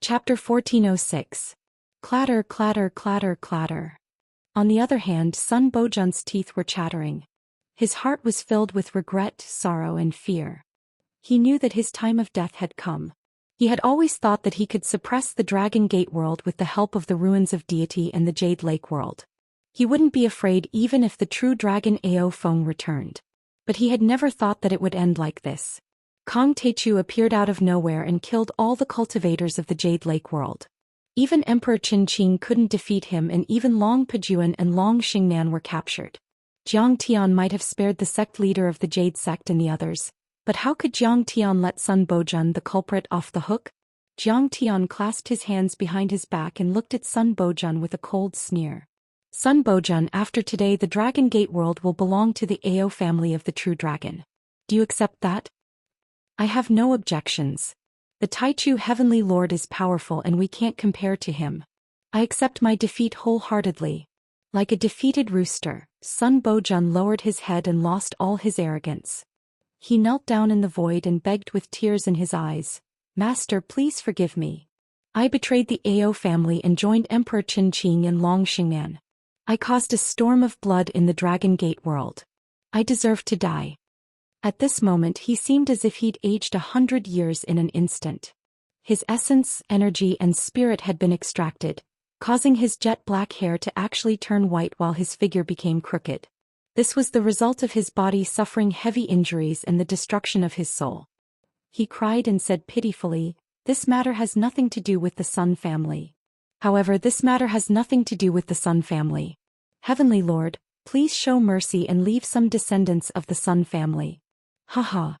Chapter 1406. Clatter, clatter, clatter, clatter. On the other hand, Sun Bojun's teeth were chattering. His heart was filled with regret, sorrow and fear. He knew that his time of death had come. He had always thought that he could suppress the Dragon Gate world with the help of the ruins of deity and the Jade Lake world. He wouldn't be afraid even if the true dragon Ao Feng returned. But he had never thought that it would end like this. Kong Teichu appeared out of nowhere and killed all the cultivators of the Jade Lake world. Even Emperor Qin Qing couldn't defeat him, and even Long Pejuan and Long Xingnan were captured. Jiang Tian might have spared the sect leader of the Jade sect and the others, but how could Jiang Tian let Sun Bojun, the culprit, off the hook? Jiang Tian clasped his hands behind his back and looked at Sun Bojun with a cold sneer. Sun Bojun, after today the Dragon Gate world will belong to the Ao family of the True Dragon. Do you accept that? I have no objections. The Taichu Heavenly Lord is powerful and we can't compare to him. I accept my defeat wholeheartedly. Like a defeated rooster, Sun Bojun lowered his head and lost all his arrogance. He knelt down in the void and begged with tears in his eyes, "Master, please forgive me. I betrayed the Ao family and joined Emperor Qin Qing and Long Xingnan. I caused a storm of blood in the Dragon Gate world. I deserve to die." At this moment he seemed as if he'd aged 100 years in an instant. His essence, energy and spirit had been extracted, causing his jet black hair to actually turn white while his figure became crooked. This was the result of his body suffering heavy injuries and the destruction of his soul. He cried and said pitifully, "This matter has nothing to do with the Sun family. However, this matter has nothing to do with the Sun family. Heavenly Lord, please show mercy and leave some descendants of the Sun family." Haha.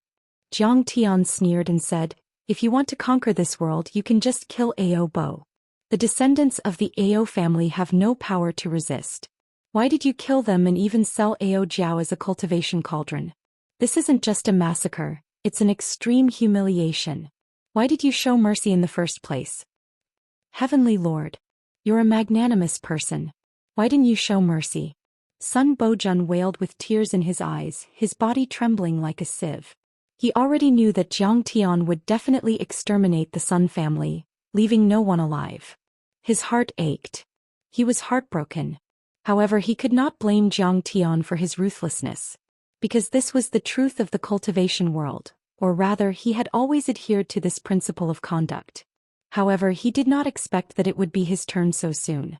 Jiang Tian sneered and said, "If you want to conquer this world you can just kill Ao Bo. The descendants of the Ao family have no power to resist. Why did you kill them and even sell Ao Jiao as a cultivation cauldron? This isn't just a massacre, it's an extreme humiliation. Why did you show mercy in the first place? Heavenly Lord, you're a magnanimous person. Why didn't you show mercy?" Sun Bojun wailed with tears in his eyes, his body trembling like a sieve. He already knew that Jiang Tian would definitely exterminate the Sun family, leaving no one alive. His heart ached. He was heartbroken. However, he could not blame Jiang Tian for his ruthlessness. Because this was the truth of the cultivation world, or rather he had always adhered to this principle of conduct. However, he did not expect that it would be his turn so soon.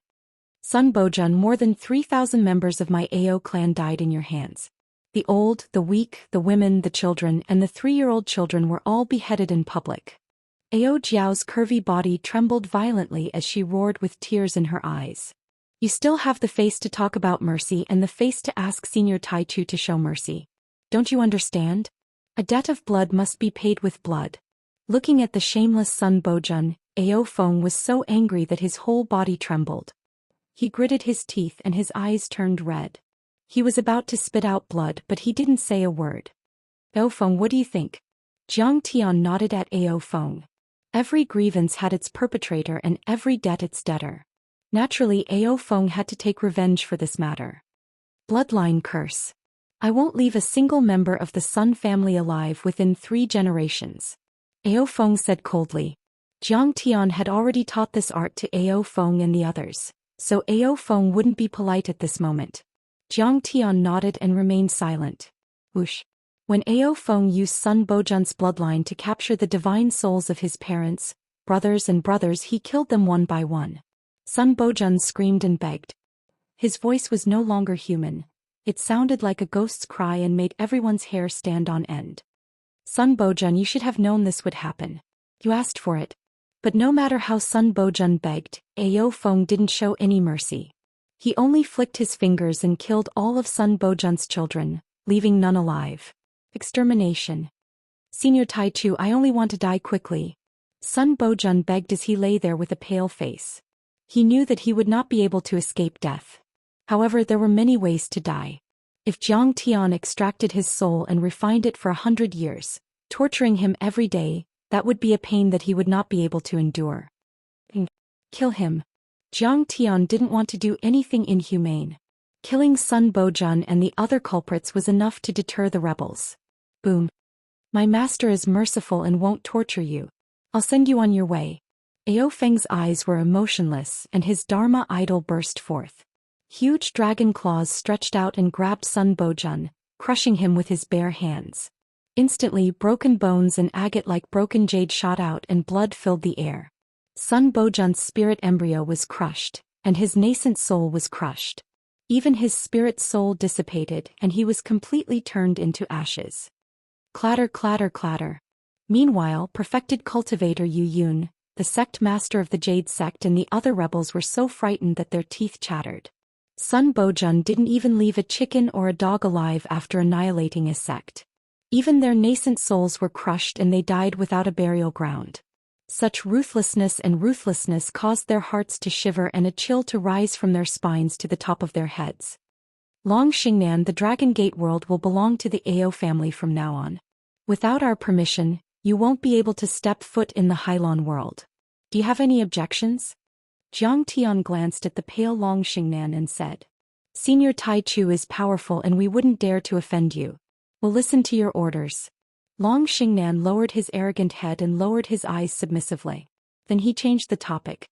Sun Bojun, more than 3,000 members of my Ao clan died in your hands. The old, the weak, the women, the children, and the 3-year-old children were all beheaded in public. Ao Jiao's curvy body trembled violently as she roared with tears in her eyes. You still have the face to talk about mercy and the face to ask Senior Taichu to show mercy. Don't you understand? A debt of blood must be paid with blood. Looking at the shameless Sun Bojun, Ao Feng was so angry that his whole body trembled. He gritted his teeth and his eyes turned red. He was about to spit out blood, but he didn't say a word. Ao Feng, what do you think? Jiang Tian nodded at Ao Feng. Every grievance had its perpetrator and every debt its debtor. Naturally, Ao Feng had to take revenge for this matter. Bloodline curse. I won't leave a single member of the Sun family alive within 3 generations. Ao Feng said coldly. Jiang Tian had already taught this art to Ao Feng and the others, so Ao Feng wouldn't be polite at this moment. Jiang Tian nodded and remained silent. Whoosh. When Ao Feng used Sun Bojun's bloodline to capture the divine souls of his parents, brothers, he killed them one by one. Sun Bojun screamed and begged. His voice was no longer human. It sounded like a ghost's cry and made everyone's hair stand on end. Sun Bojun, you should have known this would happen. You asked for it. But no matter how Sun Bojun begged, Ao Feng didn't show any mercy. He only flicked his fingers and killed all of Sun Bojun's children, leaving none alive. Extermination. Senior Taichu, I only want to die quickly. Sun Bojun begged as he lay there with a pale face. He knew that he would not be able to escape death. However, there were many ways to die. If Jiang Tian extracted his soul and refined it for 100 years, torturing him every day, that would be a pain that he would not be able to endure. Kill him. Jiang Tian didn't want to do anything inhumane. Killing Sun Bojun and the other culprits was enough to deter the rebels. Boom. My master is merciful and won't torture you. I'll send you on your way. Aofeng's eyes were emotionless and his Dharma idol burst forth. Huge dragon claws stretched out and grabbed Sun Bojun, crushing him with his bare hands. Instantly, broken bones and agate like broken jade shot out and blood filled the air. Sun Bojun's spirit embryo was crushed, and his nascent soul was crushed. Even his spirit soul dissipated and he was completely turned into ashes. Clatter, clatter, clatter. Meanwhile, perfected cultivator Yu Yun, the sect master of the Jade sect, and the other rebels were so frightened that their teeth chattered. Sun Bojun didn't even leave a chicken or a dog alive after annihilating his sect. Even their nascent souls were crushed and they died without a burial ground. Such ruthlessness caused their hearts to shiver and a chill to rise from their spines to the top of their heads. Long Xingnan, the Dragon Gate world will belong to the Ao family from now on. Without our permission, you won't be able to step foot in the Hailon world. Do you have any objections? Jiang Tian glanced at the pale Long Xingnan and said, Senior Tai Chu is powerful and we wouldn't dare to offend you. We'll listen to your orders. Long Xingnan lowered his arrogant head and lowered his eyes submissively. Then he changed the topic.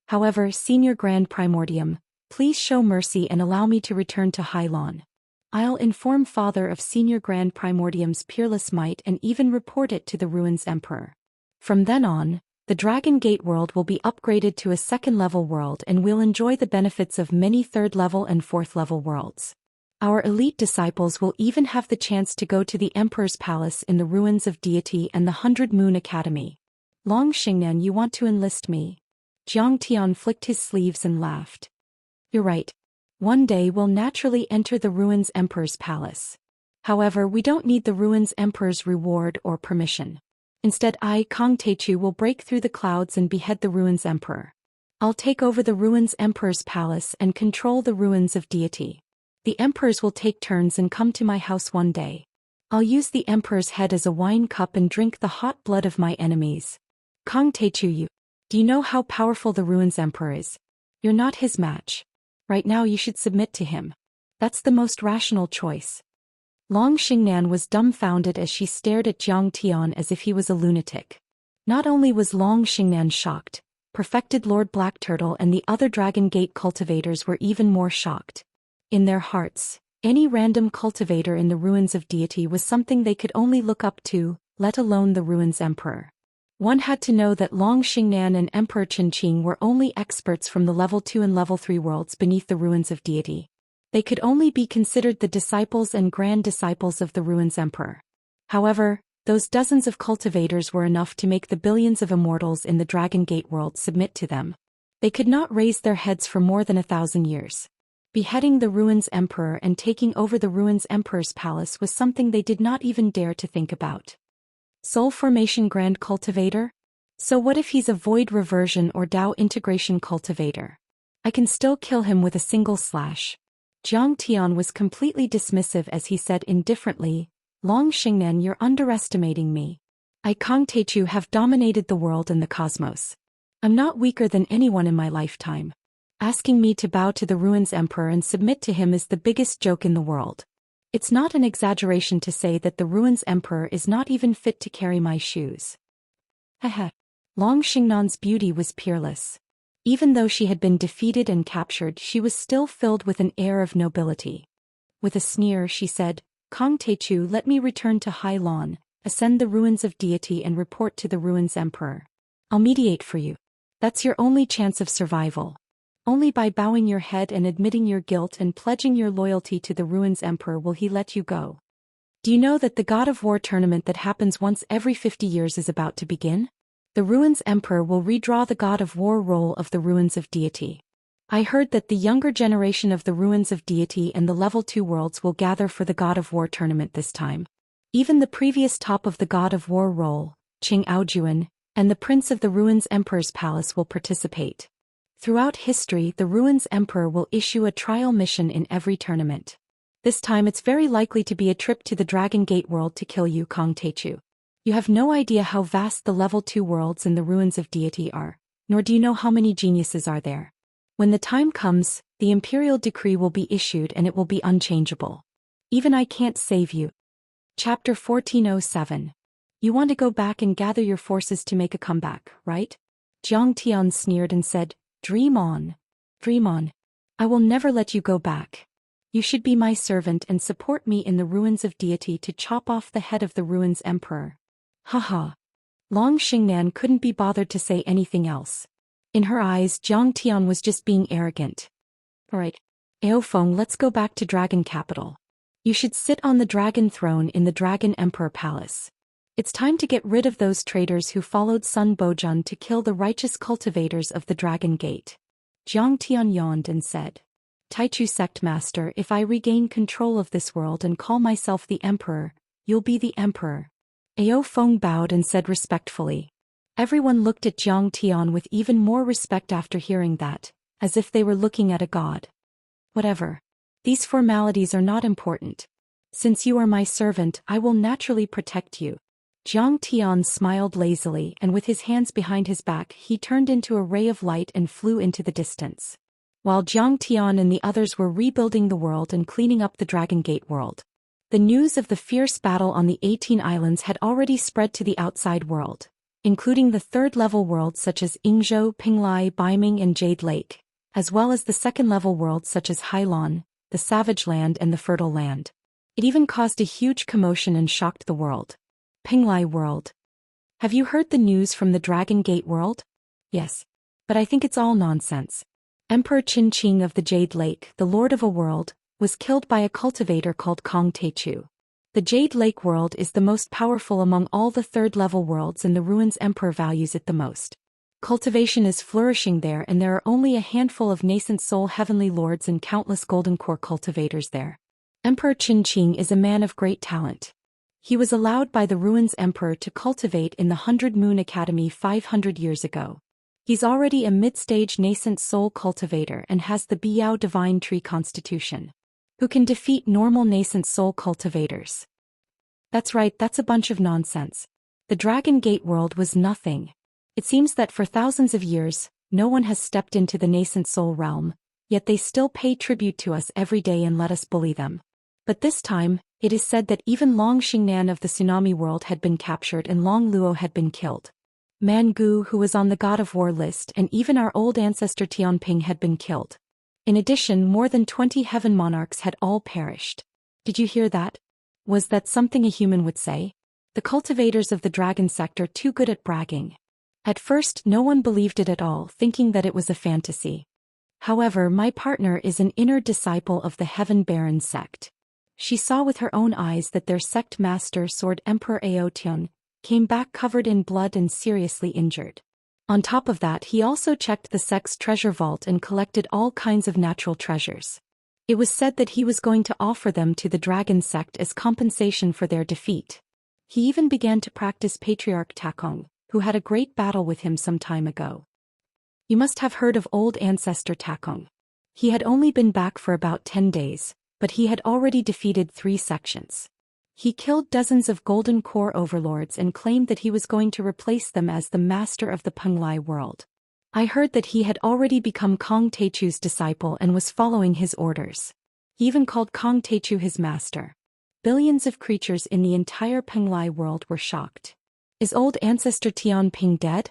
However, Senior Grand Primordium, please show mercy and allow me to return to Hailon. I'll inform Father of Senior Grand Primordium's peerless might and even report it to the Ruins Emperor. From then on, the Dragon Gate world will be upgraded to a second-level world and we'll enjoy the benefits of many third-level and fourth-level worlds. Our elite disciples will even have the chance to go to the Emperor's Palace in the Ruins of Deity and the 100 Moon Academy. Long Xingnan, you want to enlist me? Jiang Tian flicked his sleeves and laughed. You're right. One day we'll naturally enter the Ruins Emperor's Palace. However, we don't need the Ruins Emperor's reward or permission. Instead, I, Kang Techu, will break through the clouds and behead the Ruins Emperor. I'll take over the Ruins Emperor's Palace and control the Ruins of Deity. The Emperors will take turns and come to my house one day. I'll use the Emperor's head as a wine cup and drink the hot blood of my enemies. Kang Techu, do you know how powerful the Ruins Emperor is? You're not his match. Right now you should submit to him. That's the most rational choice. Long Xingnan was dumbfounded as she stared at Jiang Tian as if he was a lunatic. Not only was Long Xingnan shocked, perfected Lord Black Turtle and the other Dragon Gate cultivators were even more shocked. In their hearts, any random cultivator in the Ruins of Deity was something they could only look up to, let alone the Ruins Emperor. One had to know that Long Xingnan and Emperor Qinqing were only experts from the Level 2 and Level 3 worlds beneath the Ruins of Deity. They could only be considered the disciples and grand disciples of the Ruins Emperor. However, those dozens of cultivators were enough to make the billions of immortals in the Dragon Gate world submit to them. They could not raise their heads for more than 1,000 years. Beheading the Ruins Emperor and taking over the Ruins Emperor's palace was something they did not even dare to think about. Soul Formation Grand Cultivator? So what if he's a Void Reversion or Dao Integration Cultivator? I can still kill him with a single slash. Jiang Tian was completely dismissive as he said indifferently, Long Xingnan, you're underestimating me. I, Kang Techu, have dominated the world and the cosmos. I'm not weaker than anyone in my lifetime. Asking me to bow to the Ruins Emperor and submit to him is the biggest joke in the world. It's not an exaggeration to say that the Ruins Emperor is not even fit to carry my shoes. Haha. Long Xingnan's beauty was peerless. Even though she had been defeated and captured, she was still filled with an air of nobility. With a sneer, she said, Kang Techu, let me return to Hailon, ascend the Ruins of Deity and report to the Ruins Emperor. I'll mediate for you. That's your only chance of survival. Only by bowing your head and admitting your guilt and pledging your loyalty to the Ruins Emperor will he let you go. Do you know that the God of War tournament that happens once every 50 years is about to begin? The Ruins Emperor will redraw the God of War role of the Ruins of Deity. I heard that the younger generation of the Ruins of Deity and the Level 2 worlds will gather for the God of War tournament this time. Even the previous top of the God of War role, Qing Aojuan, and the Prince of the Ruins Emperor's Palace will participate. Throughout history, the Ruins Emperor will issue a trial mission in every tournament. This time it's very likely to be a trip to the Dragon Gate world to kill you, Kang Techu. You have no idea how vast the Level 2 worlds in the Ruins of Deity are, nor do you know how many geniuses are there. When the time comes, the imperial decree will be issued and it will be unchangeable. Even I can't save you. Chapter 1407. You want to go back and gather your forces to make a comeback, right? Jiang Tian sneered and said, "Dream on. Dream on. I will never let you go back. You should be my servant and support me in the ruins of deity to chop off the head of the ruins emperor." Haha. Long Xingnan couldn't be bothered to say anything else. In her eyes, Jiang Tian was just being arrogant. Alright. Aofeng, let's go back to Dragon Capital. You should sit on the dragon throne in the Dragon Emperor Palace. It's time to get rid of those traitors who followed Sun Bojun to kill the righteous cultivators of the Dragon Gate. Jiang Tian yawned and said, "Taichu Sect Master, if I regain control of this world and call myself the Emperor, you'll be the Emperor." Aofeng bowed and said respectfully. Everyone looked at Jiang Tian with even more respect after hearing that, as if they were looking at a god. "Whatever. These formalities are not important. Since you are my servant, I will naturally protect you." Jiang Tian smiled lazily, and with his hands behind his back he turned into a ray of light and flew into the distance. While Jiang Tian and the others were rebuilding the world and cleaning up the Dragon Gate world, the news of the fierce battle on the 18 islands had already spread to the outside world, including the third-level worlds such as Yingzhou, Pinglai, Baiming and Jade Lake, as well as the second-level worlds such as Hailan, the Savage Land and the Fertile Land. It even caused a huge commotion and shocked the world. Pinglai World. Have you heard the news from the Dragon Gate world? Yes. But I think it's all nonsense. Emperor Qin Qing of the Jade Lake, the Lord of a World, was killed by a cultivator called Kong Teichu. The Jade Lake world is the most powerful among all the third-level worlds and the Ruins Emperor values it the most. Cultivation is flourishing there and there are only a handful of nascent soul heavenly lords and countless golden core cultivators there. Emperor Qin Qing is a man of great talent. He was allowed by the Ruins Emperor to cultivate in the 100 Moon Academy 500 years ago. He's already a mid-stage nascent soul cultivator and has the Biao Divine Tree Constitution, who can defeat normal nascent soul cultivators. That's right, that's a bunch of nonsense. The Dragon Gate world was nothing. It seems that for thousands of years, no one has stepped into the nascent soul realm, yet they still pay tribute to us every day and let us bully them. But this time, it is said that even Long Xingnan of the Tsunami world had been captured and Long Luo had been killed. Mangu, who was on the God of War list, and even our old ancestor Tianping had been killed. In addition, more than 20 heaven monarchs had all perished. Did you hear that? Was that something a human would say? The cultivators of the dragon sect are too good at bragging. At first, no one believed it at all, thinking that it was a fantasy. However, my partner is an inner disciple of the Heaven Baron sect. She saw with her own eyes that their sect master Sword Emperor Aotian came back covered in blood and seriously injured. On top of that, he also checked the sect's treasure vault and collected all kinds of natural treasures. It was said that he was going to offer them to the dragon sect as compensation for their defeat. He even began to practice Patriarch Takong, who had a great battle with him some time ago. You must have heard of old ancestor Takong. He had only been back for about 10 days, but he had already defeated 3 sections. He killed dozens of golden core overlords and claimed that he was going to replace them as the master of the Penglai world. I heard that he had already become Kong Teichu's disciple and was following his orders. He even called Kong Teichu his master. Billions of creatures in the entire Penglai world were shocked. Is old ancestor Tianping dead?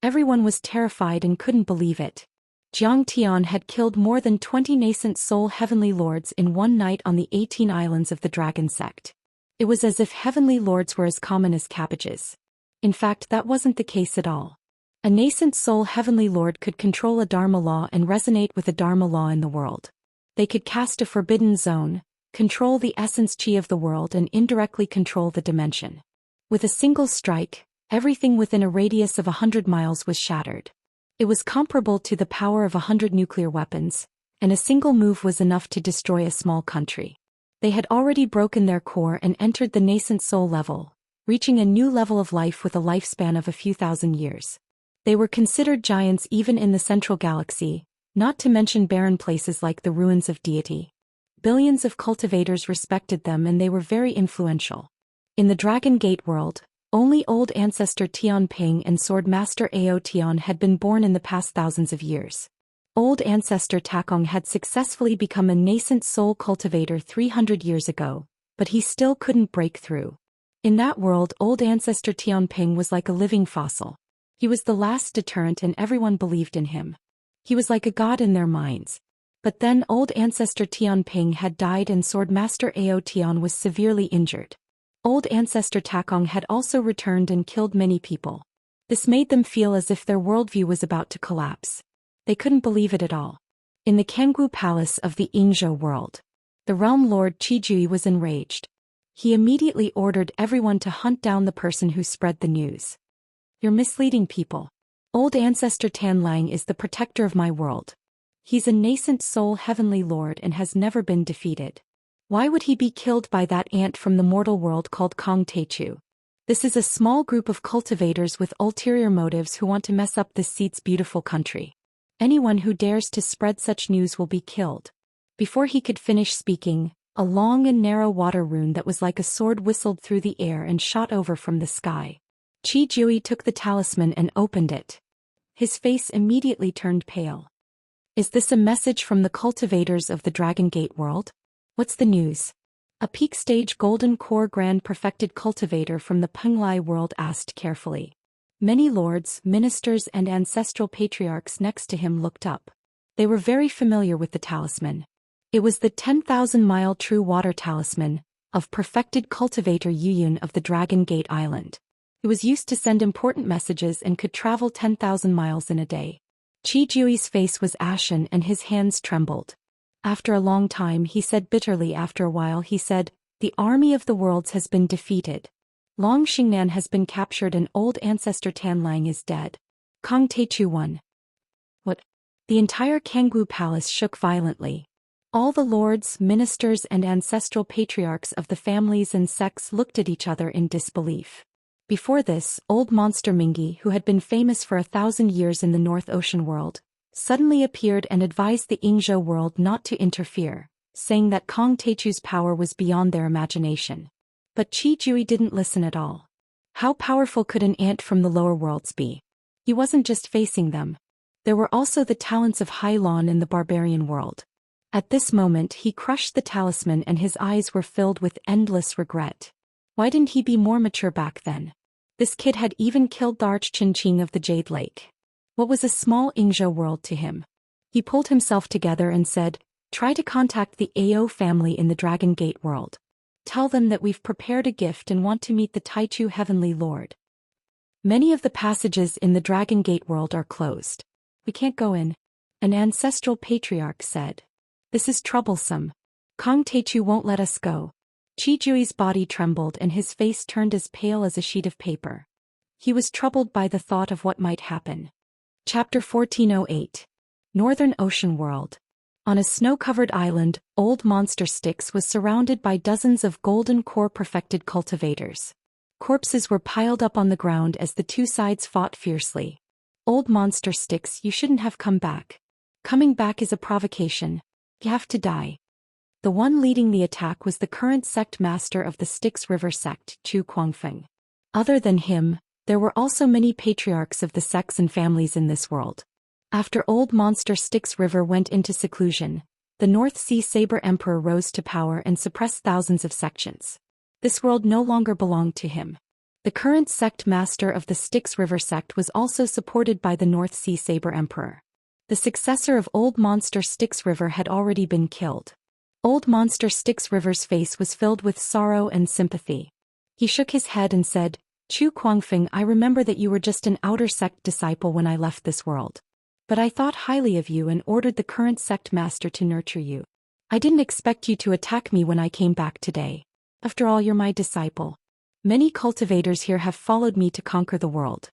Everyone was terrified and couldn't believe it. Jiang Tian had killed more than 20 nascent soul heavenly lords in one night on the 18 islands of the dragon sect. It was as if heavenly lords were as common as cabbages. In fact, that wasn't the case at all. A nascent soul heavenly lord could control a dharma law and resonate with a dharma law in the world. They could cast a forbidden zone, control the essence chi of the world and indirectly control the dimension. With a single strike, everything within a radius of 100 miles was shattered. It was comparable to the power of 100 nuclear weapons, and a single move was enough to destroy a small country. They had already broken their core and entered the nascent soul level, reaching a new level of life with a lifespan of a few thousand years. They were considered giants even in the central galaxy, not to mention barren places like the ruins of deity. Billions of cultivators respected them and they were very influential. In the Dragon Gate world, only old ancestor Tianping and Sword Master Ao Tian had been born in the past thousands of years. Old ancestor Takong had successfully become a nascent soul cultivator 300 years ago, but he still couldn't break through. In that world, old ancestor Tianping was like a living fossil. He was the last deterrent and everyone believed in him. He was like a god in their minds. But then old ancestor Tian Ping had died and Swordmaster Ao Tian was severely injured. Old ancestor Takong had also returned and killed many people. This made them feel as if their worldview was about to collapse. They couldn't believe it at all. In the Kangwu Palace of the Yingzhou world, the realm lord Qijui was enraged. He immediately ordered everyone to hunt down the person who spread the news. You're misleading people. Old ancestor Tanlang is the protector of my world. He's a nascent soul heavenly lord and has never been defeated. Why would he be killed by that ant from the mortal world called Kong Techu? This is a small group of cultivators with ulterior motives who want to mess up this seat's beautiful country. Anyone who dares to spread such news will be killed. Before he could finish speaking, a long and narrow water rune that was like a sword whistled through the air and shot over from the sky. Qijui took the talisman and opened it. His face immediately turned pale. Is this a message from the cultivators of the Dragon Gate world? What's the news? A peak stage golden core grand perfected cultivator from the Penglai world asked carefully. Many lords, ministers and ancestral patriarchs next to him looked up. They were very familiar with the talisman. It was the 10,000-mile true water talisman of perfected cultivator Yuyun of the Dragon Gate Island. It was used to send important messages and could travel 10,000 miles in a day. Qijui's face was ashen and his hands trembled. After a long time he said bitterly after a while he said, the army of the worlds has been defeated. Long Xingnan has been captured and old ancestor Tanlang is dead. Kong Techu won. What? The entire Kangwu palace shook violently. All the lords, ministers and ancestral patriarchs of the families and sects looked at each other in disbelief. Before this, old monster Mingi, who had been famous for 1,000 years in the North Ocean world, suddenly appeared and advised the Yingzhou world not to interfere, saying that Kong Techu's power was beyond their imagination. But Qijui didn't listen at all. How powerful could an ant from the lower worlds be? He wasn't just facing them. There were also the talents of Hailon in the barbarian world. At this moment he crushed the talisman and his eyes were filled with endless regret. Why didn't he be more mature back then? This kid had even killed the Arch-Chin-Ching of the Jade Lake. What was a small Yingzhou world to him? He pulled himself together and said, try to contact the Ao family in the Dragon Gate world. Tell them that we've prepared a gift and want to meet the Taichu Heavenly Lord. Many of the passages in the Dragon Gate world are closed. We can't go in. An ancestral patriarch said. This is troublesome. Kong Techu won't let us go. Qijui's body trembled and his face turned as pale as a sheet of paper. He was troubled by the thought of what might happen. Chapter 1408. Northern Ocean World. On a snow-covered island, Old Monster Styx was surrounded by dozens of golden core perfected cultivators. Corpses were piled up on the ground as the two sides fought fiercely. Old Monster Styx, you shouldn't have come back. Coming back is a provocation. You have to die. The one leading the attack was the current sect master of the Styx River sect, Chu Kuangfeng. Other than him, there were also many patriarchs of the sects and families in this world. After old monster Styx River went into seclusion, the North Sea Saber Emperor rose to power and suppressed thousands of sections. This world no longer belonged to him. The current sect master of the Styx River sect was also supported by the North Sea Saber Emperor. The successor of old monster Styx River had already been killed. Old monster Styx River's face was filled with sorrow and sympathy. He shook his head and said, Chu Kuangfeng, I remember that you were just an outer sect disciple when I left this world. But I thought highly of you and ordered the current sect master to nurture you. I didn't expect you to attack me when I came back today. After all, you're my disciple. Many cultivators here have followed me to conquer the world.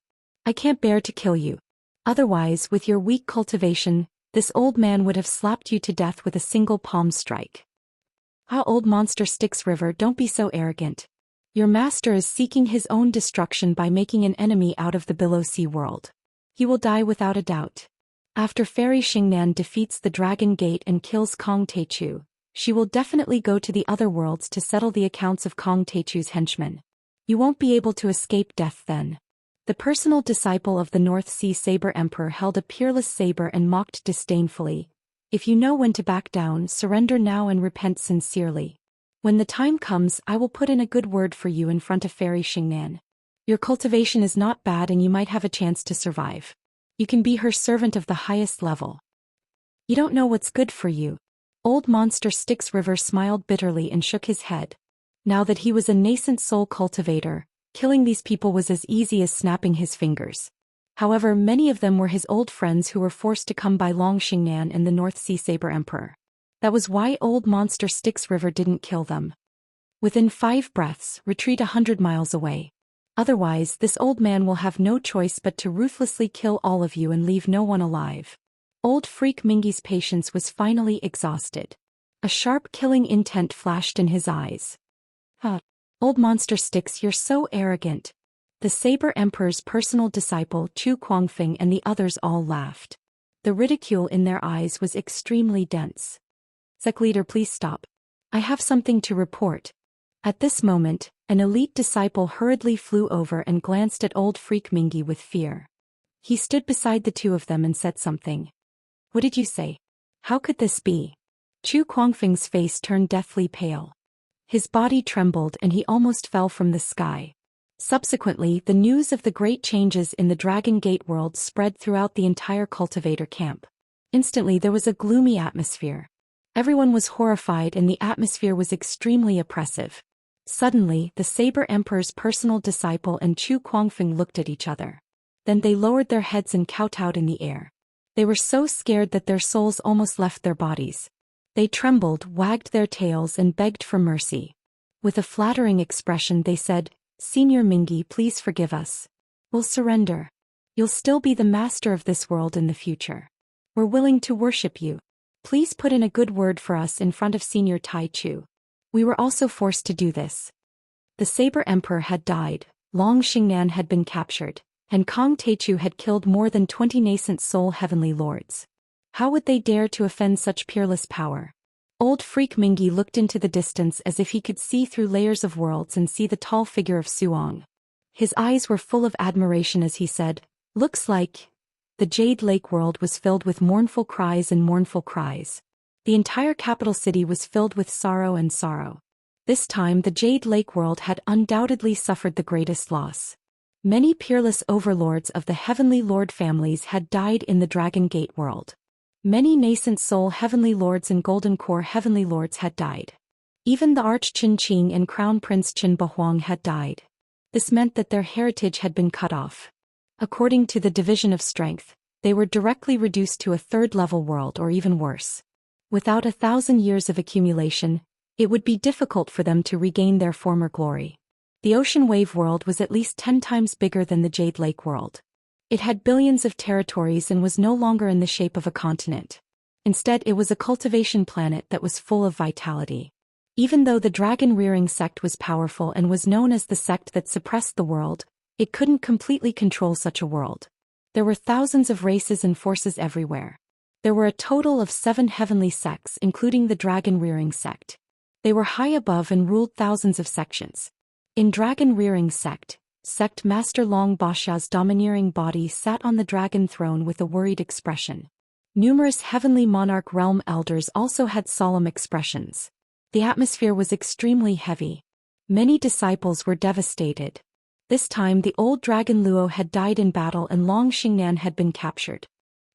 I can't bear to kill you. Otherwise, with your weak cultivation, this old man would have slapped you to death with a single palm strike. Ah, old monster Styx River, don't be so arrogant. Your master is seeking his own destruction by making an enemy out of the below sea world. He will die without a doubt. After Fairy Xingnan defeats the Dragon Gate and kills Kong Techu, she will definitely go to the other worlds to settle the accounts of Kong Techu's henchmen. You won't be able to escape death then. The personal disciple of the North Sea Saber Emperor held a peerless saber and mocked disdainfully. If you know when to back down, surrender now and repent sincerely. When the time comes, I will put in a good word for you in front of Fairy Xingnan. Your cultivation is not bad and you might have a chance to survive. You can be her servant of the highest level. You don't know what's good for you. Old Monster Sticks River smiled bitterly and shook his head. Now that he was a nascent soul cultivator, killing these people was as easy as snapping his fingers. However, many of them were his old friends who were forced to come by Long Xingnan and the North Sea Saber Emperor. That was why Old Monster Sticks River didn't kill them. Within 5 breaths, retreat 100 miles away. Otherwise, this old man will have no choice but to ruthlessly kill all of you and leave no one alive. Old Freak Mingy's patience was finally exhausted. A sharp killing intent flashed in his eyes. Old Monster Sticks, you're so arrogant. The Saber Emperor's personal disciple Chu Kuangfeng and the others all laughed. The ridicule in their eyes was extremely dense. Sect leader, please stop. I have something to report. At this moment, an elite disciple hurriedly flew over and glanced at Old Freak Mingy with fear. He stood beside the two of them and said something. What did you say? How could this be? Chu Kuangfeng's face turned deathly pale. His body trembled and he almost fell from the sky. Subsequently, the news of the great changes in the Dragon Gate world spread throughout the entire cultivator camp. Instantly there was a gloomy atmosphere. Everyone was horrified and the atmosphere was extremely oppressive. Suddenly, the Saber Emperor's personal disciple and Chu Kuangfeng looked at each other. Then they lowered their heads and kowtowed in the air. They were so scared that their souls almost left their bodies. They trembled, wagged their tails and begged for mercy. With a flattering expression they said, Senior Mingy, please forgive us. We'll surrender. You'll still be the master of this world in the future. We're willing to worship you. Please put in a good word for us in front of Senior Tai Chu. We were also forced to do this. The Saber Emperor had died, Long Xingnan had been captured, and Kong Teichu had killed more than 20 nascent soul heavenly lords. How would they dare to offend such peerless power? Old Freak Mingy looked into the distance as if he could see through layers of worlds and see the tall figure of Suong. His eyes were full of admiration as he said, Looks like... The Jade Lake world was filled with mournful cries and mournful cries. The entire capital city was filled with sorrow and sorrow. This time the Jade Lake world had undoubtedly suffered the greatest loss. Many peerless overlords of the Heavenly Lord families had died in the Dragon Gate world. Many nascent soul heavenly lords and golden core heavenly lords had died. Even the Arch Qin Qing and Crown Prince Qin Bahuang had died. This meant that their heritage had been cut off. According to the division of strength, they were directly reduced to a third-level world or even worse. Without 1,000 years of accumulation, it would be difficult for them to regain their former glory. The Ocean Wave world was at least 10 times bigger than the Jade Lake world. It had billions of territories and was no longer in the shape of a continent. Instead, it was a cultivation planet that was full of vitality. Even though the dragon-rearing sect was powerful and was known as the sect that suppressed the world, it couldn't completely control such a world. There were thousands of races and forces everywhere. There were a total of 7 heavenly sects, including the dragon-rearing sect. They were high above and ruled thousands of sections. In dragon-rearing sect Master Long Basha's domineering body sat on the dragon throne with a worried expression. Numerous heavenly monarch realm elders also had solemn expressions. The atmosphere was extremely heavy. Many disciples were devastated. This time the old dragon Luo had died in battle and Long Xingnan had been captured.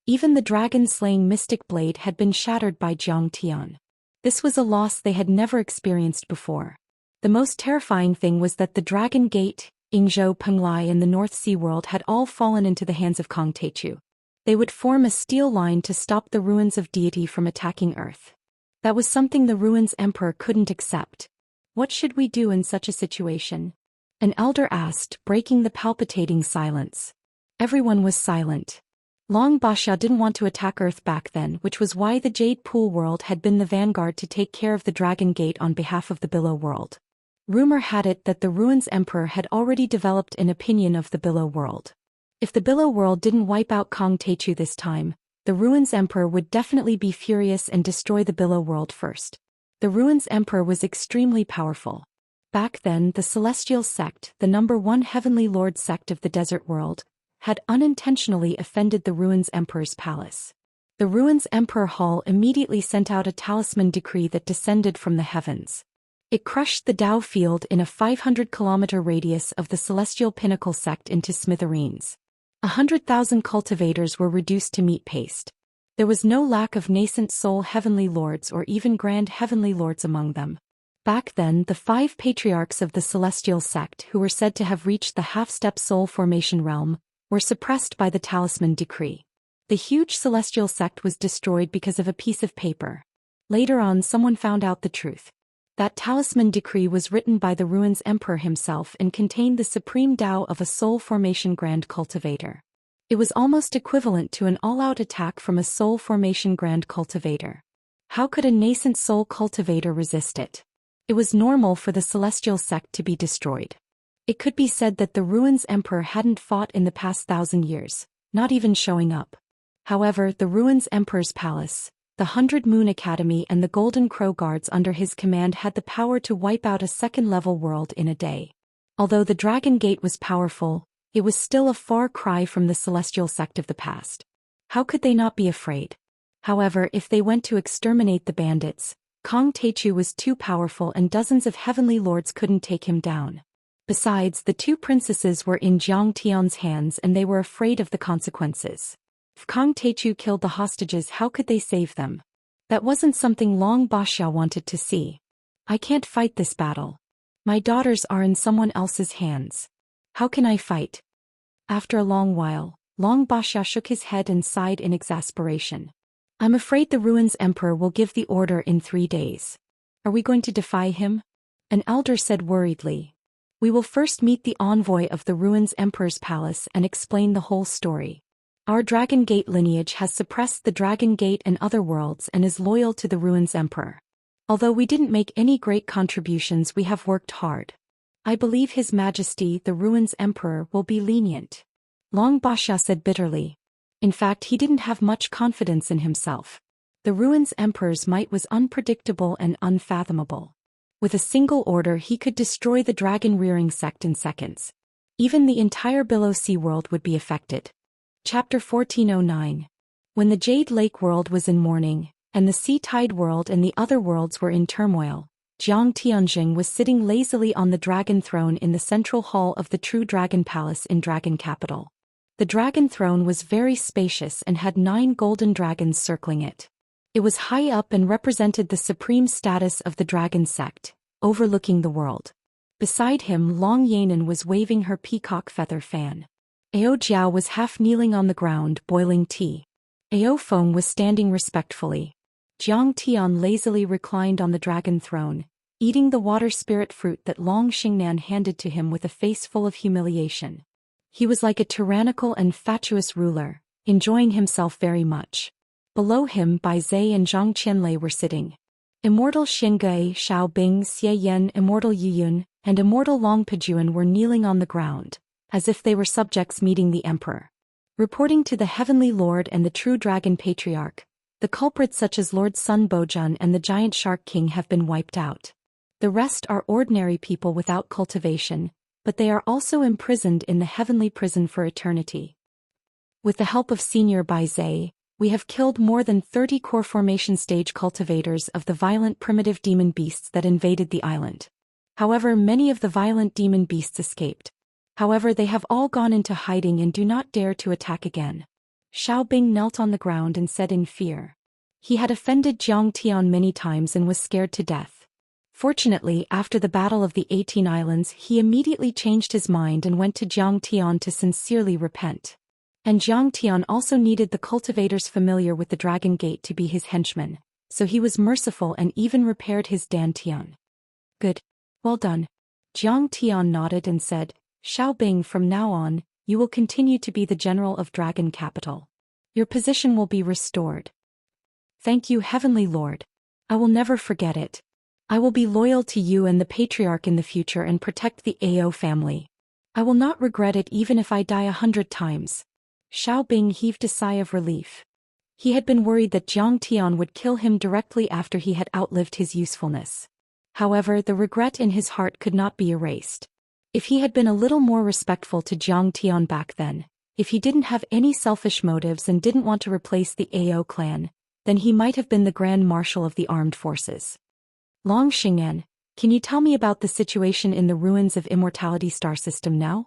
Even the dragon-slaying mystic blade had been shattered by Jiang Tian. This was a loss they had never experienced before. The most terrifying thing was that the Dragon Gate, Yingzhou Penglai and the North Sea world had all fallen into the hands of Kong Teichu. They would form a steel line to stop the ruins of deity from attacking Earth. That was something the ruins emperor couldn't accept. What should we do in such a situation? An elder asked, breaking the palpitating silence. Everyone was silent. Long Basha didn't want to attack Earth back then, which was why the Jade Pool world had been the vanguard to take care of the Dragon Gate on behalf of the Billow world. Rumor had it that the Ruins Emperor had already developed an opinion of the Billow world. If the Billow world didn't wipe out Kong Teichu this time, the Ruins Emperor would definitely be furious and destroy the Billow world first. The Ruins Emperor was extremely powerful. Back then, the Celestial Sect, the #1 Heavenly Lord sect of the Desert World, had unintentionally offended the Ruins Emperor's palace. The Ruins Emperor Hall immediately sent out a talisman decree that descended from the heavens. It crushed the Dao field in a 500-kilometer radius of the Celestial Pinnacle sect into smithereens. 100,000 cultivators were reduced to meat paste. There was no lack of nascent soul heavenly lords or even grand heavenly lords among them. Back then, the 5 patriarchs of the celestial sect who were said to have reached the half-step soul formation realm were suppressed by the talisman decree. The huge celestial sect was destroyed because of a piece of paper. Later on, someone found out the truth. That talisman decree was written by the Ruins Emperor himself and contained the supreme Tao of a soul formation grand cultivator. It was almost equivalent to an all-out attack from a soul formation grand cultivator. How could a nascent soul cultivator resist it? It was normal for the celestial sect to be destroyed. It could be said that the Ruins Emperor hadn't fought in the past 1,000 years, not even showing up. However, the Ruins Emperor's palace, the 100 Moon Academy and the Golden Crow Guards under his command had the power to wipe out a second-level world in a day. Although the Dragon Gate was powerful, it was still a far cry from the celestial sect of the past. How could they not be afraid? However, if they went to exterminate the bandits, Kong Teichu was too powerful and dozens of heavenly lords couldn't take him down. Besides, the 2 princesses were in Jiang Tian's hands and they were afraid of the consequences. If Kong Teichu killed the hostages, how could they save them? That wasn't something Long Baxia wanted to see. I can't fight this battle. My daughters are in someone else's hands. How can I fight? After a long while, Long Baxia shook his head and sighed in exasperation. I'm afraid the Ruins Emperor will give the order in 3 days. Are we going to defy him? An elder said worriedly. We will first meet the envoy of the Ruins Emperor's palace and explain the whole story. Our Dragon Gate lineage has suppressed the Dragon Gate and other worlds and is loyal to the Ruins Emperor. Although we didn't make any great contributions, we have worked hard. I believe His Majesty the Ruins Emperor will be lenient. Long Baxia said bitterly. In fact, he didn't have much confidence in himself. The Ruins Emperor's might was unpredictable and unfathomable. With a single order he could destroy the dragon-rearing sect in seconds. Even the entire below sea world would be affected. Chapter 1409. When the Jade Lake world was in mourning, and the Sea Tide world and the other worlds were in turmoil, Jiang Tianjing was sitting lazily on the dragon throne in the central hall of the True Dragon Palace in Dragon Capital. The dragon throne was very spacious and had 9 golden dragons circling it. It was high up and represented the supreme status of the dragon sect, overlooking the world. Beside him, Long Yanan was waving her peacock feather fan. Ao Jiao was half kneeling on the ground, boiling tea. Ao Feng was standing respectfully. Jiang Tian lazily reclined on the dragon throne, eating the water spirit fruit that Long Xingnan handed to him with a face full of humiliation. He was like a tyrannical and fatuous ruler, enjoying himself very much. Below him, Bai Zhe and Zhang Qianlei were sitting. Immortal Xingge, Xiao Bing, Xie Yan, Immortal Yuyun, and Immortal Long Pejuan were kneeling on the ground, as if they were subjects meeting the emperor. Reporting to the Heavenly Lord and the True Dragon Patriarch, the culprits such as Lord Sun Bojun and the Giant Shark King have been wiped out. The rest are ordinary people without cultivation, but they are also imprisoned in the heavenly prison for eternity. With the help of Senior Bai Zhe, we have killed more than 30 core formation stage cultivators of the violent primitive demon beasts that invaded the island. However, many of the violent demon beasts escaped. However, they have all gone into hiding and do not dare to attack again. Xiao Bing knelt on the ground and said in fear. He had offended Jiang Tian many times and was scared to death. Fortunately, after the Battle of the 18 Islands, he immediately changed his mind and went to Jiang Tian to sincerely repent. And Jiang Tian also needed the cultivators familiar with the Dragon Gate to be his henchmen, so he was merciful and even repaired his Dan Tian. Good. Well done. Jiang Tian nodded and said, Xiao Bing, from now on, you will continue to be the general of Dragon Capital. Your position will be restored. Thank you, Heavenly Lord. I will never forget it. I will be loyal to you and the Patriarch in the future and protect the Ao family. I will not regret it even if I die 100 times. Xiao Bing heaved a sigh of relief. He had been worried that Jiang Tian would kill him directly after he had outlived his usefulness. However, the regret in his heart could not be erased. If he had been a little more respectful to Jiang Tian back then, if he didn't have any selfish motives and didn't want to replace the Ao clan, then he might have been the Grand Marshal of the Armed Forces. Long Xing'an, Can you tell me about the situation in the ruins of Immortality star system now?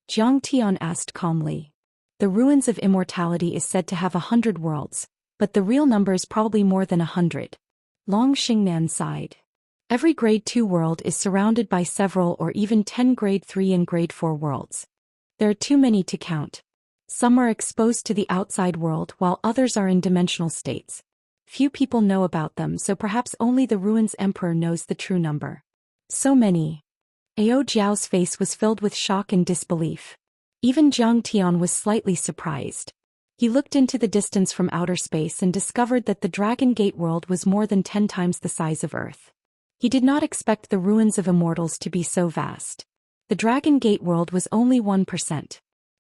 Jiang Tian asked calmly. The ruins of Immortality is said to have 100 worlds, but the real number is probably more than 100. Long Xingnan sighed. Every grade 2 world is surrounded by several or even 10 grade 3 and grade 4 worlds. There are too many to count. Some are exposed to the outside world while others are in dimensional states. Few people know about them, so perhaps only the Ruins Emperor knows the true number. So many. Ao Jiao's face was filled with shock and disbelief. Even Jiang Tian was slightly surprised. He looked into the distance from outer space and discovered that the Dragon Gate world was more than 10 times the size of Earth. He did not expect the ruins of Immortals to be so vast. The Dragon Gate world was only 1%.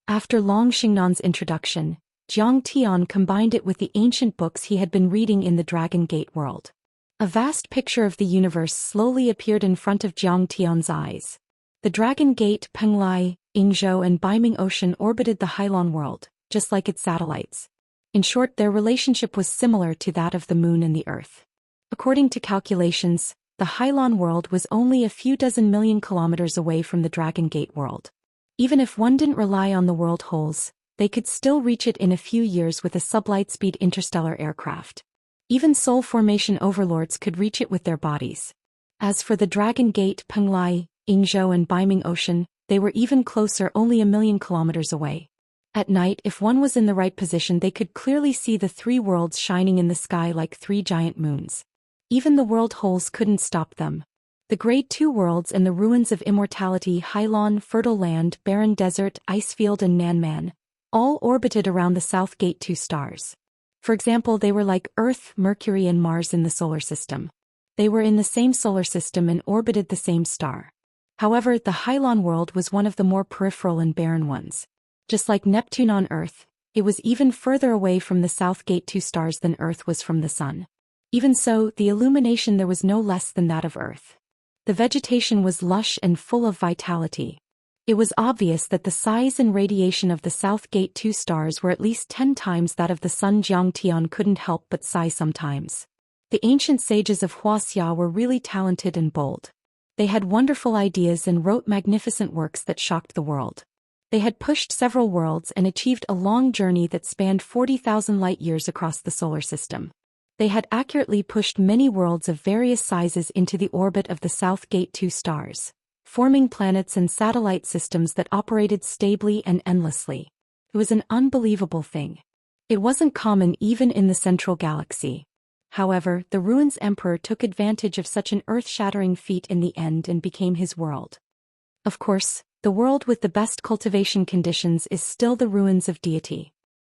After Long Xingnan's introduction, Jiang Tian combined it with the ancient books he had been reading in the Dragon Gate world. A vast picture of the universe slowly appeared in front of Jiang Tian's eyes. The Dragon Gate, Penglai, Yingzhou and Baiming Ocean orbited the Hylon world, just like its satellites. In short, their relationship was similar to that of the Moon and the Earth. According to calculations, the Hylon world was only a few dozen million kilometers away from the Dragon Gate world. Even if one didn't rely on the world holes, they could still reach it in a few years with a sublight-speed interstellar aircraft. Even soul formation overlords could reach it with their bodies. As for the Dragon Gate, Penglai, Yingzhou and Baiming Ocean, they were even closer, only a million kilometers away. At night, if one was in the right position, they could clearly see the 3 worlds shining in the sky like 3 giant moons. Even the world holes couldn't stop them. The Grade 2 worlds and the ruins of Immortality, Hylon, Fertile Land, Barren Desert, Icefield and Nanman, all orbited around the South Gate 2 stars. For example, they were like Earth, Mercury and Mars in the solar system. They were in the same solar system and orbited the same star. However, the Hylon world was one of the more peripheral and barren ones. Just like Neptune on Earth, it was even further away from the South Gate 2 stars than Earth was from the Sun. Even so, the illumination there was no less than that of Earth. The vegetation was lush and full of vitality. It was obvious that the size and radiation of the South Gate 2 stars were at least 10 times that of the Sun. Jiang Tian couldn't help but sigh sometimes. The ancient sages of Wuxia were really talented and bold. They had wonderful ideas and wrote magnificent works that shocked the world. They had pushed several worlds and achieved a long journey that spanned 40,000 light-years across the solar system. They had accurately pushed many worlds of various sizes into the orbit of the South Gate 2 stars, forming planets and satellite systems that operated stably and endlessly. It was an unbelievable thing. It wasn't common even in the central galaxy. However, the Ruins Emperor took advantage of such an earth-shattering feat in the end and became his world. Of course, the world with the best cultivation conditions is still the Ruins of Deity.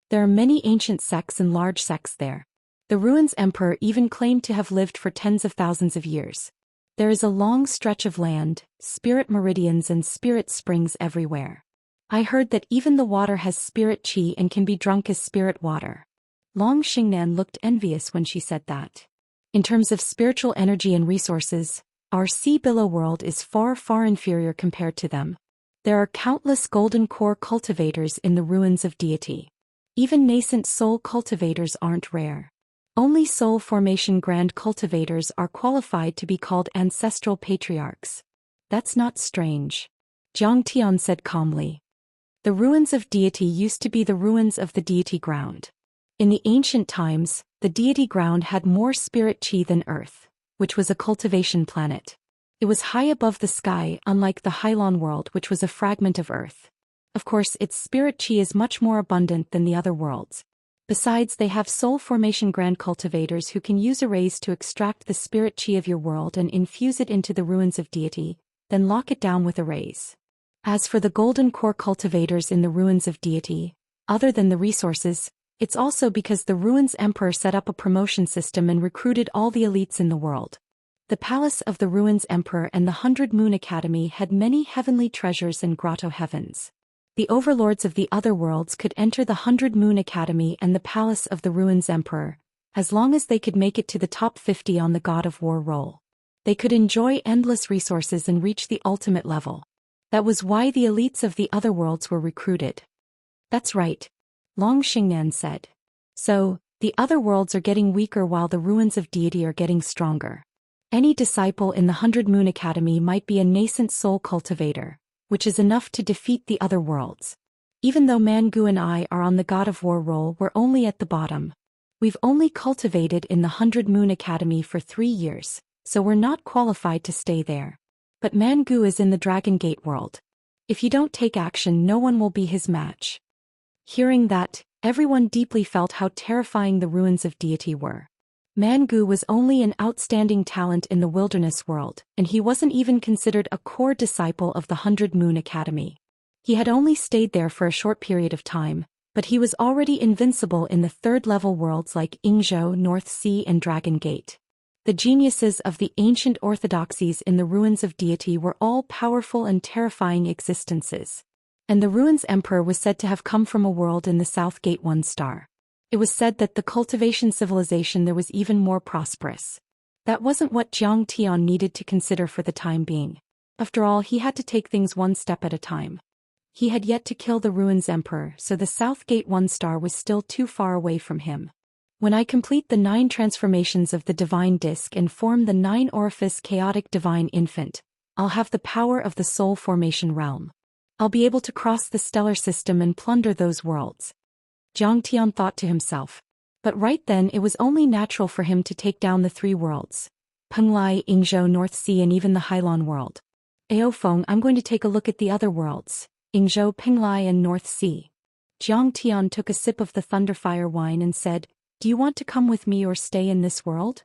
There are many ancient sects and large sects there. The Ruins Emperor even claimed to have lived for tens of thousands of years. There is a long stretch of land, spirit meridians and spirit springs everywhere. I heard that even the water has spirit chi and can be drunk as spirit water. Long Xingnan looked envious when she said that. In terms of spiritual energy and resources, our sea billow world is far, far inferior compared to them. There are countless golden core cultivators in the Ruins of Deity. Even nascent soul cultivators aren't rare. Only soul formation grand cultivators are qualified to be called ancestral patriarchs. That's not strange. Jiang Tian said calmly. The Ruins of Deity used to be the ruins of the deity ground. In the ancient times, the deity ground had more spirit chi than Earth, which was a cultivation planet. It was high above the sky, unlike the Hylon world, which was a fragment of Earth. Of course, its spirit chi is much more abundant than the other worlds. Besides, they have soul formation grand cultivators who can use arrays to extract the spirit chi of your world and infuse it into the Ruins of Deity, then lock it down with arrays. As for the golden core cultivators in the Ruins of Deity, other than the resources, it's also because the Ruins Emperor set up a promotion system and recruited all the elites in the world. The palace of the Ruins Emperor and the 100 Moon Academy had many heavenly treasures and grotto heavens. The overlords of the other worlds could enter the 100 Moon Academy and the palace of the Ruins Emperor, as long as they could make it to the top 50 on the God of War roll. They could enjoy endless resources and reach the ultimate level. That was why the elites of the other worlds were recruited. That's right. Long Xingnan said. So, the other worlds are getting weaker while the Ruins of Deity are getting stronger. Any disciple in the 100 Moon Academy might be a nascent soul cultivator, which is enough to defeat the other worlds. Even though Mangu and I are on the God of War roll, we're only at the bottom. We've only cultivated in the 100 Moon Academy for 3 years, so we're not qualified to stay there. But Mangu is in the Dragon Gate world. If you don't take action, no one will be his match. Hearing that, everyone deeply felt how terrifying the ruins of deity were. Mangu was only an outstanding talent in the wilderness world, and he wasn't even considered a core disciple of the 100 Moon Academy. He had only stayed there for a short period of time, but he was already invincible in the third-level worlds like Yingzhou, North Sea and Dragon Gate. The geniuses of the ancient orthodoxies in the ruins of deity were all powerful and terrifying existences. And the ruins emperor was said to have come from a world in the South Gate 1 star. It was said that the cultivation civilization there was even more prosperous. That wasn't what Zhang Tian needed to consider for the time being. After all, he had to take things one step at a time. He had yet to kill the ruins emperor, so the South Gate 1 star was still too far away from him. When I complete the 9 transformations of the divine disk and form the 9 orifice chaotic divine infant, I'll have the power of the soul formation realm. I'll be able to cross the stellar system and plunder those worlds. Zhang Tian thought to himself. But right then it was only natural for him to take down the 3 worlds. Penglai, Yingzhou, North Sea and even the Hailan world. Ao Feng, I'm going to take a look at the other worlds, Yingzhou, Penglai and North Sea. Zhang Tian took a sip of the Thunderfire wine and said, do you want to come with me or stay in this world?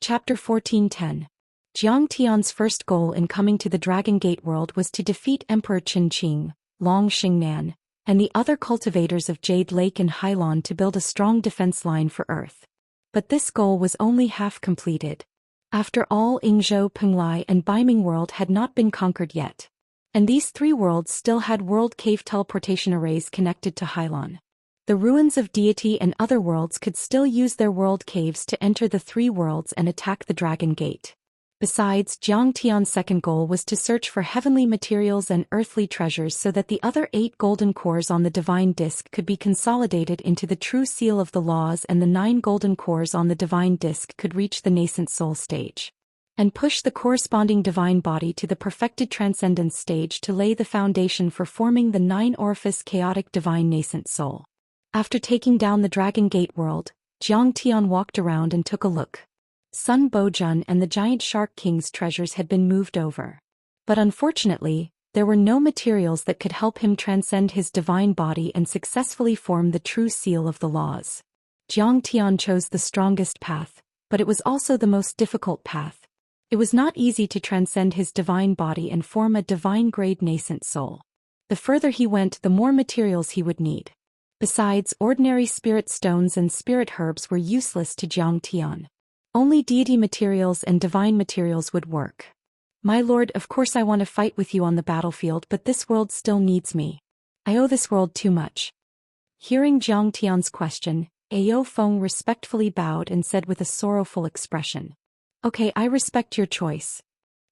Chapter 14:10. Zhang Tian's first goal in coming to the Dragon Gate world was to defeat Emperor Qin Qing, Long Xingnan, and the other cultivators of Jade Lake and Hailan to build a strong defense line for Earth. But this goal was only half completed. After all, Yingzhou, Penglai and Baiming world had not been conquered yet. And these 3 worlds still had world cave teleportation arrays connected to Hailan. The ruins of deity and other worlds could still use their world caves to enter the 3 worlds and attack the Dragon Gate. Besides, Zhang Tian's second goal was to search for heavenly materials and earthly treasures so that the other 8 golden cores on the divine disk could be consolidated into the true seal of the laws and the 9 golden cores on the divine disk could reach the nascent soul stage. And push the corresponding divine body to the perfected transcendence stage to lay the foundation for forming the 9 orifice chaotic divine nascent soul. After taking down the Dragon Gate world, Zhang Tian walked around and took a look. Sun Bojun and the giant Shark King's treasures had been moved over. But unfortunately, there were no materials that could help him transcend his divine body and successfully form the true seal of the laws. Zhang Tian chose the strongest path, but it was also the most difficult path. It was not easy to transcend his divine body and form a divine-grade nascent soul. The further he went, the more materials he would need. Besides, ordinary spirit stones and spirit herbs were useless to Zhang Tian. Only deity materials and divine materials would work. My lord, of course I want to fight with you on the battlefield, but this world still needs me. I owe this world too much. Hearing Zhang Tian's question, Ao Feng respectfully bowed and said with a sorrowful expression, okay, I respect your choice.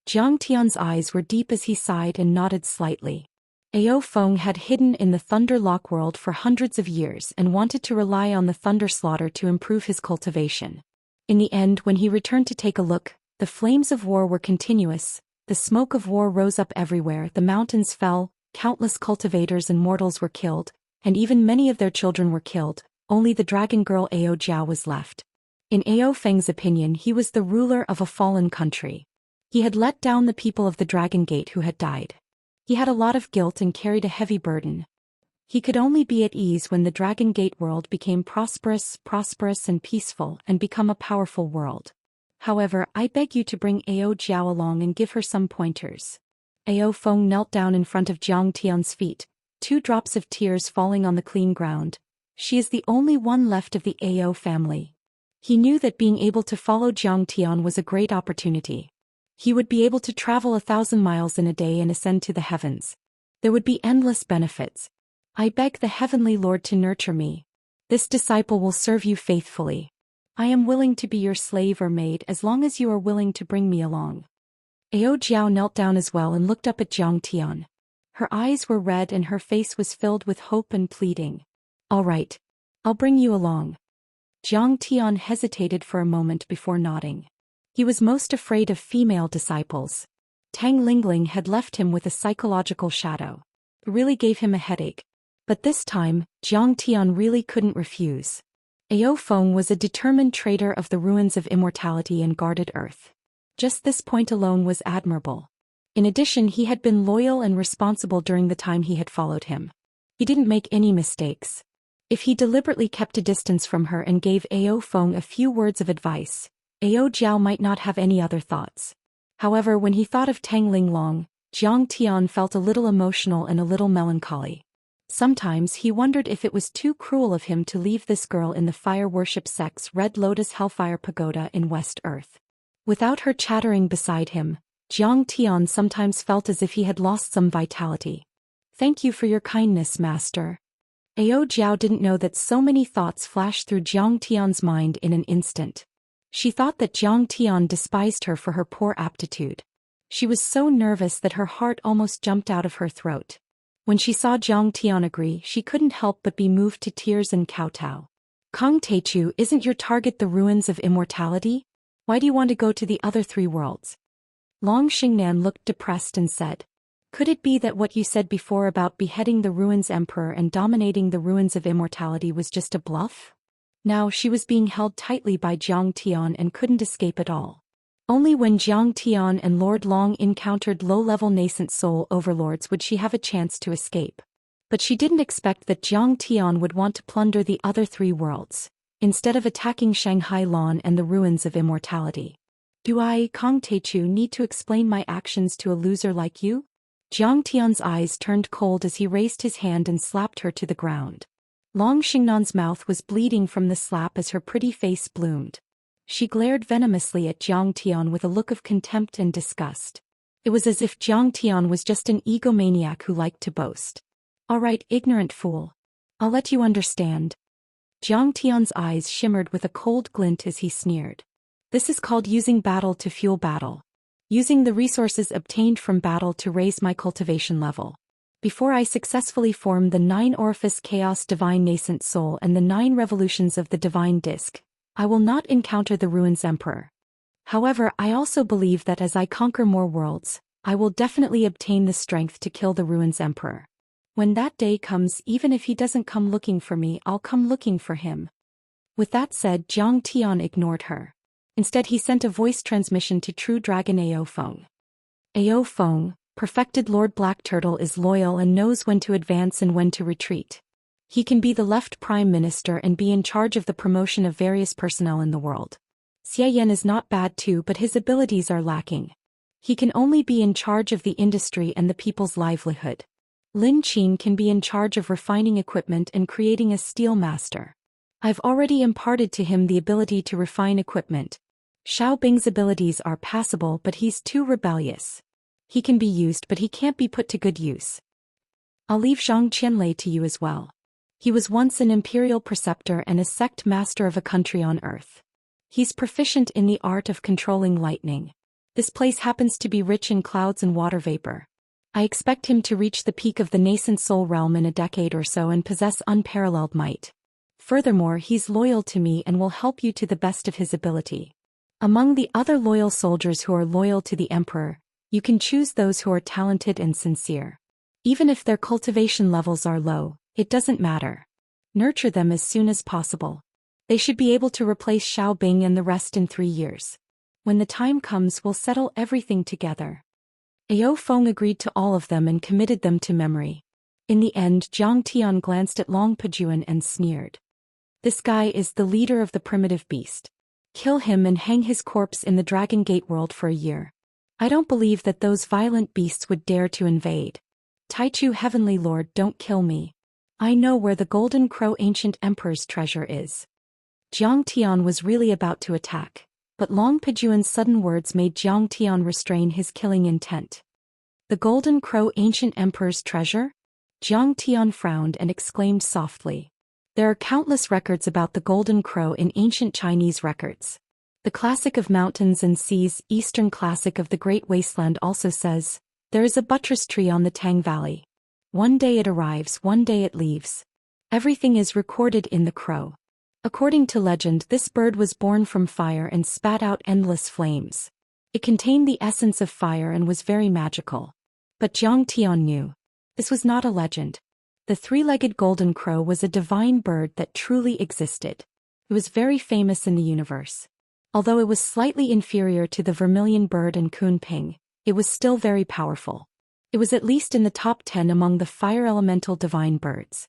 Zhang Tian's eyes were deep as he sighed and nodded slightly. Ao Feng had hidden in the Thunder Lock world for hundreds of years and wanted to rely on the Thunder Slaughter to improve his cultivation. In the end, when he returned to take a look, the flames of war were continuous, the smoke of war rose up everywhere, the mountains fell, countless cultivators and mortals were killed, and even many of their children were killed, only the dragon girl Ao Jiao was left. In Ao Feng's opinion, he was the ruler of a fallen country. He had let down the people of the Dragon Gate who had died. He had a lot of guilt and carried a heavy burden. He could only be at ease when the Dragon Gate world became prosperous and peaceful and become a powerful world. However, I beg you to bring Ao Jiao along and give her some pointers. Ao Feng knelt down in front of Zhang Tian's feet, 2 drops of tears falling on the clean ground. She is the only one left of the Ao family. He knew that being able to follow Zhang Tian was a great opportunity. He would be able to travel 1,000 miles in a day and ascend to the heavens. There would be endless benefits. I beg the Heavenly Lord to nurture me. This disciple will serve you faithfully. I am willing to be your slave or maid as long as you are willing to bring me along. Ao Jiao knelt down as well and looked up at Zhang Tian. Her eyes were red and her face was filled with hope and pleading. All right. I'll bring you along. Zhang Tian hesitated for a moment before nodding. He was most afraid of female disciples. Tang Lingling had left him with a psychological shadow. It really gave him a headache. But this time, Jiang Tian really couldn't refuse. Ao Feng was a determined trader of the ruins of immortality and guarded Earth. Just this point alone was admirable. In addition, he had been loyal and responsible during the time he had followed him. He didn't make any mistakes. If he deliberately kept a distance from her and gave Ao Feng a few words of advice, Ao Jiao might not have any other thoughts. However, when he thought of Tang Linglong, Jiang Tian felt a little emotional and a little melancholy. Sometimes he wondered if it was too cruel of him to leave this girl in the fire worship sect's Red Lotus Hellfire Pagoda in West Earth. Without her chattering beside him, Jiang Tian sometimes felt as if he had lost some vitality. "Thank you for your kindness, master." Ao Jiao didn't know that so many thoughts flashed through Jiang Tian's mind in an instant. She thought that Jiang Tian despised her for her poor aptitude. She was so nervous that her heart almost jumped out of her throat. When she saw Jiang Tian agree, she couldn't help but be moved to tears and kowtow. "Kong Teichu, isn't your target the ruins of immortality? Why do you want to go to the other 3 worlds?" Long Xingnan looked depressed and said, "Could it be that what you said before about beheading the ruins emperor and dominating the ruins of immortality was just a bluff?" Now she was being held tightly by Jiang Tian and couldn't escape at all. Only when Jiang Tian and Lord Long encountered low-level nascent soul overlords would she have a chance to escape. But she didn't expect that Jiang Tian would want to plunder the other 3 worlds, instead of attacking Shanghai Lan and the ruins of immortality. "Do I, Kong Teichu, need to explain my actions to a loser like you?" Jiang Tian's eyes turned cold as he raised his hand and slapped her to the ground. Long Xingnan's mouth was bleeding from the slap as her pretty face bloomed. She glared venomously at Jiang Tian with a look of contempt and disgust. It was as if Jiang Tian was just an egomaniac who liked to boast. "All right, ignorant fool. I'll let you understand." Jiang Tian's eyes shimmered with a cold glint as he sneered. "This is called using battle to fuel battle. Using the resources obtained from battle to raise my cultivation level. Before I successfully form the 9 Orifice Chaos Divine Nascent Soul and the 9 Revolutions of the Divine Disc, I will not encounter the Ruins Emperor. However, I also believe that as I conquer more worlds, I will definitely obtain the strength to kill the Ruins Emperor. When that day comes, even if he doesn't come looking for me, I'll come looking for him." With that said, Jiang Tian ignored her. Instead, he sent a voice transmission to True Dragon Ao Feng. "Ao Feng, perfected Lord Black Turtle is loyal and knows when to advance and when to retreat. He can be the left prime minister and be in charge of the promotion of various personnel in the world. Xiayan is not bad too, but his abilities are lacking. He can only be in charge of the industry and the people's livelihood. Lin Qin can be in charge of refining equipment and creating a steel master. I've already imparted to him the ability to refine equipment. Xiao Bing's abilities are passable, but he's too rebellious. He can be used, but he can't be put to good use. I'll leave Zhang Qianlei to you as well. He was once an imperial preceptor and a sect master of a country on Earth. He's proficient in the art of controlling lightning. This place happens to be rich in clouds and water vapor. I expect him to reach the peak of the nascent soul realm in a decade or so and possess unparalleled might. Furthermore, he's loyal to me and will help you to the best of his ability. Among the other loyal soldiers who are loyal to the Emperor, you can choose those who are talented and sincere. Even if their cultivation levels are low, it doesn't matter. Nurture them as soon as possible. They should be able to replace Xiao Bing and the rest in 3 years. When the time comes, we'll settle everything together." Ao Feng agreed to all of them and committed them to memory. In the end, Jiang Tian glanced at Long Pajuan and sneered. "This guy is the leader of the primitive beast. Kill him and hang his corpse in the Dragon Gate world for a year. I don't believe that those violent beasts would dare to invade. Taichu Heavenly Lord, don't kill me. I know where the Golden Crow Ancient Emperor's treasure is." Jiang Tian was really about to attack, but Long Pajuan's sudden words made Jiang Tian restrain his killing intent. "The Golden Crow Ancient Emperor's treasure?" Jiang Tian frowned and exclaimed softly. "There are countless records about the Golden Crow in ancient Chinese records. The Classic of Mountains and Seas, Eastern Classic of the Great Wasteland also says, there is a buttress tree on the Tang Valley. One day it arrives, one day it leaves. Everything is recorded in the crow. According to legend, this bird was born from fire and spat out endless flames. It contained the essence of fire and was very magical. But Zhang Tian knew. This was not a legend. The three-legged golden crow was a divine bird that truly existed. It was very famous in the universe. Although it was slightly inferior to the vermilion bird and kunping, it was still very powerful. It was at least in the top 10 among the fire elemental divine birds.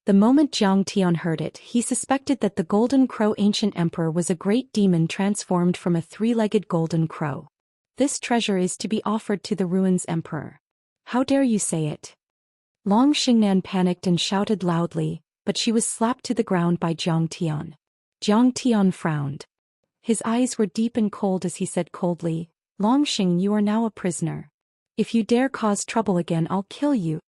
The moment Zhang Tian heard it, he suspected that the golden crow ancient emperor was a great demon transformed from a three-legged golden crow. This treasure is to be offered to the ruins emperor. How dare you say it? Long Xingnan panicked and shouted loudly, but she was slapped to the ground by Zhang Tian. Zhang Tian frowned. His eyes were deep and cold as he said coldly, Long Xing, you are now a prisoner. If you dare cause trouble again, I'll kill you.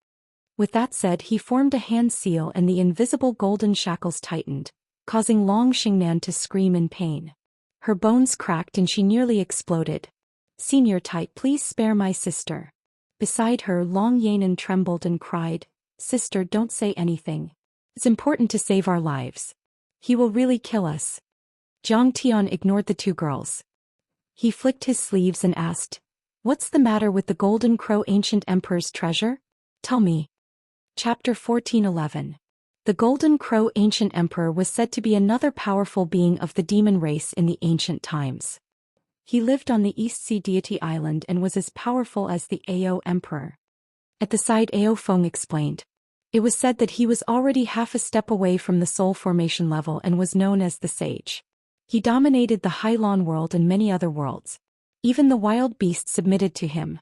With that said, he formed a hand seal and the invisible golden shackles tightened, causing Long Xingnan to scream in pain. Her bones cracked and she nearly exploded. Senior Type, please spare my sister. Beside her, Long Yanan trembled and cried, Sister, don't say anything. It's important to save our lives. He will really kill us. Zhang Tian ignored the two girls. He flicked his sleeves and asked, What's the matter with the golden crow ancient emperor's treasure? Tell me. Chapter 14:11. The golden crow ancient emperor was said to be another powerful being of the demon race in the ancient times. He lived on the East Sea Deity Island and was as powerful as the Ao Emperor. At the side, Ao Feng explained. It was said that he was already half a step away from the soul formation level and was known as the Sage. He dominated the Hylon world and many other worlds. Even the wild beasts submitted to him.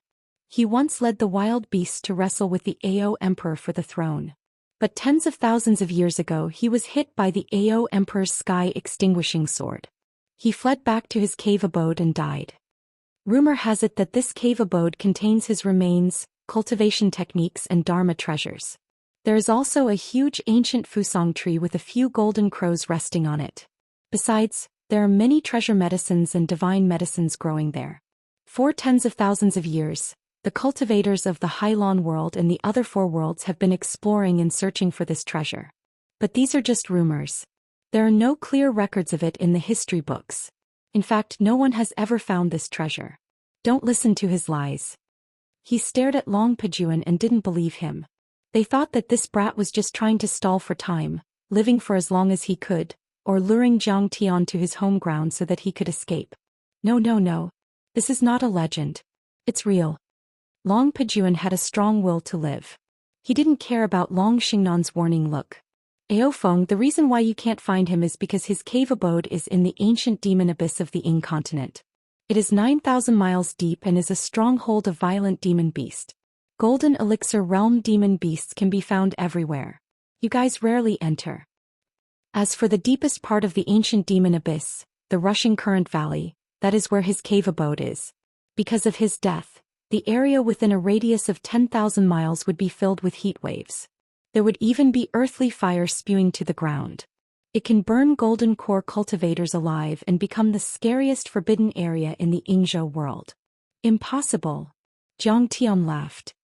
He once led the wild beasts to wrestle with the Ao Emperor for the throne. But tens of thousands of years ago he was hit by the Ao Emperor's sky-extinguishing sword. He fled back to his cave abode and died. Rumor has it that this cave abode contains his remains, cultivation techniques and dharma treasures. There is also a huge ancient fusang tree with a few golden crows resting on it. Besides, there are many treasure medicines and divine medicines growing there. For tens of thousands of years, the cultivators of the Hylon world and the other four worlds have been exploring and searching for this treasure. But these are just rumors. There are no clear records of it in the history books. In fact, no one has ever found this treasure. Don't listen to his lies. He stared at Long Pejuan and didn't believe him. They thought that this brat was just trying to stall for time, living for as long as he could, or luring Zhang Tian to his home ground so that he could escape. No. This is not a legend. It's real. Long Pejuan had a strong will to live. He didn't care about Long Xingnan's warning look. Ao Feng, the reason why you can't find him is because his cave abode is in the ancient demon abyss of the Ying continent. It is 9,000 miles deep and is a stronghold of violent demon beast. Golden elixir realm demon beasts can be found everywhere. You guys rarely enter. As for the deepest part of the ancient demon abyss, the rushing current valley, that is where his cave abode is. Because of his death, the area within a radius of 10,000 miles would be filled with heat waves. There would even be earthly fire spewing to the ground. It can burn golden core cultivators alive and become the scariest forbidden area in the Yingzhou world. Impossible. Zhang Tian laughed.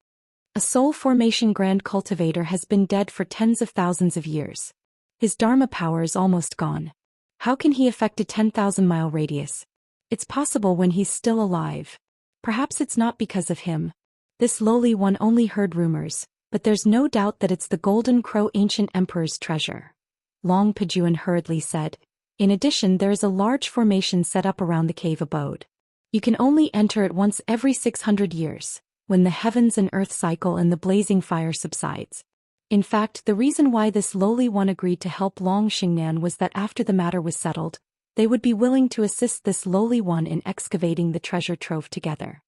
A soul formation grand cultivator has been dead for tens of thousands of years. His dharma power is almost gone. How can he affect a 10,000-mile radius? It's possible when he's still alive. Perhaps it's not because of him. This lowly one only heard rumors, but there's no doubt that it's the golden crow ancient emperor's treasure. Long Pejuan hurriedly said. In addition, there is a large formation set up around the cave abode. You can only enter it once every 600 years, when the heavens and earth cycle and the blazing fire subsides. In fact, the reason why this lowly one agreed to help Long Xingnan was that after the matter was settled, they would be willing to assist this lowly one in excavating the treasure trove together.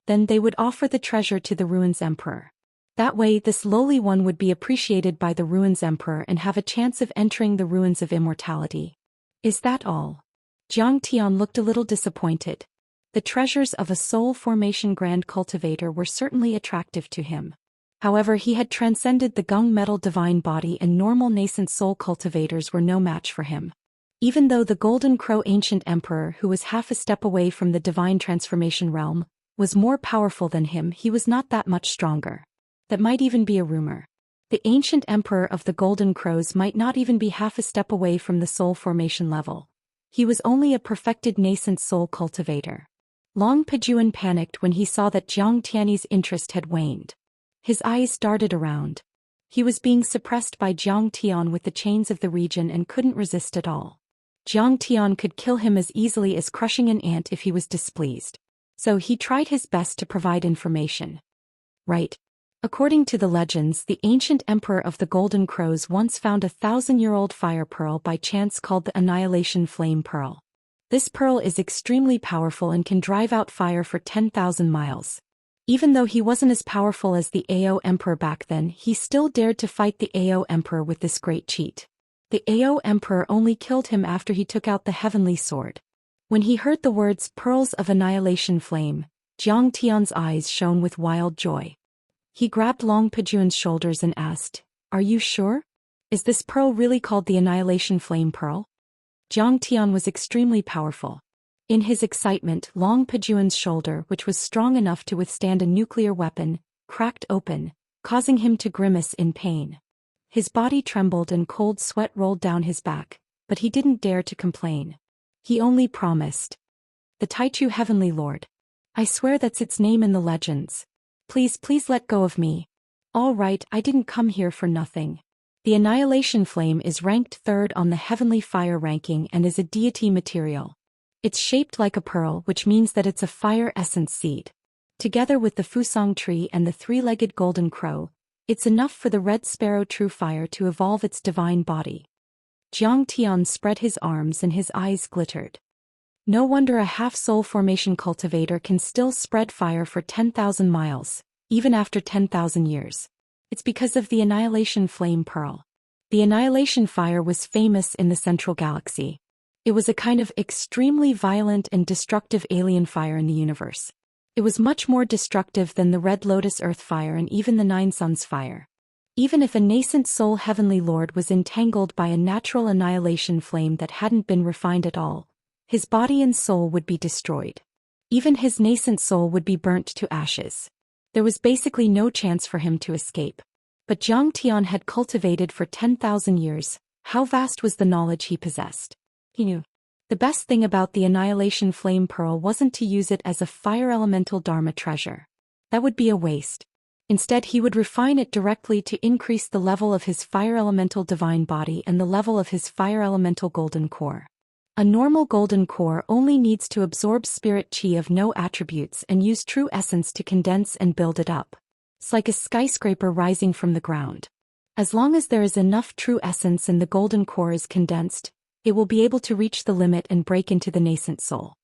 Then they would offer the treasure to the ruins emperor. That way, this lowly one would be appreciated by the ruins emperor and have a chance of entering the ruins of immortality. Is that all? Zhang Tian looked a little disappointed. The treasures of a soul formation grand cultivator were certainly attractive to him. However, he had transcended the gung metal divine body and normal nascent soul cultivators were no match for him. Even though the golden crow ancient emperor, who was half a step away from the divine transformation realm, was more powerful than him, he was not that much stronger. That might even be a rumor. The ancient emperor of the Golden Crows might not even be half a step away from the soul formation level. He was only a perfected nascent soul cultivator. Long Pejuan panicked when he saw that Jiang Tianyi's interest had waned. His eyes darted around. He was being suppressed by Jiang Tian with the chains of the region and couldn't resist at all. Jiang Tian could kill him as easily as crushing an ant if he was displeased. So he tried his best to provide information. Right. According to the legends, the ancient emperor of the Golden Crows once found a 1,000-year-old fire pearl by chance called the Annihilation Flame Pearl. This pearl is extremely powerful and can drive out fire for 10,000 miles. Even though he wasn't as powerful as the Ao Emperor back then, he still dared to fight the Ao Emperor with this great cheat. The Ao Emperor only killed him after he took out the heavenly sword. When he heard the words Pearls of Annihilation Flame, Jiang Tian's eyes shone with wild joy. He grabbed Long Pejuan's shoulders and asked, "Are you sure? Is this pearl really called the Annihilation Flame Pearl?" Jiang Tian was extremely powerful. In his excitement, Long Pejuan's shoulder, which was strong enough to withstand a nuclear weapon, cracked open, causing him to grimace in pain. His body trembled and cold sweat rolled down his back, but he didn't dare to complain. He only promised. "The Taichu Heavenly Lord. I swear that's its name in the legends. Please let go of me. All right, I didn't come here for nothing." The Annihilation Flame is ranked 3rd on the Heavenly Fire ranking and is a deity material. It's shaped like a pearl, which means that it's a fire essence seed. Together with the Fusang tree and the 3-legged golden crow, it's enough for the red sparrow true fire to evolve its divine body. Jiang Tian spread his arms and his eyes glittered. No wonder a half-soul formation cultivator can still spread fire for 10,000 miles, even after 10,000 years. It's because of the Annihilation Flame Pearl. The Annihilation Fire was famous in the Central Galaxy. It was a kind of extremely violent and destructive alien fire in the universe. It was much more destructive than the Red Lotus Earth Fire and even the Nine Suns Fire. Even if a nascent soul Heavenly Lord was entangled by a natural annihilation flame that hadn't been refined at all, his body and soul would be destroyed. Even his nascent soul would be burnt to ashes. There was basically no chance for him to escape. But Jiang Tian had cultivated for 10,000 years. How vast was the knowledge he possessed? He knew. The best thing about the Annihilation Flame Pearl wasn't to use it as a fire elemental dharma treasure. That would be a waste. Instead, he would refine it directly to increase the level of his fire elemental divine body and the level of his fire elemental golden core. A normal golden core only needs to absorb spirit chi of no attributes and use true essence to condense and build it up. It's like a skyscraper rising from the ground. As long as there is enough true essence and the golden core is condensed, it will be able to reach the limit and break into the nascent soul.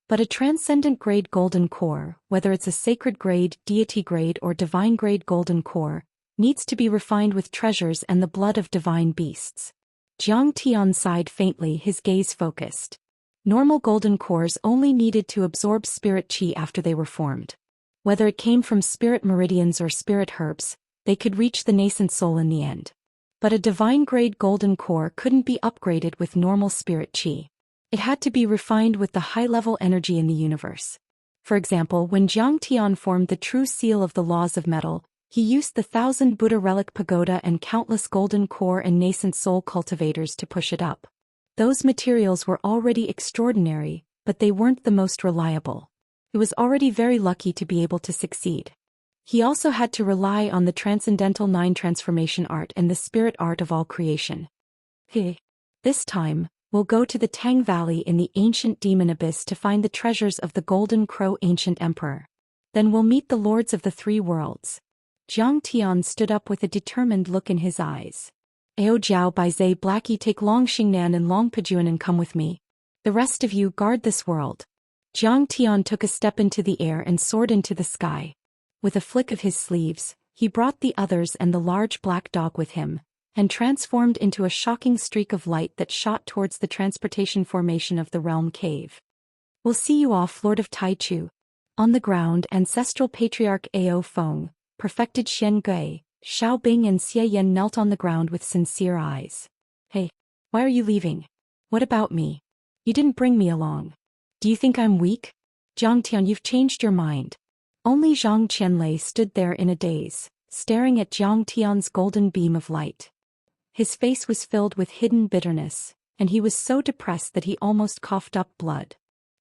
But a transcendent grade golden core, whether it's a sacred grade, deity grade or divine grade golden core, needs to be refined with treasures and the blood of divine beasts. Jiang Tian sighed faintly, his gaze focused. Normal golden cores only needed to absorb spirit chi after they were formed. Whether it came from spirit meridians or spirit herbs, they could reach the nascent soul in the end. But a divine-grade golden core couldn't be upgraded with normal spirit chi. It had to be refined with the high-level energy in the universe. For example, when Jiang Tian formed the true seal of the laws of metal, he used the 1,000 Buddha relic pagoda and countless golden core and nascent soul cultivators to push it up. Those materials were already extraordinary, but they weren't the most reliable. He was already very lucky to be able to succeed. He also had to rely on the Transcendental 9 transformation art and the spirit art of all creation. This time, we'll go to the Tang Valley in the ancient demon abyss to find the treasures of the Golden Crow Ancient Emperor. Then we'll meet the lords of the 3 worlds. Jiang Tian stood up with a determined look in his eyes. Ao Jiao Baizai Blackie, take Long Xingnan and Long Pejuan and come with me. The rest of you guard this world. Jiang Tian took a step into the air and soared into the sky. With a flick of his sleeves, he brought the others and the large black dog with him, and transformed into a shocking streak of light that shot towards the transportation formation of the realm cave. We'll see you off, Lord of Taichu. On the ground, ancestral patriarch Ao Feng, perfected Xian Gui, Xiao Bing and Xie Yan knelt on the ground with sincere eyes. Hey, why are you leaving? What about me? You didn't bring me along. Do you think I'm weak? Jiang Tian, you've changed your mind. Only Zhang Qianlei stood there in a daze, staring at Jiang Tian's golden beam of light. His face was filled with hidden bitterness, and he was so depressed that he almost coughed up blood.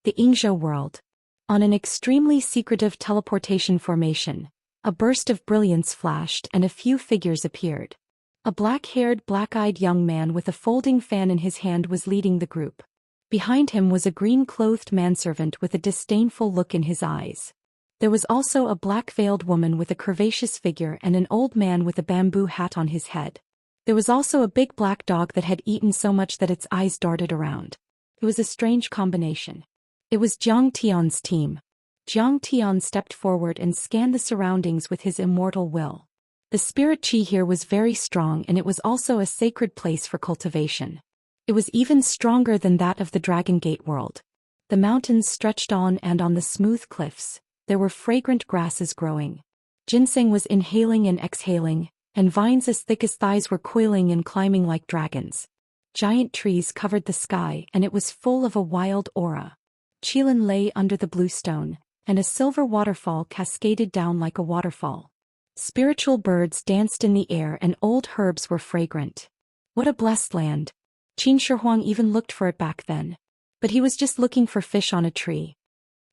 The Yingzhou world. On an extremely secretive teleportation formation, a burst of brilliance flashed and a few figures appeared. A black-haired, black-eyed young man with a folding fan in his hand was leading the group. Behind him was a green-clothed manservant with a disdainful look in his eyes. There was also a black-veiled woman with a curvaceous figure and an old man with a bamboo hat on his head. There was also a big black dog that had eaten so much that its eyes darted around. It was a strange combination. It was Jiang Tian's team. Jiang Tian stepped forward and scanned the surroundings with his immortal will. The spirit chi here was very strong, and it was also a sacred place for cultivation. It was even stronger than that of the Dragon Gate world. The mountains stretched on, and on the smooth cliffs, there were fragrant grasses growing. Ginseng was inhaling and exhaling, and vines as thick as thighs were coiling and climbing like dragons. Giant trees covered the sky, and it was full of a wild aura. Qilin lay under the blue stone, and a silver waterfall cascaded down like a waterfall. Spiritual birds danced in the air, and old herbs were fragrant. What a blessed land! Qin Shi even looked for it back then. But he was just looking for fish on a tree.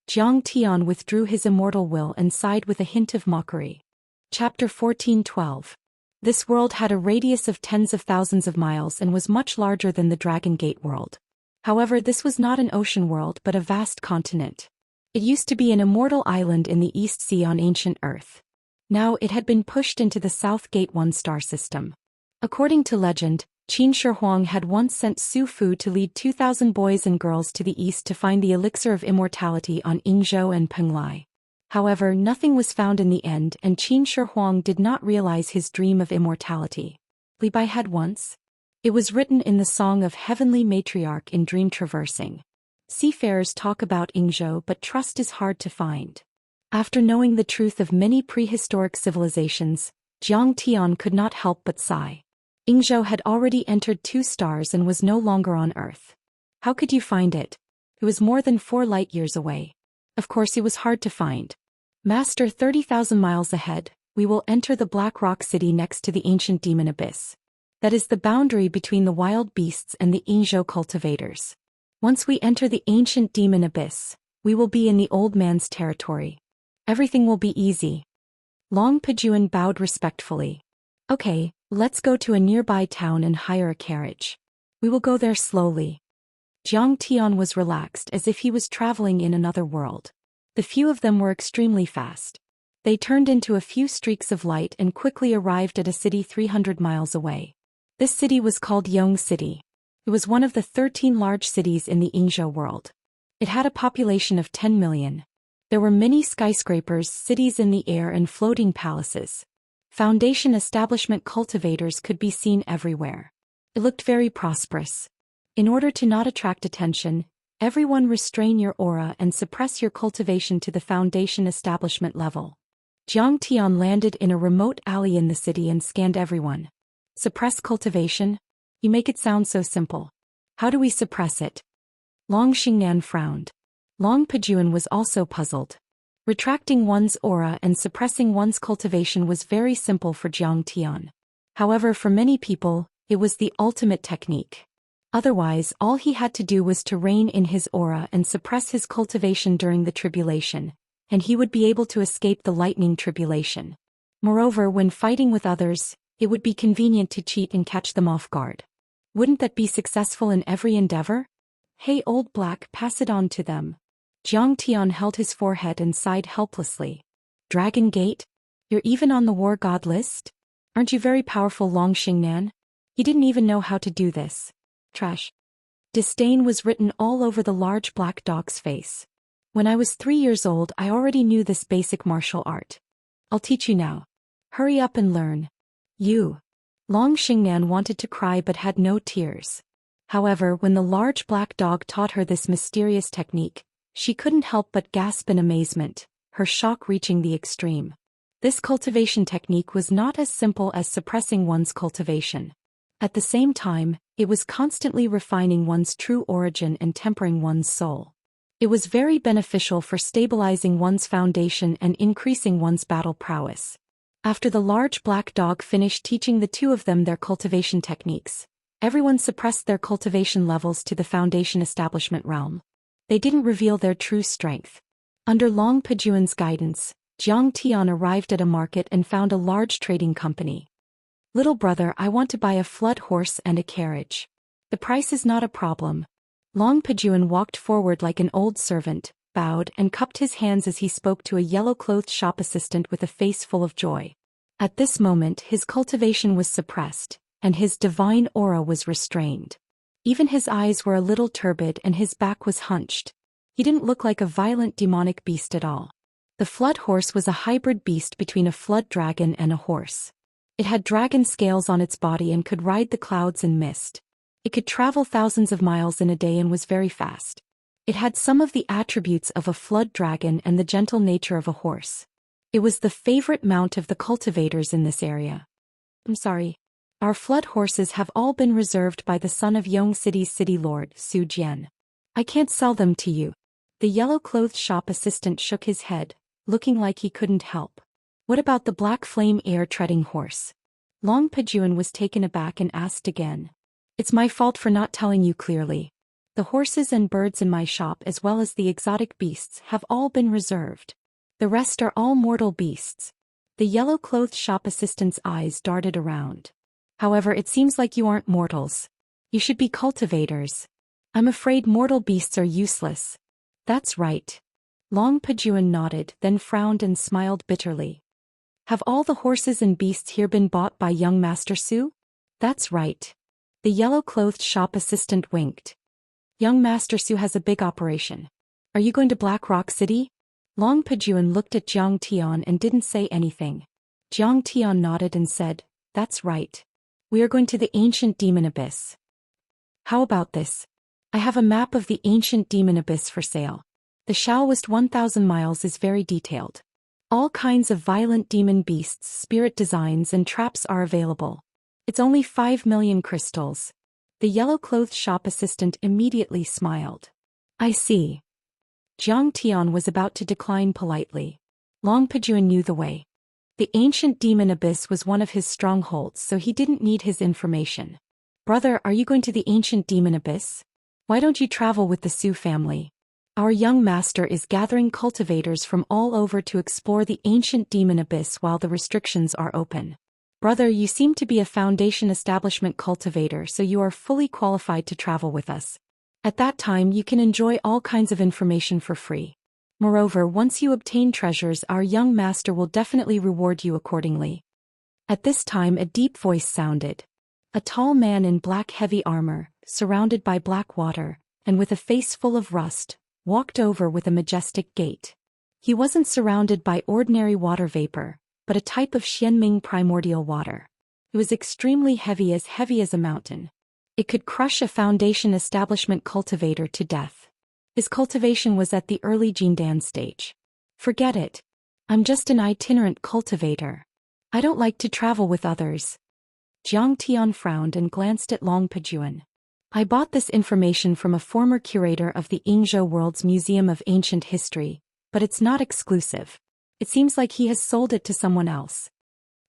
Jiang Tian withdrew his immortal will and sighed with a hint of mockery. Chapter 14:12. This world had a radius of tens of thousands of miles and was much larger than the Dragon Gate world. However, this was not an ocean world but a vast continent. It used to be an immortal island in the East Sea on ancient Earth. Now it had been pushed into the South Gate one-star system. According to legend, Qin Shi had once sent Su Fu to lead 2,000 boys and girls to the east to find the elixir of immortality on Yingzhou and Penglai. However, nothing was found in the end, and Qin Shi did not realize his dream of immortality. Li Bai had once. It was written in the Song of Heavenly Matriarch in Dream Traversing. Seafarers talk about Yingzhou, but trust is hard to find. After knowing the truth of many prehistoric civilizations, Jiang Tian could not help but sigh. Yingzhou had already entered 2 stars and was no longer on Earth. How could you find it? It was more than 4 light-years away. Of course it was hard to find. Master, 30,000 miles ahead, we will enter the Black Rock City next to the ancient demon abyss. That is the boundary between the wild beasts and the Yingzhou cultivators. Once we enter the ancient demon abyss, we will be in the old man's territory. Everything will be easy. Long Pijuan bowed respectfully. Okay, let's go to a nearby town and hire a carriage. We will go there slowly. Jiang Tian was relaxed as if he was traveling in another world. The few of them were extremely fast. They turned into a few streaks of light and quickly arrived at a city 300 miles away. This city was called Yong City. It was one of the 13 large cities in the Yingzhou world. It had a population of 10 million. There were many skyscrapers, cities in the air, and floating palaces. Foundation establishment cultivators could be seen everywhere. It looked very prosperous. In order to not attract attention, everyone restrain your aura and suppress your cultivation to the foundation establishment level. Jiang Tian landed in a remote alley in the city and scanned everyone. Suppress cultivation? You make it sound so simple. How do we suppress it? Long Xingnan frowned. Long Pijuan was also puzzled. Retracting one's aura and suppressing one's cultivation was very simple for Jiang Tian. However, for many people, it was the ultimate technique. Otherwise, all he had to do was to rein in his aura and suppress his cultivation during the tribulation, and he would be able to escape the lightning tribulation. Moreover, when fighting with others, it would be convenient to cheat and catch them off guard. Wouldn't that be successful in every endeavor? Hey, old black, pass it on to them. Jiang Tian held his forehead and sighed helplessly. Dragon Gate? You're even on the war god list? Aren't you very powerful, Long Xingnan? He didn't even know how to do this. Trash. Disdain was written all over the large black dog's face. When I was 3 years old, I already knew this basic martial art. I'll teach you now. Hurry up and learn. You. Long Xingnan wanted to cry but had no tears. However, when the large black dog taught her this mysterious technique, she couldn't help but gasp in amazement, her shock reaching the extreme. This cultivation technique was not as simple as suppressing one's cultivation. At the same time, it was constantly refining one's true origin and tempering one's soul. It was very beneficial for stabilizing one's foundation and increasing one's battle prowess. After the large black dog finished teaching the two of them their cultivation techniques, everyone suppressed their cultivation levels to the foundation establishment realm. They didn't reveal their true strength. Under Long Pejuan's guidance, Jiang Tian arrived at a market and found a large trading company. "Little brother, I want to buy a flood horse and a carriage. The price is not a problem." Long Pejuan walked forward like an old servant, bowed and cupped his hands as he spoke to a yellow-clothed shop assistant with a face full of joy. At this moment his cultivation was suppressed, and his divine aura was restrained. Even his eyes were a little turbid and his back was hunched. He didn't look like a violent demonic beast at all. The flood horse was a hybrid beast between a flood dragon and a horse. It had dragon scales on its body and could ride the clouds and mist. It could travel thousands of miles in a day and was very fast. It had some of the attributes of a flood dragon and the gentle nature of a horse. It was the favorite mount of the cultivators in this area. "I'm sorry. Our flood horses have all been reserved by the son of Yong City's city lord, Zhou Xian. I can't sell them to you." The yellow-clothed shop assistant shook his head, looking like he couldn't help. "What about the black flame air-treading horse?" Long Pejuan was taken aback and asked again. "It's my fault for not telling you clearly. The horses and birds in my shop as well as the exotic beasts have all been reserved. The rest are all mortal beasts." The yellow-clothed shop assistant's eyes darted around. "However, it seems like you aren't mortals. You should be cultivators. I'm afraid mortal beasts are useless." "That's right." Long Pejuan nodded, then frowned and smiled bitterly. "Have all the horses and beasts here been bought by young Master Su?" "That's right." The yellow-clothed shop assistant winked. "Young Master Su has a big operation. Are you going to Black Rock City?" Long Pejuan looked at Jiang Tian and didn't say anything. Jiang Tian nodded and said, "That's right. We are going to the ancient demon abyss." "How about this? I have a map of the ancient demon abyss for sale. The Shaoist 1,000 miles is very detailed. All kinds of violent demon beasts, spirit designs and traps are available. It's only 5 million crystals." The yellow-clothed shop assistant immediately smiled. "I see." Jiang Tian was about to decline politely. Long Pejuan knew the way. The ancient demon abyss was one of his strongholds, so he didn't need his information. "Brother, are you going to the ancient demon abyss? Why don't you travel with the Su family? Our young master is gathering cultivators from all over to explore the ancient demon abyss while the restrictions are open. Brother, you seem to be a foundation establishment cultivator, so you are fully qualified to travel with us. At that time you can enjoy all kinds of information for free. Moreover, once you obtain treasures, our young master will definitely reward you accordingly." At this time a deep voice sounded. A tall man in black heavy armor, surrounded by black water, and with a face full of rust, walked over with a majestic gait. He wasn't surrounded by ordinary water vapor, but a type of Xianming primordial water. It was extremely heavy as a mountain. It could crush a foundation establishment cultivator to death. His cultivation was at the early Jindan stage. "Forget it. I'm just an itinerant cultivator. I don't like to travel with others." Jiang Tian frowned and glanced at Long Pejuan. "I bought this information from a former curator of the Yingzhou World's Museum of Ancient History, but it's not exclusive. It seems like he has sold it to someone else."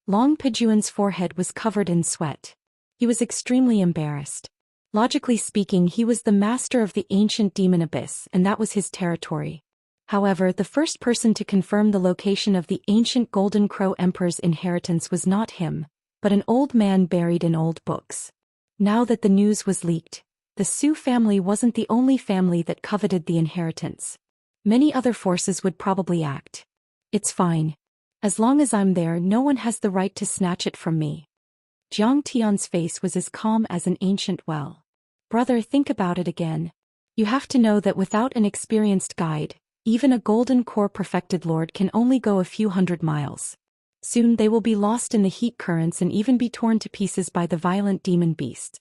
Long Pejuan's forehead was covered in sweat. He was extremely embarrassed. Logically speaking, he was the master of the ancient demon abyss, and that was his territory. However, the first person to confirm the location of the ancient Golden Crow Emperor's inheritance was not him, but an old man buried in old books. Now that the news was leaked, the Su family wasn't the only family that coveted the inheritance. Many other forces would probably act. "It's fine. As long as I'm there, no one has the right to snatch it from me." Jiang Tian's face was as calm as an ancient well. "Brother, think about it again. You have to know that without an experienced guide, even a golden core perfected lord can only go a few hundred miles. Soon they will be lost in the heat currents and even be torn to pieces by the violent demon beast."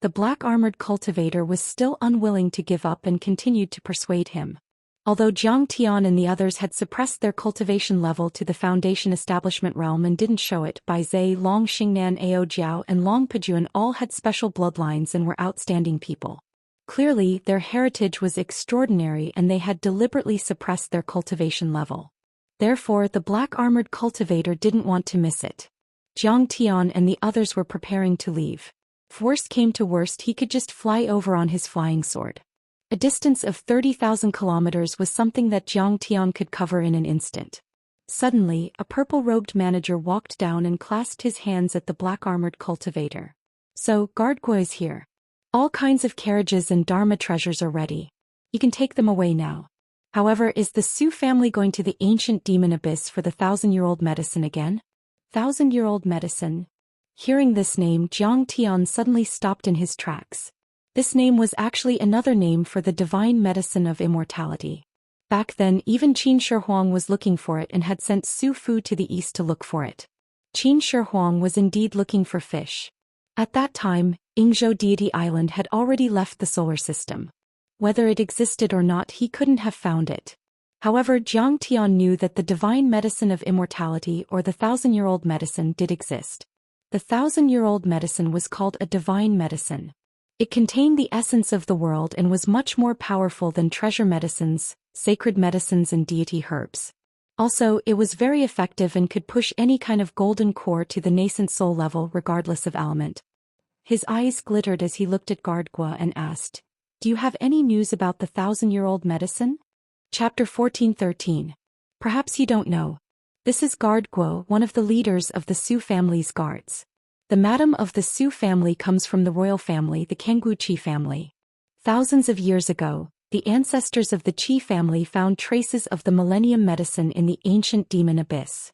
The black-armored cultivator was still unwilling to give up and continued to persuade him. Although Jiang Tian and the others had suppressed their cultivation level to the foundation establishment realm and didn't show it, Bai Zhe, Long Xingnan, Ao Jiao and Long Pejuan all had special bloodlines and were outstanding people. Clearly, their heritage was extraordinary and they had deliberately suppressed their cultivation level. Therefore, the black-armored cultivator didn't want to miss it. Zhang Tian and the others were preparing to leave. If worst came to worst, he could just fly over on his flying sword. A distance of 30,000 kilometers was something that Zhang Tian could cover in an instant. Suddenly, a purple-robed manager walked down and clasped his hands at the black-armored cultivator. So, Guardgua is here. All kinds of carriages and Dharma treasures are ready. You can take them away now. However, is the Su family going to the ancient demon abyss for the 1,000-year-old medicine again? 1,000-year-old medicine? Hearing this name, Zhang Tian suddenly stopped in his tracks. This name was actually another name for the divine medicine of immortality. Back then, even Qin Shi Huang was looking for it and had sent Su Fu to the east to look for it. Qin Shi Huang was indeed looking for fish. At that time, Yingzhou Deity Island had already left the solar system. Whether it existed or not, he couldn't have found it. However, Zhang Tian knew that the divine medicine of immortality, or the 1,000-year-old medicine, did exist. The 1,000-year-old medicine was called a divine medicine. It contained the essence of the world and was much more powerful than treasure medicines, sacred medicines and deity herbs. Also, it was very effective and could push any kind of golden core to the nascent soul level regardless of element. His eyes glittered as he looked at Guardgua and asked, "Do you have any news about the 1,000-year-old medicine?" Chapter 14:13. Perhaps you don't know. This is Guardgua, one of the leaders of the Su family's guards. The madam of the Su family comes from the royal family, the Kangguqi family. Thousands of years ago, the ancestors of the Qi family found traces of the millennium medicine in the ancient demon abyss.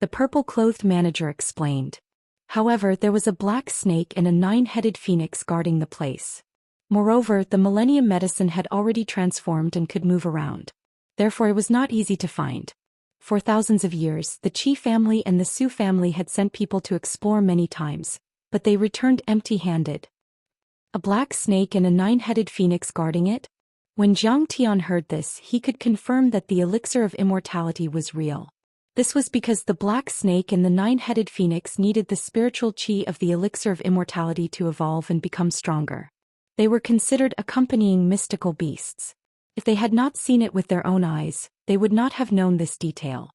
The purple-clothed manager explained. However, there was a black snake and a 9-headed phoenix guarding the place. Moreover, the millennium medicine had already transformed and could move around. Therefore, it was not easy to find. For thousands of years, the Qi family and the Su family had sent people to explore many times, but they returned empty-handed. A black snake and a 9-headed phoenix guarding it? When Zhang Tian heard this, he could confirm that the elixir of immortality was real. This was because the black snake and the 9-headed phoenix needed the spiritual qi of the elixir of immortality to evolve and become stronger. They were considered accompanying mystical beasts. If they had not seen it with their own eyes, they would not have known this detail.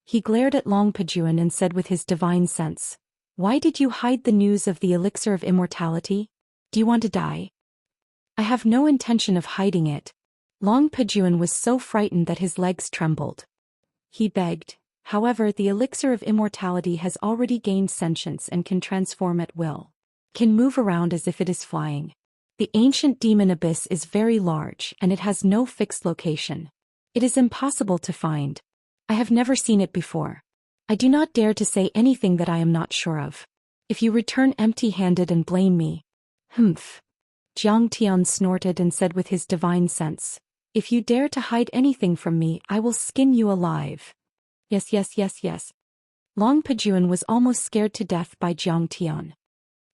He glared at Long Pejuan and said with his divine sense, "Why did you hide the news of the elixir of immortality? Do you want to die?" "I have no intention of hiding it." Long Pejuan was so frightened that his legs trembled. He begged, "However, the elixir of immortality has already gained sentience and can transform at will. Can move around as if it is flying. The ancient demon abyss is very large and it has no fixed location. It is impossible to find. I have never seen it before. I do not dare to say anything that I am not sure of. If you return empty-handed and blame me..." "Humph." Zhang Tian snorted and said with his divine sense, "If you dare to hide anything from me, I will skin you alive." "Yes, yes, yes, yes." Long Pejuan was almost scared to death by Zhang Tian.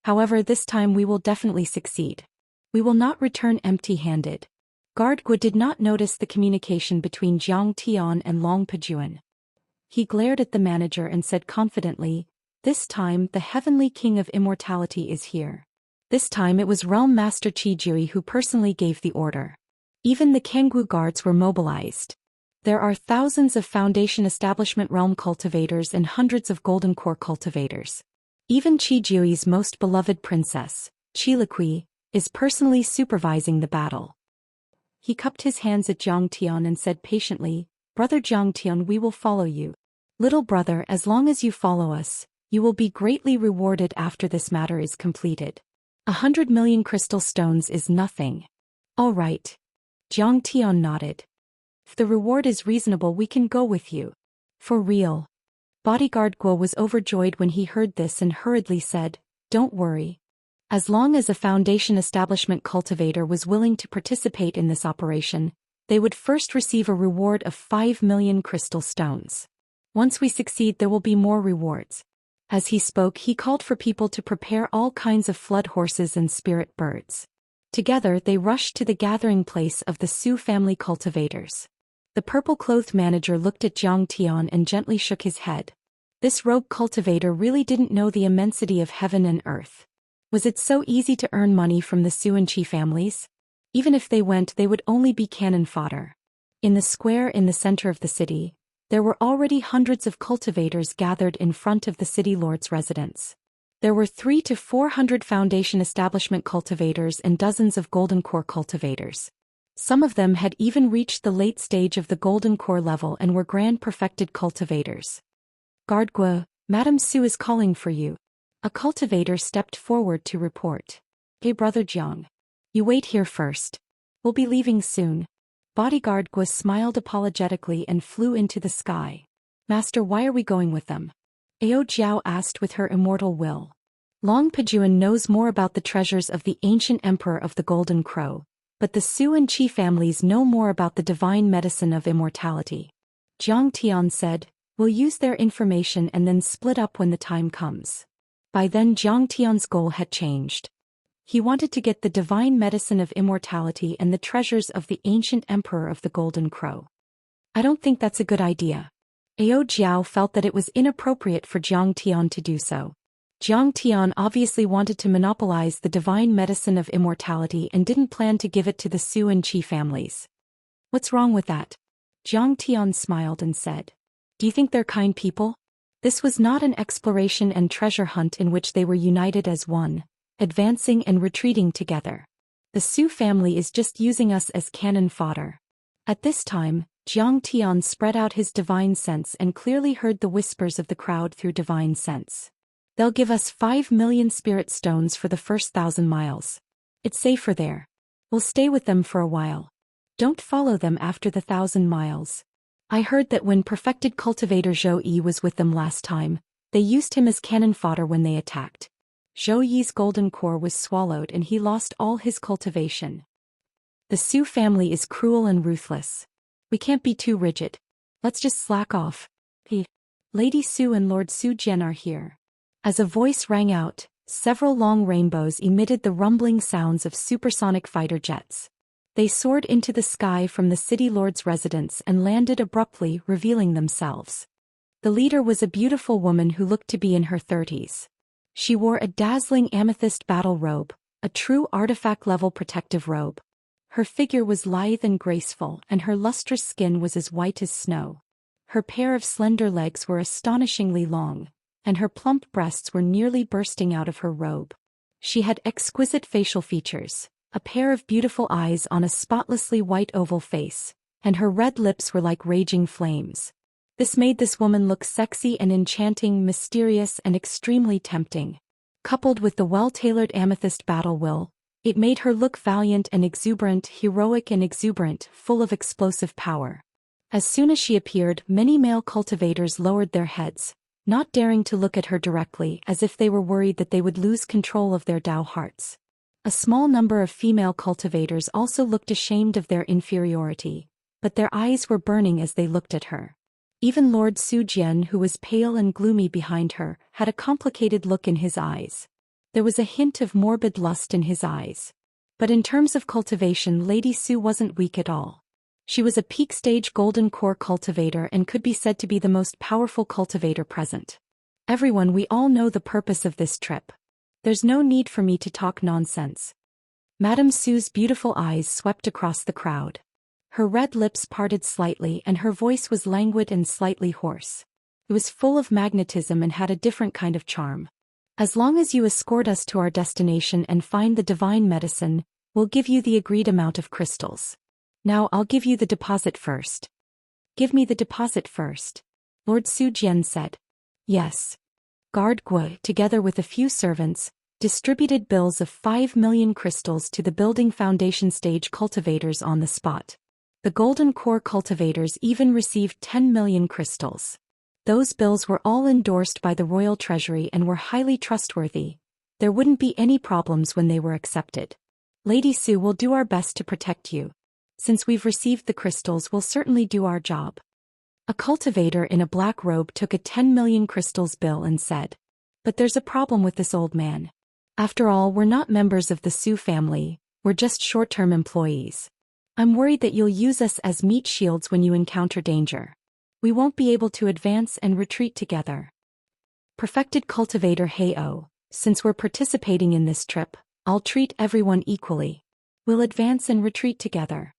"However, this time we will definitely succeed. We will not return empty-handed." Guardgua did not notice the communication between Zhang Tian and Long Pejuan. He glared at the manager and said confidently, "This time the heavenly king of immortality is here." This time it was Realm Master Qi Jui who personally gave the order. Even the Kanggu guards were mobilized. There are thousands of Foundation Establishment Realm cultivators and hundreds of Golden Core cultivators. Even Qi Jui's most beloved princess, Qi Liqui, is personally supervising the battle. He cupped his hands at Zhang Tian and said patiently, "Brother Zhang Tian, we will follow you. Little brother, as long as you follow us, you will be greatly rewarded after this matter is completed. 100 million crystal stones is nothing." "All right." Zhang Tian nodded. "If the reward is reasonable, we can go with you." "For real." Bodyguard Guo was overjoyed when he heard this and hurriedly said, "Don't worry. As long as a Foundation Establishment cultivator was willing to participate in this operation, they would first receive a reward of 5 million crystal stones. Once we succeed, there will be more rewards." As he spoke, he called for people to prepare all kinds of flood horses and spirit birds. Together, they rushed to the gathering place of the Su family cultivators. The purple-clothed manager looked at Zhang Tian and gently shook his head. This rogue cultivator really didn't know the immensity of heaven and earth. Was it so easy to earn money from the Su and Qi families? Even if they went, they would only be cannon fodder. In the square in the center of the city, There were already hundreds of cultivators gathered in front of the city lord's residence. There were 300 to 400 foundation establishment cultivators and dozens of golden core cultivators. Some of them had even reached the late stage of the golden core level and were grand perfected cultivators. Guard Guo, Madame Su is calling for you. A cultivator stepped forward to report. Hey brother Jiang. You wait here first. We'll be leaving soon. Bodyguard Guo smiled apologetically and flew into the sky. Master, why are we going with them? Ao Jiao asked with her immortal will. Long Pejuan knows more about the treasures of the ancient emperor of the Golden Crow, but the Su and Qi families know more about the divine medicine of immortality. Jiang Tian said, we'll use their information and then split up when the time comes. By then Jiang Tian's goal had changed. He wanted to get the divine medicine of immortality and the treasures of the ancient emperor of the Golden Crow. I don't think that's a good idea. Ao Jiao felt that it was inappropriate for Jiang Tian to do so. Jiang Tian obviously wanted to monopolize the divine medicine of immortality and didn't plan to give it to the Su and Qi families. What's wrong with that? Jiang Tian smiled and said. Do you think they're kind people? This was not an exploration and treasure hunt in which they were united as one, advancing and retreating together. The Su family is just using us as cannon fodder. At this time, Jiang Tian spread out his divine sense and clearly heard the whispers of the crowd through divine sense. They'll give us 5 million spirit stones for the first 1,000 miles. It's safer there. We'll stay with them for a while. Don't follow them after the 1,000 miles. I heard that when perfected cultivator Zhou Yi was with them last time, they used him as cannon fodder when they attacked. Zhou Yi's golden core was swallowed and he lost all his cultivation. The Su family is cruel and ruthless. We can't be too rigid. Let's just slack off. Lady Su and Lord Su Jian are here. As a voice rang out, several long rainbows emitted the rumbling sounds of supersonic fighter jets. They soared into the sky from the city lord's residence and landed abruptly, revealing themselves. The leader was a beautiful woman who looked to be in her 30s. She wore a dazzling amethyst battle robe, a true artifact-level protective robe. Her figure was lithe and graceful, and her lustrous skin was as white as snow. Her pair of slender legs were astonishingly long, and her plump breasts were nearly bursting out of her robe. She had exquisite facial features, a pair of beautiful eyes on a spotlessly white oval face, and her red lips were like raging flames. This made this woman look sexy and enchanting, mysterious and extremely tempting. Coupled with the well-tailored amethyst battle will, it made her look valiant and exuberant, heroic and exuberant, full of explosive power. As soon as she appeared, many male cultivators lowered their heads, not daring to look at her directly, as if they were worried that they would lose control of their Dao hearts. A small number of female cultivators also looked ashamed of their inferiority, but their eyes were burning as they looked at her. Even Lord Su Jian, who was pale and gloomy behind her, had a complicated look in his eyes. There was a hint of morbid lust in his eyes. But in terms of cultivation, Lady Su wasn't weak at all. She was a peak-stage golden core cultivator and could be said to be the most powerful cultivator present. Everyone, we all know the purpose of this trip. There's no need for me to talk nonsense. Madame Su's beautiful eyes swept across the crowd. Her red lips parted slightly and her voice was languid and slightly hoarse. It was full of magnetism and had a different kind of charm. As long as you escort us to our destination and find the divine medicine, we'll give you the agreed amount of crystals. Now I'll give you the deposit first. Give me the deposit first, Lord Su Jian said. Yes. Guard Guo, together with a few servants, distributed bills of 5 million crystals to the building foundation stage cultivators on the spot. The golden core cultivators even received 10 million crystals. Those bills were all endorsed by the royal treasury and were highly trustworthy. There wouldn't be any problems when they were accepted. Lady Su will do our best to protect you. Since we've received the crystals, we'll certainly do our job. A cultivator in a black robe took a 10 million crystals bill and said, but there's a problem with this old man. After all, we're not members of the Su family, we're just short-term employees. I'm worried that you'll use us as meat shields when you encounter danger. We won't be able to advance and retreat together. Perfected cultivator Hei-O, since we're participating in this trip, I'll treat everyone equally. We'll advance and retreat together.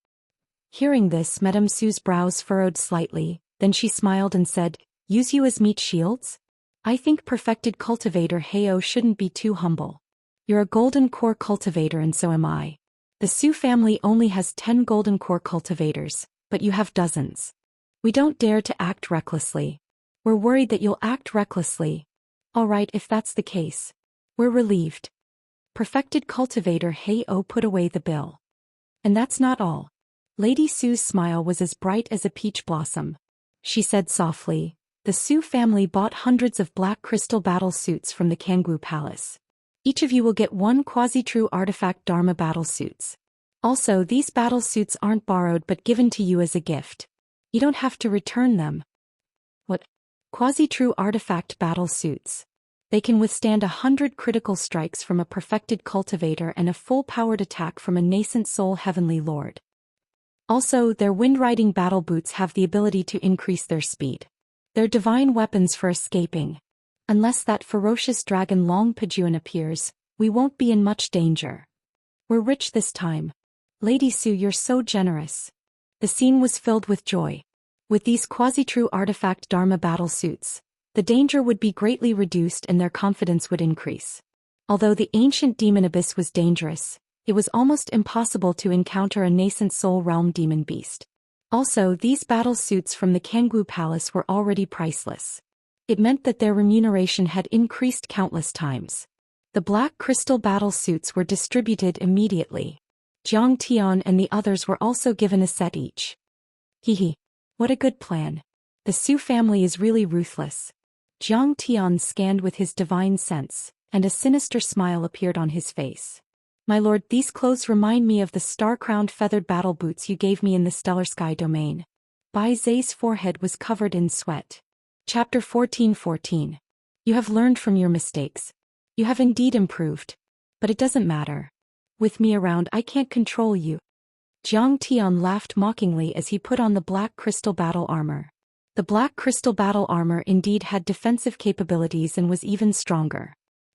Hearing this, Madame Su's brows furrowed slightly, Then she smiled and said, use you as meat shields? I think perfected cultivator Heo shouldn't be too humble. You're a golden core cultivator and so am I. The Su family only has 10 golden core cultivators, but you have dozens. We don't dare to act recklessly. We're worried that you'll act recklessly. All right, if that's the case. We're relieved. Perfected cultivator Heo put away the bill. And that's not all. Lady Su's smile was as bright as a peach blossom. She said softly, the Su family bought hundreds of black crystal battle suits from the Kangwu Palace. Each of you will get 1 quasi-true artifact Dharma battle suits. Also, these battle suits aren't borrowed but given to you as a gift. You don't have to return them. What? Quasi-true artifact battle suits. They can withstand 100 critical strikes from a perfected cultivator and a full-powered attack from a nascent soul heavenly lord. Also, their wind-riding battle boots have the ability to increase their speed. They're divine weapons for escaping. Unless that ferocious dragon Long Pajuan appears, we won't be in much danger. We're rich this time. Lady Su, you're so generous. The scene was filled with joy. With these quasi-true artifact Dharma battle suits, the danger would be greatly reduced and their confidence would increase. Although the ancient demon abyss was dangerous, it was almost impossible to encounter a nascent soul realm demon beast. Also, these battle suits from the Kangwu Palace were already priceless. It meant that their remuneration had increased countless times. The black crystal battle suits were distributed immediately. Jiang Tian and the others were also given a set each. Hehe. What a good plan. The Su family is really ruthless. Jiang Tian scanned with his divine sense, and a sinister smile appeared on his face. My lord, these clothes remind me of the star-crowned feathered battle boots you gave me in the Stellar Sky domain. Bai Zai's forehead was covered in sweat. Chapter 14:14. You have learned from your mistakes. You have indeed improved. But it doesn't matter. With me around, I can't control you. Jiang Tian laughed mockingly as he put on the black crystal battle armor. The black crystal battle armor indeed had defensive capabilities and was even stronger.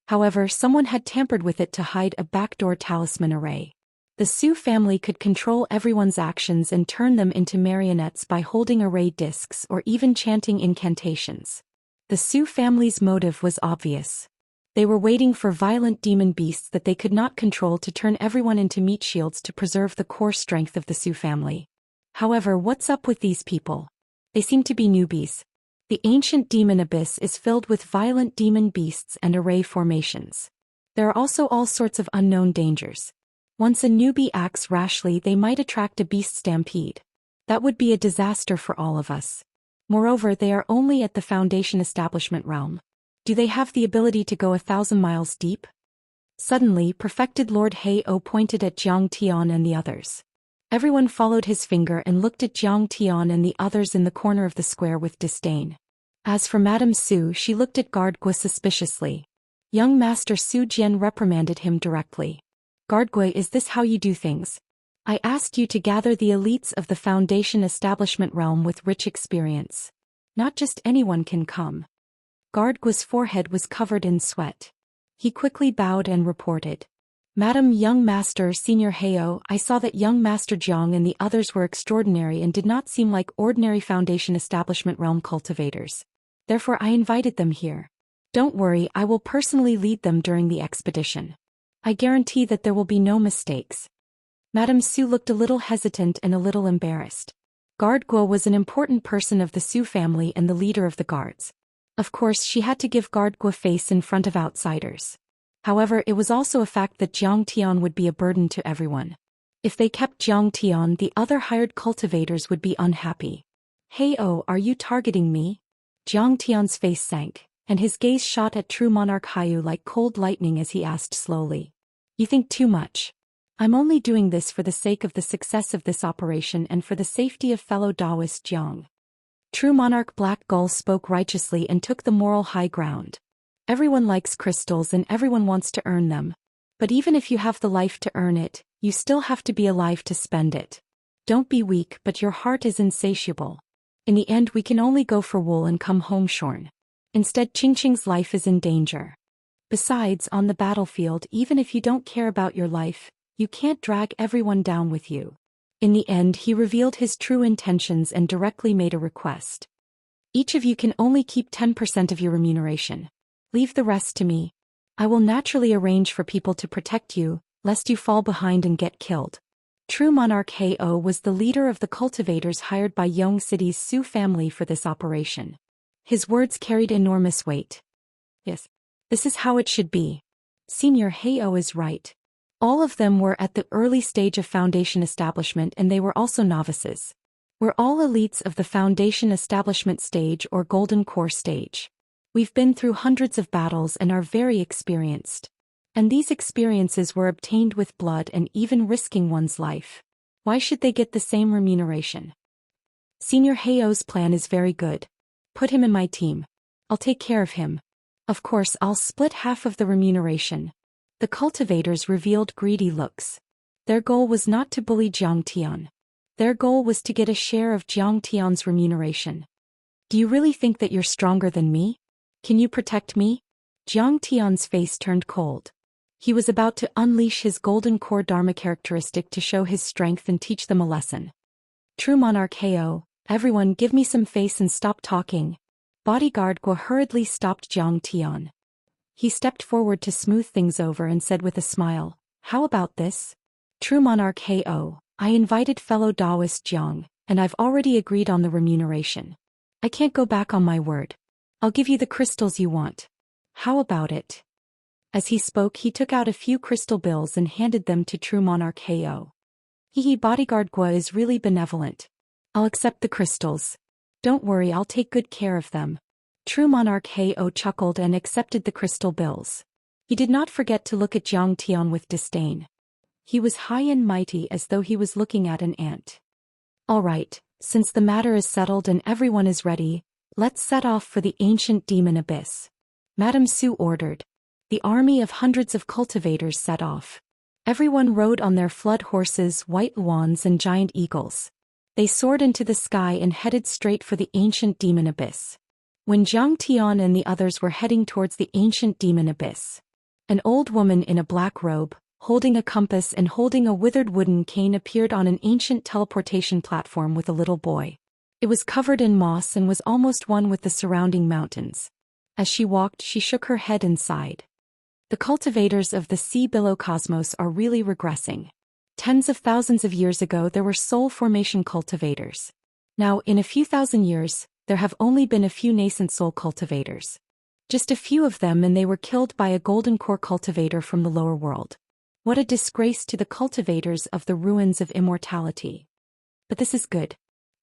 However, someone had tampered with it to hide a backdoor talisman array. The Su family could control everyone's actions and turn them into marionettes by holding array discs or even chanting incantations. The Su family's motive was obvious. They were waiting for violent demon beasts that they could not control to turn everyone into meat shields to preserve the core strength of the Su family. However, what's up with these people? They seem to be newbies. The ancient demon abyss is filled with violent demon beasts and array formations. There are also all sorts of unknown dangers. Once a newbie acts rashly, they might attract a beast stampede. That would be a disaster for all of us. Moreover, they are only at the Foundation establishment realm. Do they have the ability to go 1,000 miles deep? Suddenly, perfected Lord Heo pointed at Jiang Tian and the others. Everyone followed his finger and looked at Jiang Tian and the others in the corner of the square with disdain. As for Madame Su, she looked at Guardgua suspiciously. Young Master Su Jian reprimanded him directly. Guardgua, is this how you do things? I asked you to gather the elites of the Foundation establishment realm with rich experience. Not just anyone can come. Guardgua's forehead was covered in sweat. He quickly bowed and reported. Madam Young Master Senior Heo, I saw that Young Master Jiang and the others were extraordinary and did not seem like ordinary Foundation establishment realm cultivators. Therefore I invited them here. Don't worry, I will personally lead them during the expedition. I guarantee that there will be no mistakes. Madame Su looked a little hesitant and a little embarrassed. Guardgua was an important person of the Su family and the leader of the guards. Of course, she had to give Guardgua face in front of outsiders. However, it was also a fact that Jiang Tian would be a burden to everyone. If they kept Jiang Tian, the other hired cultivators would be unhappy. Heo, are you targeting me? Jiang Tian's face sank, and his gaze shot at True Monarch Hayu like cold lightning as he asked slowly. You think too much. I'm only doing this for the sake of the success of this operation and for the safety of fellow Daoist Jiang. True Monarch Black Gull spoke righteously and took the moral high ground. Everyone likes crystals and everyone wants to earn them. But even if you have the life to earn it, you still have to be alive to spend it. Don't be weak, but your heart is insatiable. In the end, we can only go for wool and come home shorn. Instead, Qingqing's life is in danger. Besides, on the battlefield, even if you don't care about your life, you can't drag everyone down with you. In the end, he revealed his true intentions and directly made a request. Each of you can only keep 10% of your remuneration. Leave the rest to me. I will naturally arrange for people to protect you, lest you fall behind and get killed. True Monarch Hao was the leader of the cultivators hired by Yong City's Su family for this operation. His words carried enormous weight. Yes, this is how it should be. Senior Hao is right. All of them were at the early stage of foundation establishment, and they were also novices. We're all elites of the foundation establishment stage or golden core stage. We've been through hundreds of battles and are very experienced. And these experiences were obtained with blood and even risking one's life. Why should they get the same remuneration? Senior Hao's plan is very good. Put him in my team. I'll take care of him. Of course, I'll split half of the remuneration. The cultivators revealed greedy looks. Their goal was not to bully Jiang Tian. Their goal was to get a share of Jiang Tian's remuneration. Do you really think that you're stronger than me? Can you protect me? Jiang Tian's face turned cold. He was about to unleash his golden core dharma characteristic to show his strength and teach them a lesson. True Monarch Hao, everyone give me some face and stop talking. Bodyguard Guo hurriedly stopped Jiang Tian. He stepped forward to smooth things over and said with a smile, "How about this? True Monarch Hao, I invited fellow Daoist Jiang, and I've already agreed on the remuneration. I can't go back on my word. I'll give you the crystals you want. How about it?" As he spoke, he took out a few crystal bills and handed them to True Monarch Hao. Bodyguard Guo is really benevolent. I'll accept the crystals. Don't worry, I'll take good care of them. True Monarch Hao chuckled and accepted the crystal bills. He did not forget to look at Jiang Tian with disdain. He was high and mighty as though he was looking at an ant. All right, since the matter is settled and everyone is ready, let's set off for the ancient demon abyss. Madame Su ordered. The army of hundreds of cultivators set off. Everyone rode on their flood horses, white luans and giant eagles. They soared into the sky and headed straight for the ancient demon abyss. When Jiang Tian and the others were heading towards the ancient demon abyss, an old woman in a black robe, holding a compass and holding a withered wooden cane, appeared on an ancient teleportation platform with a little boy. It was covered in moss and was almost one with the surrounding mountains. As she walked, she shook her head and sighed. The cultivators of the sea below cosmos are really regressing. Tens of thousands of years ago there were soul formation cultivators. Now, in a few thousand years, there have only been a few nascent soul cultivators. Just a few of them, and they were killed by a golden core cultivator from the lower world. What a disgrace to the cultivators of the ruins of immortality. But this is good.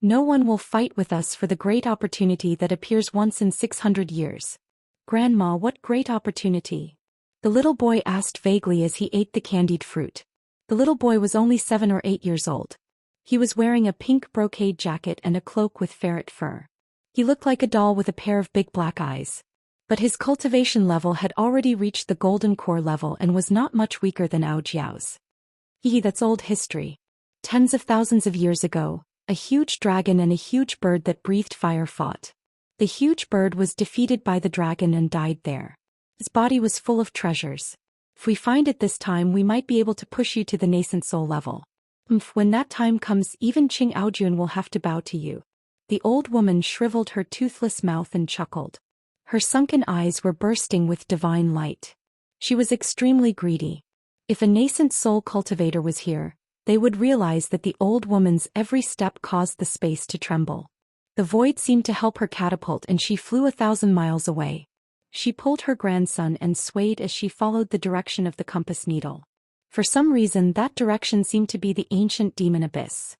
No one will fight with us for the great opportunity that appears once in 600 years. Grandma, what great opportunity? The little boy asked vaguely as he ate the candied fruit. The little boy was only 7 or 8 years old. He was wearing a pink brocade jacket and a cloak with ferret fur. He looked like a doll with a pair of big black eyes. But his cultivation level had already reached the golden core level and was not much weaker than Ao Jiao's. That's old history. Tens of thousands of years ago, a huge dragon and a huge bird that breathed fire fought. The huge bird was defeated by the dragon and died there. His body was full of treasures. If we find it this time, we might be able to push you to the nascent soul level. When that time comes, even Qing Aojun will have to bow to you. The old woman shriveled her toothless mouth and chuckled. Her sunken eyes were bursting with divine light. She was extremely greedy. If a nascent soul cultivator was here, they would realize that the old woman's every step caused the space to tremble. The void seemed to help her catapult, and she flew 1,000 miles away. She pulled her grandson and swayed as she followed the direction of the compass needle. For some reason, that direction seemed to be the ancient demon abyss.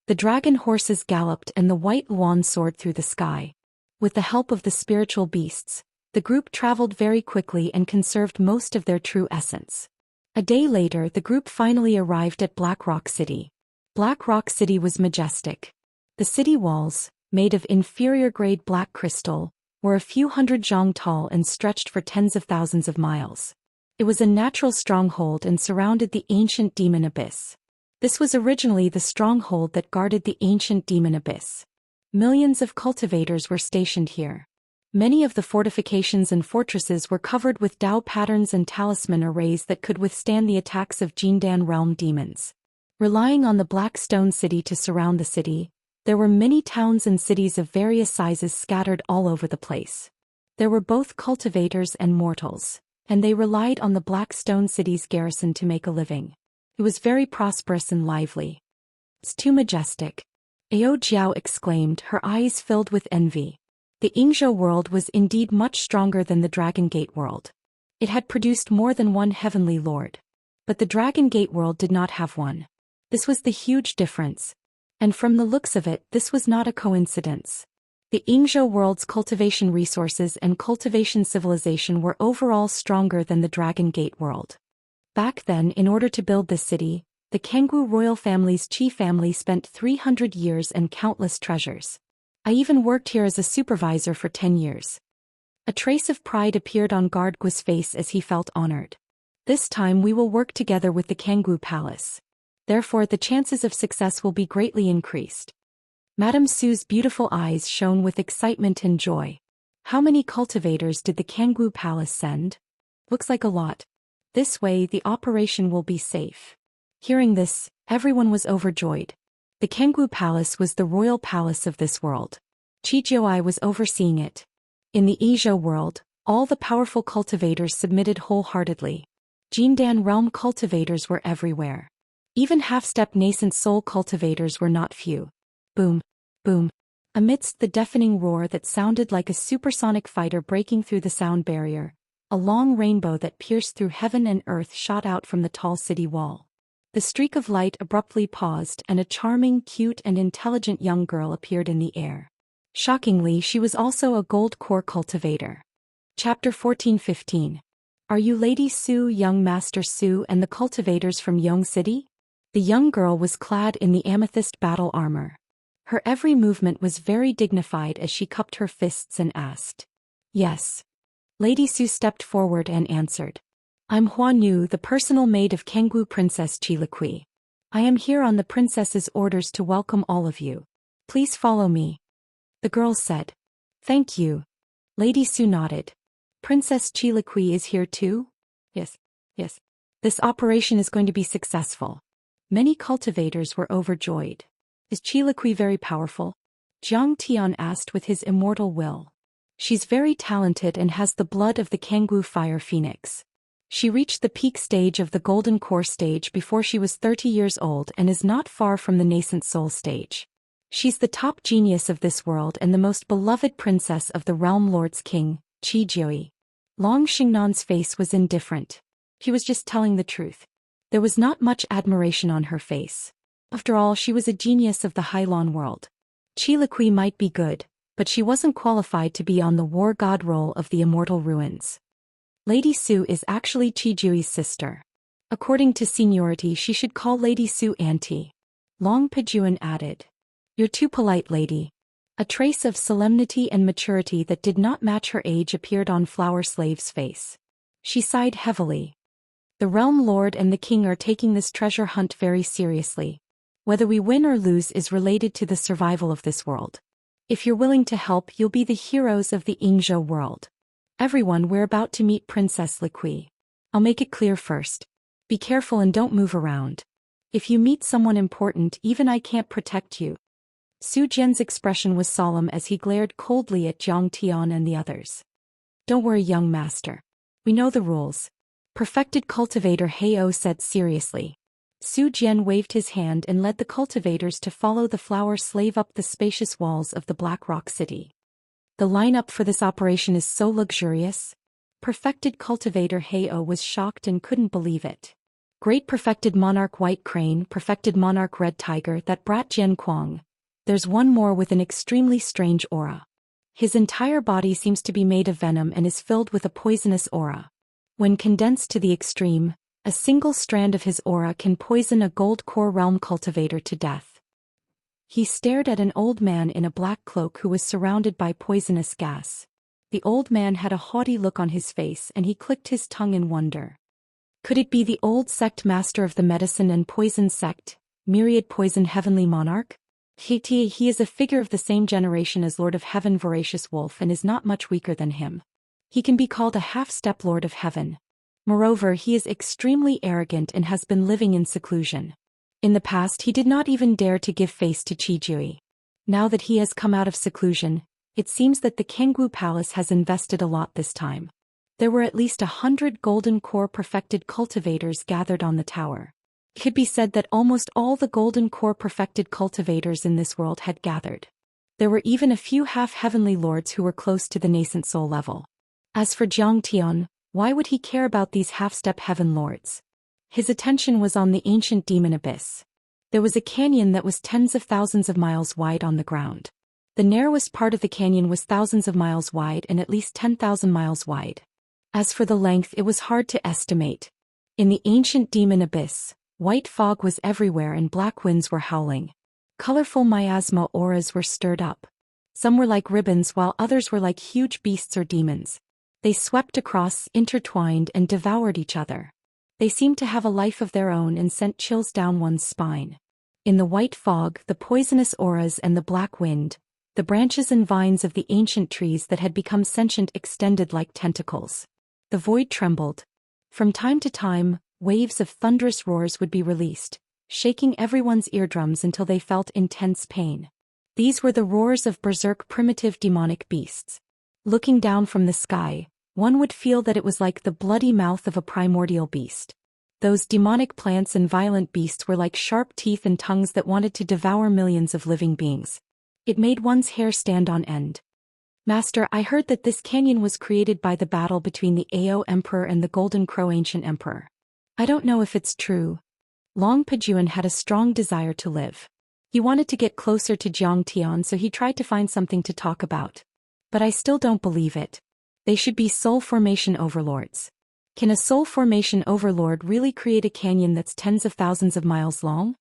The dragon horses galloped and the white luan soared through the sky. With the help of the spiritual beasts, the group traveled very quickly and conserved most of their true essence. A day later, the group finally arrived at Black Rock City. Black Rock City was majestic. The city walls, made of inferior-grade black crystal, were a few hundred zhang tall and stretched for tens of thousands of miles. It was a natural stronghold and surrounded the ancient demon abyss. This was originally the stronghold that guarded the ancient demon abyss. Millions of cultivators were stationed here. Many of the fortifications and fortresses were covered with Dao patterns and talisman arrays that could withstand the attacks of Jindan realm demons. Relying on the Black Stone City to surround the city, There were many towns and cities of various sizes scattered all over the place. There were both cultivators and mortals, and they relied on the black stone city's garrison to make a living. It was very prosperous and lively. "It's too majestic," Ao Jiao exclaimed, her eyes filled with envy. The Yingzhou world was indeed much stronger than the Dragon Gate world. It had produced more than one heavenly lord. But the Dragon Gate world did not have one. This was the huge difference. And from the looks of it, this was not a coincidence. The Yingzhou world's cultivation resources and cultivation civilization were overall stronger than the Dragon Gate world. Back then, in order to build this city, the Kangwu royal family's Qi family spent 300 years and countless treasures. I even worked here as a supervisor for 10 years. A trace of pride appeared on Guardgu's face as he felt honored. This time we will work together with the Kangwu Palace. Therefore the chances of success will be greatly increased. Madame Su's beautiful eyes shone with excitement and joy. How many cultivators did the Kangwu Palace send? Looks like a lot. This way the operation will be safe. Hearing this, everyone was overjoyed. The Kangwu Palace was the royal palace of this world. Qijiui was overseeing it. In the Yizhou world, all the powerful cultivators submitted wholeheartedly. Jindan realm cultivators were everywhere. Even half-step nascent soul cultivators were not few. Boom, boom. Amidst the deafening roar that sounded like a supersonic fighter breaking through the sound barrier, a long rainbow that pierced through heaven and earth shot out from the tall city wall. The streak of light abruptly paused and a charming, cute and intelligent young girl appeared in the air. Shockingly, she was also a gold core cultivator. Chapter 14-15. Are you Lady Su, young Master Su and the cultivators from Yong City? The young girl was clad in the amethyst battle armor. Her every movement was very dignified as she cupped her fists and asked. Yes. Lady Su stepped forward and answered. I'm Hua Nu, the personal maid of Kangwu Princess Qiliqui. I am here on the princess's orders to welcome all of you. Please follow me. The girl said. Thank you. Lady Su nodded. Princess Qiliqui is here too? Yes. This operation is going to be successful. Many cultivators were overjoyed. Is Qiliqui very powerful? Jiang Tian asked with his immortal will. She's very talented and has the blood of the Kangwu fire phoenix. She reached the peak stage of the golden core stage before she was 30 years old and is not far from the nascent soul stage. She's the top genius of this world and the most beloved princess of the realm lord's king, Qi Jiui. Long Xingnan's face was indifferent. He was just telling the truth. There was not much admiration on her face. After all, she was a genius of the Hailan world. Qiliqui might be good, but she wasn't qualified to be on the war god role of the Immortal Ruins. Lady Su is actually Qi Jiui's sister. According to seniority, she should call Lady Su Auntie. Long Pijuan added. You're too polite, lady. A trace of solemnity and maturity that did not match her age appeared on Flower Slave's face. She sighed heavily. The realm lord and the king are taking this treasure hunt very seriously. Whether we win or lose is related to the survival of this world. If you're willing to help, you'll be the heroes of the Yingzhou world. Everyone, we're about to meet Princess Liqui. I'll make it clear first. Be careful and don't move around. If you meet someone important, even I can't protect you. Su Jian's expression was solemn as he glared coldly at Jiang Tian and the others. Don't worry, young master. We know the rules. Perfected cultivator Heo said seriously. Su Jian waved his hand and led the cultivators to follow the flower slave up the spacious walls of the Black Rock City. The lineup for this operation is so luxurious. Perfected cultivator Heo was shocked and couldn't believe it. Great perfected monarch White Crane, perfected monarch Red Tiger, that brat Jian Kuang. There's one more with an extremely strange aura. His entire body seems to be made of venom and is filled with a poisonous aura. When condensed to the extreme, a single strand of his aura can poison a gold core realm cultivator to death. He stared at an old man in a black cloak who was surrounded by poisonous gas. The old man had a haughty look on his face and he clicked his tongue in wonder. Could it be the old sect master of the medicine and poison sect, Myriad Poison Heavenly Monarch? He is a figure of the same generation as Lord of Heaven Voracious Wolf and is not much weaker than him. He can be called a half-step Lord of Heaven. Moreover, he is extremely arrogant and has been living in seclusion. In the past he did not even dare to give face to Qi Jiui. Now that he has come out of seclusion, it seems that the Kangwu Palace has invested a lot this time. There were at least 100 golden core perfected cultivators gathered on the tower. It could be said that almost all the golden core perfected cultivators in this world had gathered. There were even a few half-heavenly lords who were close to the nascent soul level. As for Jiang Tian, why would he care about these half-step heaven lords? His attention was on the ancient demon abyss. There was a canyon that was tens of thousands of miles wide on the ground. The narrowest part of the canyon was thousands of miles wide and at least 10,000 miles wide. As for the length, it was hard to estimate. In the ancient demon abyss, white fog was everywhere and black winds were howling. Colorful miasma auras were stirred up. Some were like ribbons while others were like huge beasts or demons. They swept across, intertwined, and devoured each other. They seemed to have a life of their own and sent chills down one's spine. In the white fog, the poisonous auras and the black wind, the branches and vines of the ancient trees that had become sentient extended like tentacles. The void trembled. From time to time, waves of thunderous roars would be released, shaking everyone's eardrums until they felt intense pain. These were the roars of berserk primitive demonic beasts. Looking down from the sky, one would feel that it was like the bloody mouth of a primordial beast. Those demonic plants and violent beasts were like sharp teeth and tongues that wanted to devour millions of living beings. It made one's hair stand on end. Master, I heard that this canyon was created by the battle between the Ao Emperor and the Golden Crow Ancient Emperor. I don't know if it's true. Long Pajuan had a strong desire to live. He wanted to get closer to Jiang Tian, so he tried to find something to talk about. But I still don't believe it. They should be soul formation overlords. Can a soul formation overlord really create a canyon that's tens of thousands of miles long?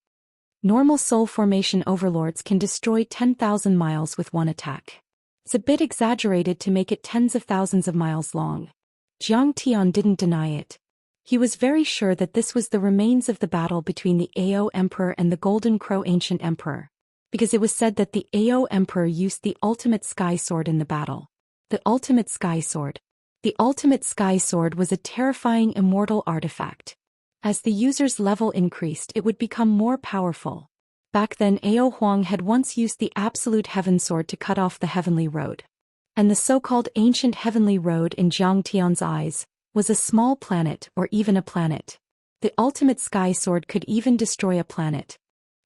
Normal soul formation overlords can destroy 10,000 miles with one attack. It's a bit exaggerated to make it tens of thousands of miles long. Jiang Tian didn't deny it. He was very sure that this was the remains of the battle between the Ao Emperor and the Golden Crow Ancient Emperor, because it was said that the Ao Emperor used the ultimate sky sword in the battle. The ultimate sky sword. The ultimate sky sword was a terrifying immortal artifact. As the user's level increased, it would become more powerful. Back then, Ao Huang had once used the absolute heaven sword to cut off the heavenly road. And the so-called ancient heavenly road in Jiang Tian's eyes was a small planet or even a planet. The ultimate sky sword could even destroy a planet.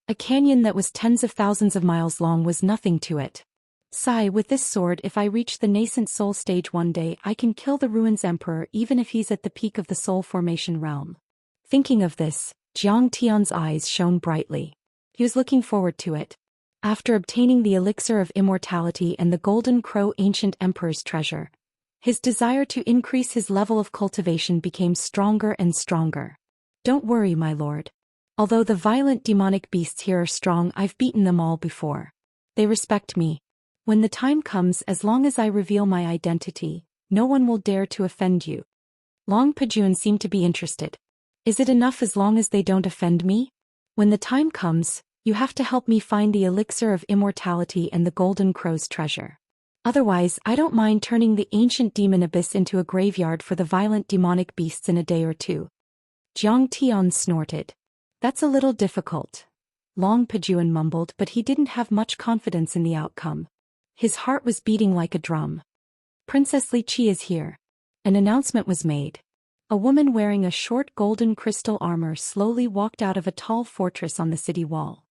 A canyon that was tens of thousands of miles long was nothing to it. Sigh, with this sword, if I reach the nascent soul stage one day, I can kill the Ruins Emperor even if he's at the peak of the soul formation realm. Thinking of this, Jiang Tian's eyes shone brightly. He was looking forward to it. After obtaining the elixir of immortality and the Golden Crow Ancient Emperor's treasure, his desire to increase his level of cultivation became stronger and stronger. Don't worry, my lord. Although the violent demonic beasts here are strong, I've beaten them all before. They respect me. When the time comes, as long as I reveal my identity, no one will dare to offend you. Long Pajuan seemed to be interested. Is it enough as long as they don't offend me? When the time comes, you have to help me find the elixir of immortality and the Golden Crow's treasure. Otherwise, I don't mind turning the ancient demon abyss into a graveyard for the violent demonic beasts in a day or two. Jiang Tian snorted. That's a little difficult. Long Pajuan mumbled, but he didn't have much confidence in the outcome. His heart was beating like a drum. Princess Li Qi is here. An announcement was made. A woman wearing a short golden crystal armor slowly walked out of a tall fortress on the city wall.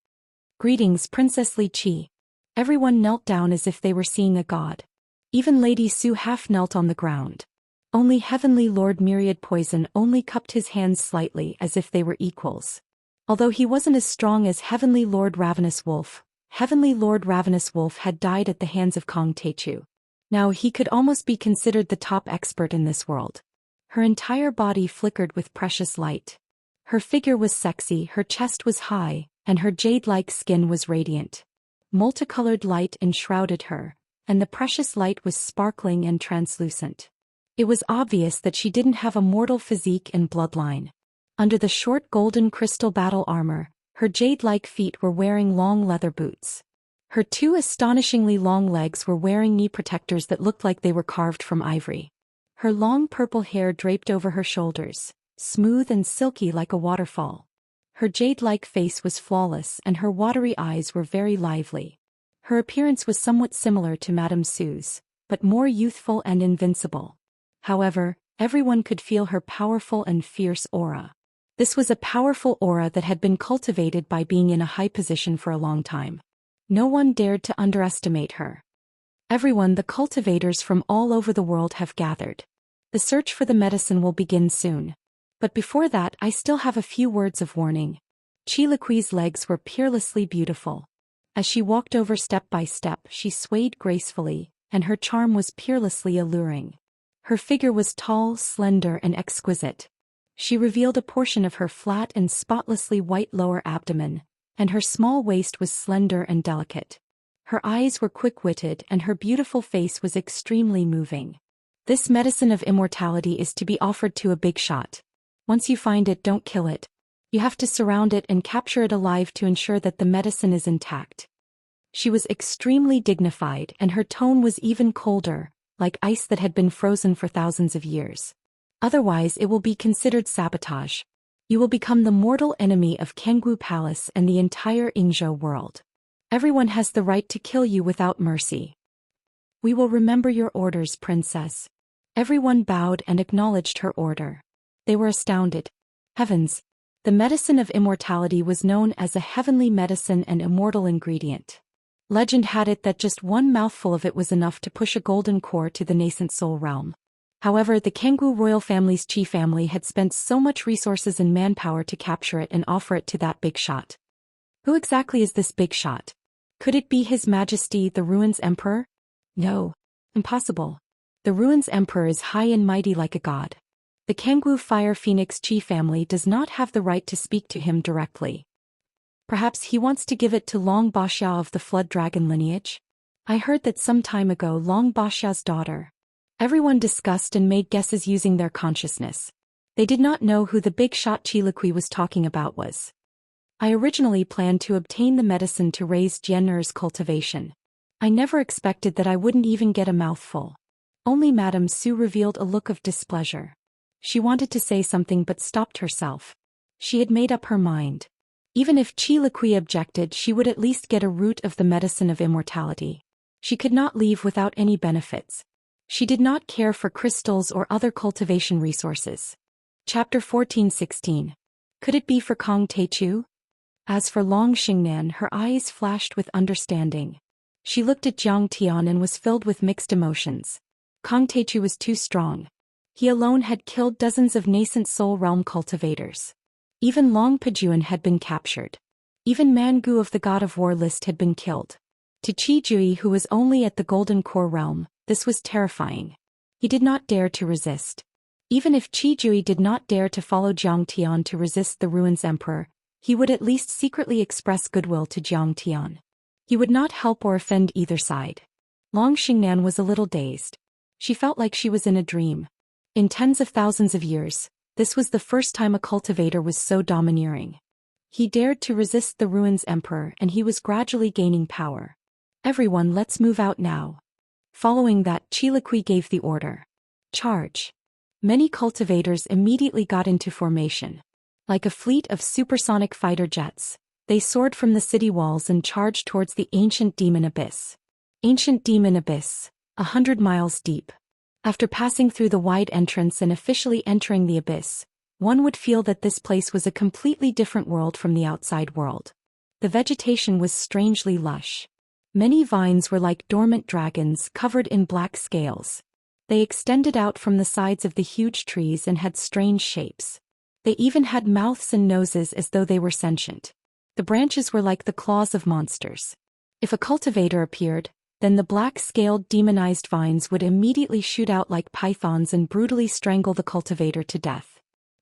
Greetings, Princess Li Qi. Everyone knelt down as if they were seeing a god. Even Lady Su half knelt on the ground. Only Heavenly Lord Myriad Poison only cupped his hands slightly as if they were equals. Although he wasn't as strong as Heavenly Lord Ravenous Wolf, Heavenly Lord Ravenous Wolf had died at the hands of Kong Techu. Now he could almost be considered the top expert in this world. Her entire body flickered with precious light. Her figure was sexy, her chest was high, and her jade-like skin was radiant. Multicolored light enshrouded her, and the precious light was sparkling and translucent. It was obvious that she didn't have a mortal physique and bloodline. Under the short golden crystal battle armor, her jade-like feet were wearing long leather boots. Her two astonishingly long legs were wearing knee protectors that looked like they were carved from ivory. Her long purple hair draped over her shoulders, smooth and silky like a waterfall. Her jade-like face was flawless and her watery eyes were very lively. Her appearance was somewhat similar to Madame Sue's, but more youthful and invincible. However, everyone could feel her powerful and fierce aura. This was a powerful aura that had been cultivated by being in a high position for a long time. No one dared to underestimate her. Everyone, the cultivators from all over the world have gathered. The search for the medicine will begin soon. But before that, I still have a few words of warning. Chilaqui's legs were peerlessly beautiful. As she walked over step by step, she swayed gracefully, and her charm was peerlessly alluring. Her figure was tall, slender, and exquisite. She revealed a portion of her flat and spotlessly white lower abdomen, and her small waist was slender and delicate. Her eyes were quick-witted and her beautiful face was extremely moving. This medicine of immortality is to be offered to a big shot. Once you find it, don't kill it. You have to surround it and capture it alive to ensure that the medicine is intact. She was extremely dignified and her tone was even colder, like ice that had been frozen for thousands of years. Otherwise it will be considered sabotage. You will become the mortal enemy of Kangwu Palace and the entire Yingzhou world. Everyone has the right to kill you without mercy. We will remember your orders, princess. Everyone bowed and acknowledged her order. They were astounded. Heavens! The medicine of immortality was known as a heavenly medicine and immortal ingredient. Legend had it that just one mouthful of it was enough to push a golden core to the nascent soul realm. However, the Kangwu royal family's Qi family had spent so much resources and manpower to capture it and offer it to that big shot. Who exactly is this big shot? Could it be His Majesty the Ruins Emperor? No. Impossible. The Ruins Emperor is high and mighty like a god. The Kangwu Fire Phoenix Qi family does not have the right to speak to him directly. Perhaps he wants to give it to Long Baxia of the Flood Dragon lineage? I heard that some time ago Long Baxia's daughter. Everyone discussed and made guesses using their consciousness. They did not know who the big shot Chilaqui was talking about was. I originally planned to obtain the medicine to raise Jian'er's cultivation. I never expected that I wouldn't even get a mouthful. Only Madame Su revealed a look of displeasure. She wanted to say something but stopped herself. She had made up her mind. Even if Chilaqui objected, she would at least get a root of the medicine of immortality. She could not leave without any benefits. She did not care for crystals or other cultivation resources. Chapter 14:16. Could it be for Kong Teichu? As for Long Xingnan, her eyes flashed with understanding. She looked at Jiang Tian and was filled with mixed emotions. Kong Teichu was too strong. He alone had killed dozens of nascent soul realm cultivators. Even Long Pejuan had been captured. Even Mangu of the God of War list had been killed. To Qi Jui, who was only at the Golden Core realm, this was terrifying. He did not dare to resist. Even if Qi Jui did not dare to follow Jiang Tian to resist the Ruins Emperor, he would at least secretly express goodwill to Jiang Tian. He would not help or offend either side. Long Xingnan was a little dazed. She felt like she was in a dream. In tens of thousands of years, this was the first time a cultivator was so domineering. He dared to resist the Ruins Emperor and he was gradually gaining power. Everyone, let's move out now. Following that, Chilaqui gave the order. Charge. Many cultivators immediately got into formation. Like a fleet of supersonic fighter jets, they soared from the city walls and charged towards the ancient demon abyss. Ancient demon abyss, 100 miles deep. After passing through the wide entrance and officially entering the abyss, one would feel that this place was a completely different world from the outside world. The vegetation was strangely lush. Many vines were like dormant dragons covered in black scales. They extended out from the sides of the huge trees and had strange shapes. They even had mouths and noses as though they were sentient. The branches were like the claws of monsters. If a cultivator appeared, then the black-scaled demonized vines would immediately shoot out like pythons and brutally strangle the cultivator to death.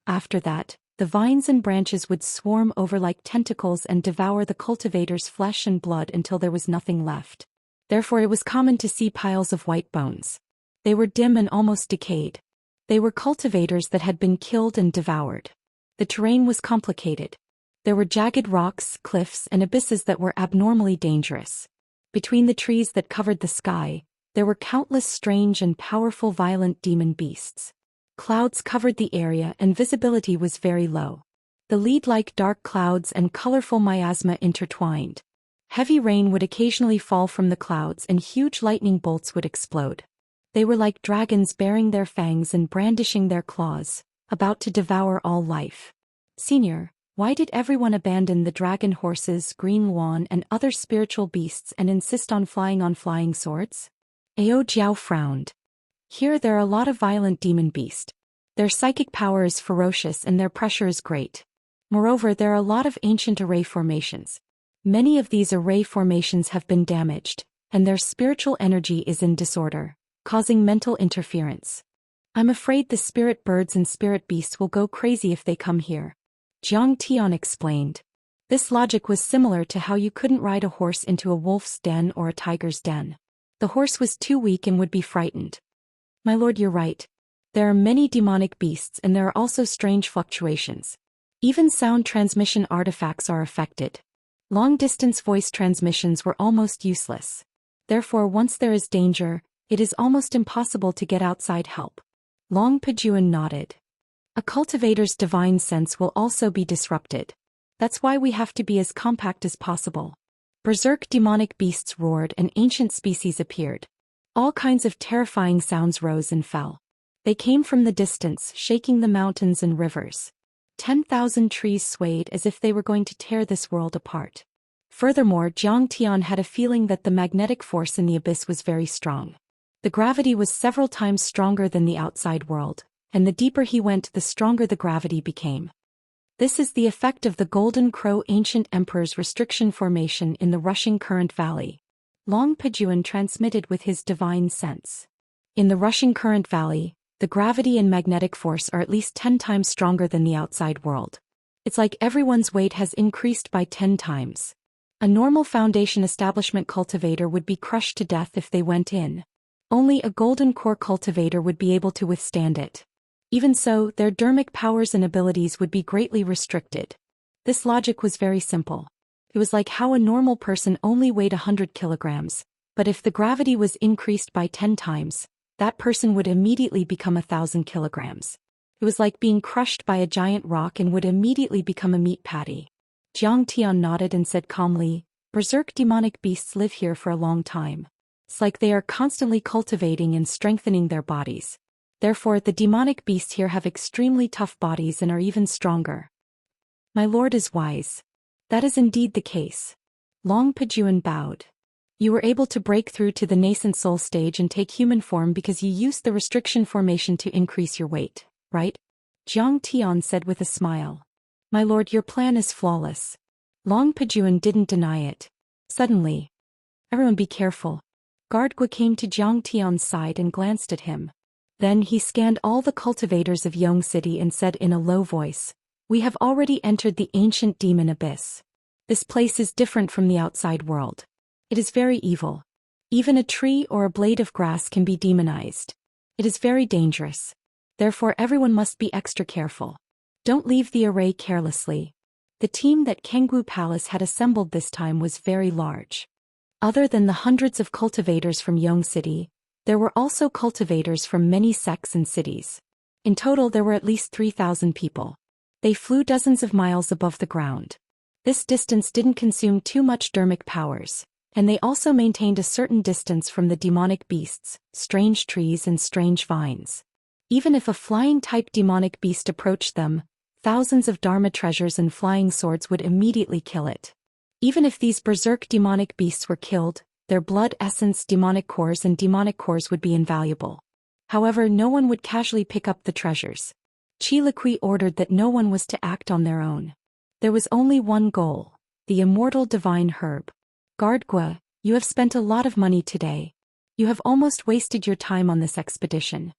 After that, the vines and branches would swarm over like tentacles and devour the cultivator's flesh and blood until there was nothing left. Therefore it was common to see piles of white bones. They were dim and almost decayed. They were cultivators that had been killed and devoured. The terrain was complicated. There were jagged rocks, cliffs, and abysses that were abnormally dangerous. Between the trees that covered the sky, there were countless strange and powerful violent demon beasts. Clouds covered the area and visibility was very low. The lead-like dark clouds and colorful miasma intertwined. Heavy rain would occasionally fall from the clouds and huge lightning bolts would explode. They were like dragons baring their fangs and brandishing their claws, about to devour all life. Senior, why did everyone abandon the dragon horses, green yuan and other spiritual beasts and insist on flying swords? Ao Jiao frowned. Here there are a lot of violent demon beasts. Their psychic power is ferocious and their pressure is great. Moreover, there are a lot of ancient array formations. Many of these array formations have been damaged, and their spiritual energy is in disorder, causing mental interference. I'm afraid the spirit birds and spirit beasts will go crazy if they come here. Jiang Tian explained. This logic was similar to how you couldn't ride a horse into a wolf's den or a tiger's den. The horse was too weak and would be frightened. My lord, you're right. There are many demonic beasts and there are also strange fluctuations. Even sound transmission artifacts are affected. Long-distance voice transmissions were almost useless. Therefore, once there is danger, it is almost impossible to get outside help. Long Pejuan nodded. A cultivator's divine sense will also be disrupted. That's why we have to be as compact as possible. Berserk demonic beasts roared and ancient species appeared. All kinds of terrifying sounds rose and fell. They came from the distance, shaking the mountains and rivers. 10,000 trees swayed as if they were going to tear this world apart. Furthermore, Jiang Tian had a feeling that the magnetic force in the abyss was very strong. The gravity was several times stronger than the outside world, and the deeper he went, the stronger the gravity became. This is the effect of the Golden Crow Ancient Emperor's restriction formation in the rushing current valley. Long Pejuan transmitted with his divine sense. In the rushing current valley, the gravity and magnetic force are at least 10 times stronger than the outside world. It's like everyone's weight has increased by 10 times. A normal Foundation establishment cultivator would be crushed to death if they went in. Only a golden core cultivator would be able to withstand it. Even so, their dermic powers and abilities would be greatly restricted. This logic was very simple. It was like how a normal person only weighed 100 kilograms, but if the gravity was increased by 10 times, that person would immediately become 1,000 kilograms. It was like being crushed by a giant rock and would immediately become a meat patty. Jiang Tian nodded and said calmly, Berserk demonic beasts live here for a long time. It's like they are constantly cultivating and strengthening their bodies. Therefore, the demonic beasts here have extremely tough bodies and are even stronger. My lord is wise. That is indeed the case. Long Pejuan bowed. You were able to break through to the nascent soul stage and take human form because you used the restriction formation to increase your weight, right? Jiang Tian said with a smile. My lord, your plan is flawless. Long Pejuan didn't deny it. Suddenly, everyone be careful. Guard Gua came to Jiang Tian's side and glanced at him. Then he scanned all the cultivators of Yong City and said in a low voice, We have already entered the ancient demon abyss. This place is different from the outside world. It is very evil. Even a tree or a blade of grass can be demonized. It is very dangerous. Therefore everyone must be extra careful. Don't leave the array carelessly. The team that Kengwu Palace had assembled this time was very large. Other than the hundreds of cultivators from Yong City, there were also cultivators from many sects and cities. In total there were at least 3,000 people. They flew dozens of miles above the ground. This distance didn't consume too much dermic powers, and they also maintained a certain distance from the demonic beasts, strange trees and strange vines. Even if a flying-type demonic beast approached them, thousands of Dharma treasures and flying swords would immediately kill it. Even if these berserk demonic beasts were killed, their blood essence demonic cores would be invaluable. However, no one would casually pick up the treasures. Chi Liqui ordered that no one was to act on their own. There was only one goal, the immortal divine herb. Guard Gua, you have spent a lot of money today. You have almost wasted your time on this expedition.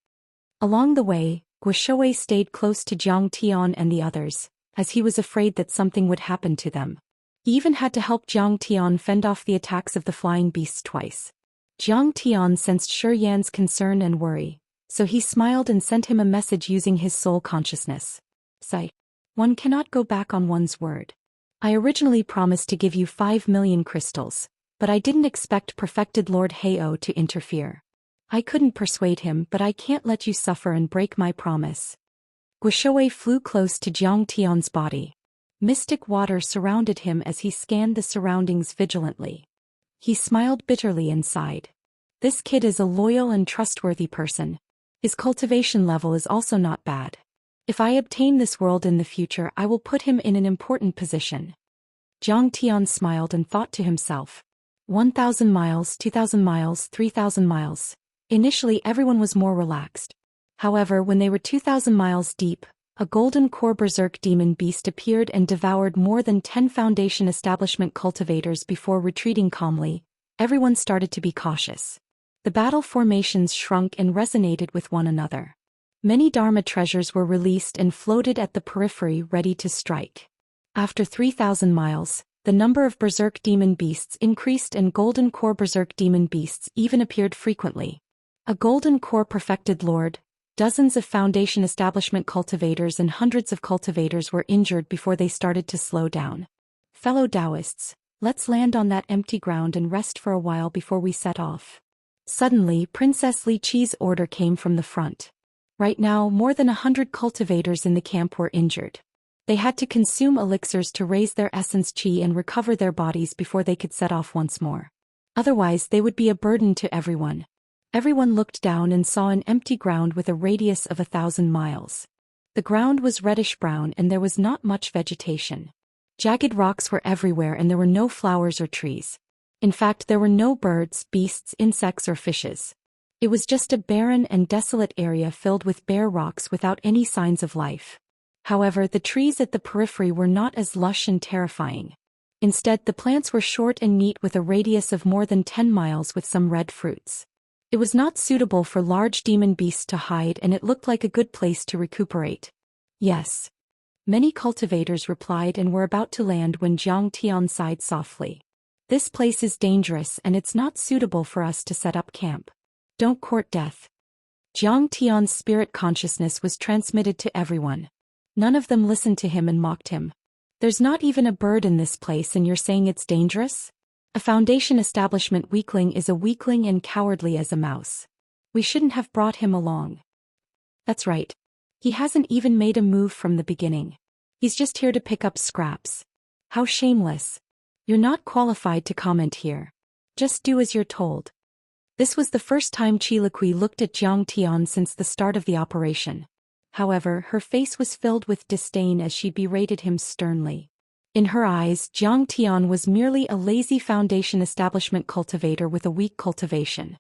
Along the way, Gua Shuai stayed close to Jiang Tian and the others, as he was afraid that something would happen to them. He even had to help Jiang Tian fend off the attacks of the flying beasts twice. Jiang Tian sensed Zhou Xian's concern and worry, so he smiled and sent him a message using his soul consciousness. Say, one cannot go back on one's word. I originally promised to give you 5 million crystals, but I didn't expect perfected Lord Hao to interfere. I couldn't persuade him, but I can't let you suffer and break my promise. Gua Shuai flew close to Jiang Tian's body. Mystic water surrounded him as he scanned the surroundings vigilantly. He smiled bitterly inside. This kid is a loyal and trustworthy person. His cultivation level is also not bad. If I obtain this world in the future, I will put him in an important position. Zhang Tian smiled and thought to himself. 1,000 miles, 2,000 miles, 3,000 miles. Initially everyone was more relaxed. However, when they were 2,000 miles deep, a golden core berserk demon beast appeared and devoured more than 10 Foundation establishment cultivators before retreating calmly. Everyone started to be cautious. The battle formations shrunk and resonated with one another. Many Dharma treasures were released and floated at the periphery ready to strike. After 3,000 miles, the number of berserk demon beasts increased and golden core berserk demon beasts even appeared frequently. A golden core perfected lord, dozens of Foundation establishment cultivators and hundreds of cultivators were injured before they started to slow down. Fellow Daoists, let's land on that empty ground and rest for a while before we set off. Suddenly, Princess Li Qi's order came from the front. Right now, more than 100 cultivators in the camp were injured. They had to consume elixirs to raise their essence qi and recover their bodies before they could set off once more. Otherwise, they would be a burden to everyone. Everyone looked down and saw an empty ground with a radius of 1,000 miles. The ground was reddish-brown and there was not much vegetation. Jagged rocks were everywhere and there were no flowers or trees. In fact, there were no birds, beasts, insects or fishes. It was just a barren and desolate area filled with bare rocks without any signs of life. However, the trees at the periphery were not as lush and terrifying. Instead, the plants were short and neat with a radius of more than 10 miles with some red fruits. It was not suitable for large demon beasts to hide and it looked like a good place to recuperate. Yes. Many cultivators replied and were about to land when Zhang Tian sighed softly. This place is dangerous and it's not suitable for us to set up camp. Don't court death. Zhang Tian's spirit consciousness was transmitted to everyone. None of them listened to him and mocked him. There's not even a bird in this place and you're saying it's dangerous? A Foundation establishment weakling is a weakling and cowardly as a mouse. We shouldn't have brought him along. That's right. He hasn't even made a move from the beginning. He's just here to pick up scraps. How shameless. You're not qualified to comment here. Just do as you're told. This was the first time Qiliqui looked at Zhang Tian since the start of the operation. However, her face was filled with disdain as she berated him sternly. In her eyes, Zhang Tian was merely a lazy Foundation establishment cultivator with a weak cultivation.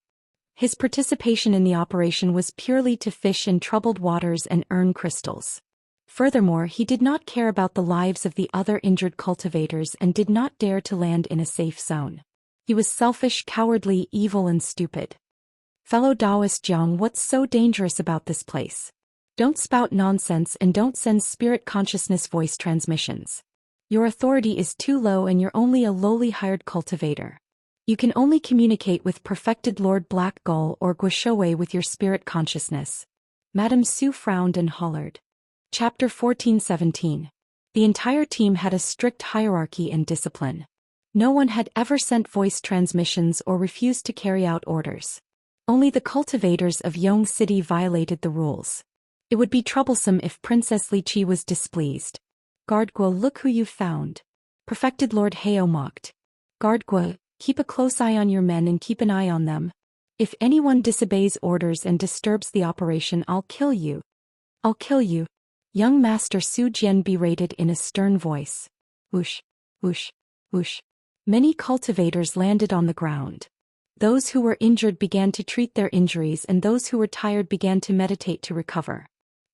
His participation in the operation was purely to fish in troubled waters and earn crystals. Furthermore, he did not care about the lives of the other injured cultivators and did not dare to land in a safe zone. He was selfish, cowardly, evil and stupid. Fellow Daoist Zhang, what's so dangerous about this place? Don't spout nonsense and don't send spirit consciousness voice transmissions. Your authority is too low and you're only a lowly hired cultivator. You can only communicate with perfected Lord Black Gull or Guoshoui with your spirit consciousness. Madame Su frowned and hollered. Chapter 14-17. The entire team had a strict hierarchy and discipline. No one had ever sent voice transmissions or refused to carry out orders. Only the cultivators of Yong City violated the rules. It would be troublesome if Princess Li Qi was displeased. Guardgua, look who you found. Perfected Lord Heo mocked. Guardgua, keep a close eye on your men and keep an eye on them. If anyone disobeys orders and disturbs the operation, I'll kill you. I'll kill you. Young Master Su Jian berated in a stern voice. Whoosh, whoosh, whoosh. Many cultivators landed on the ground. Those who were injured began to treat their injuries and those who were tired began to meditate to recover.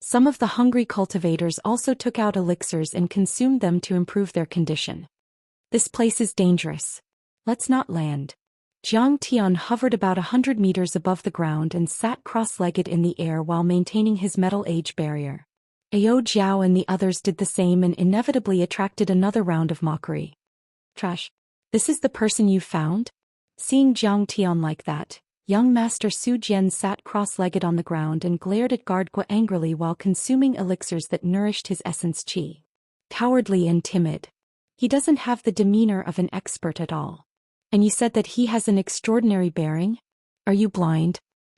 Some of the hungry cultivators also took out elixirs and consumed them to improve their condition. This place is dangerous. Let's not land. Zhang Tian hovered about 100 meters above the ground and sat cross-legged in the air while maintaining his metal age barrier. Ao Jiao and the others did the same and inevitably attracted another round of mockery. Trash. This is the person you found? Seeing Zhang Tian like that, young Master Su Jian sat cross-legged on the ground and glared at Guardgua angrily while consuming elixirs that nourished his essence qi. Cowardly and timid. He doesn't have the demeanor of an expert at all. And you said that he has an extraordinary bearing? Are you blind?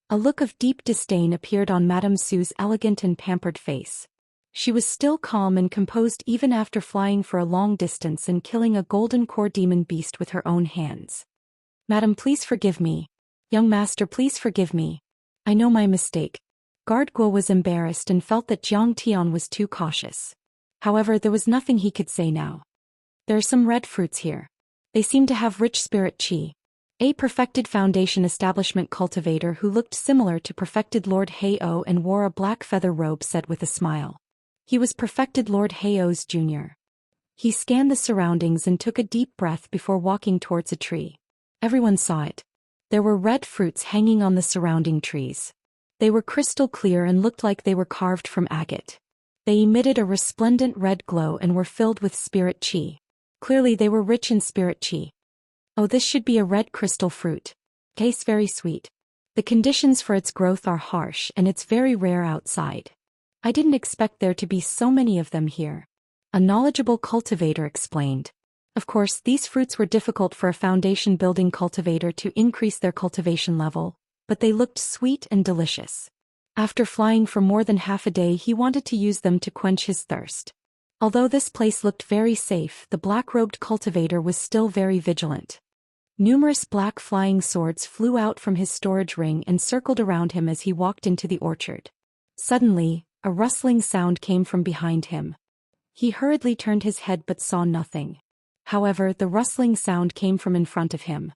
A look of deep disdain appeared on Madame Su's elegant and pampered face. She was still calm and composed even after flying for a long distance and killing a golden core demon beast with her own hands. Madam, please forgive me. Young master, please forgive me. I know my mistake. Guard Guo was embarrassed and felt that Jiang Tian was too cautious. However, there was nothing he could say now. There are some red fruits here. They seem to have rich spirit qi. A perfected Foundation establishment cultivator who looked similar to perfected Lord Hao and wore a black feather robe said with a smile. He was perfected Lord Hao's junior. He scanned the surroundings and took a deep breath before walking towards a tree. Everyone saw it. There were red fruits hanging on the surrounding trees. They were crystal clear and looked like they were carved from agate. They emitted a resplendent red glow and were filled with spirit qi. Clearly they were rich in spirit qi. Oh, this should be a red crystal fruit. Tastes very sweet. The conditions for its growth are harsh and it's very rare outside. I didn't expect there to be so many of them here. A knowledgeable cultivator explained. Of course, these fruits were difficult for a foundation building cultivator to increase their cultivation level, but they looked sweet and delicious. After flying for more than half a day, he wanted to use them to quench his thirst. Although this place looked very safe, the black-robed cultivator was still very vigilant. Numerous black flying swords flew out from his storage ring and circled around him as he walked into the orchard. Suddenly, a rustling sound came from behind him. He hurriedly turned his head but saw nothing. However, the rustling sound came from in front of him.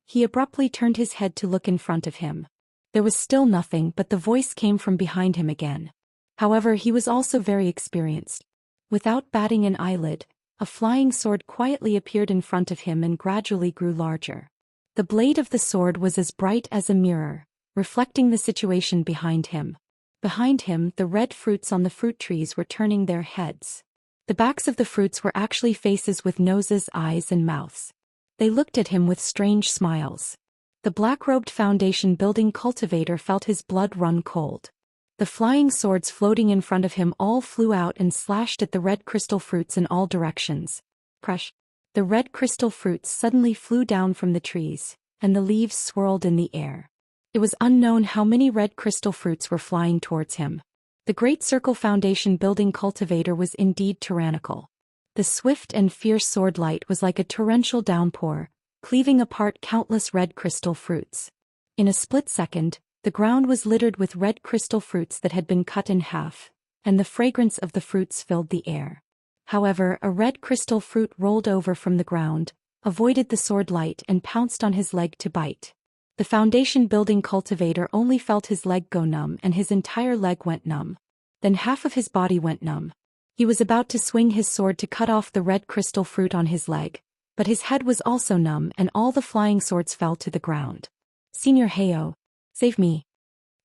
He abruptly turned his head to look in front of him. There was still nothing, but the voice came from behind him again. However, he was also very experienced. Without batting an eyelid, a flying sword quietly appeared in front of him and gradually grew larger. The blade of the sword was as bright as a mirror, reflecting the situation behind him. Behind him, the red fruits on the fruit trees were turning their heads. The backs of the fruits were actually faces with noses, eyes, and mouths. They looked at him with strange smiles. The black-robed foundation building cultivator felt his blood run cold. The flying swords floating in front of him all flew out and slashed at the red crystal fruits in all directions. Crush! The red crystal fruits suddenly flew down from the trees, and the leaves swirled in the air. It was unknown how many red crystal fruits were flying towards him. The Great Circle Foundation building cultivator was indeed tyrannical. The swift and fierce sword light was like a torrential downpour, cleaving apart countless red crystal fruits. In a split second, the ground was littered with red crystal fruits that had been cut in half, and the fragrance of the fruits filled the air. However, a red crystal fruit rolled over from the ground, avoided the sword light and pounced on his leg to bite. The foundation building cultivator only felt his leg go numb and his entire leg went numb. Then half of his body went numb. He was about to swing his sword to cut off the red crystal fruit on his leg, but his head was also numb and all the flying swords fell to the ground. Senior Hao, save me.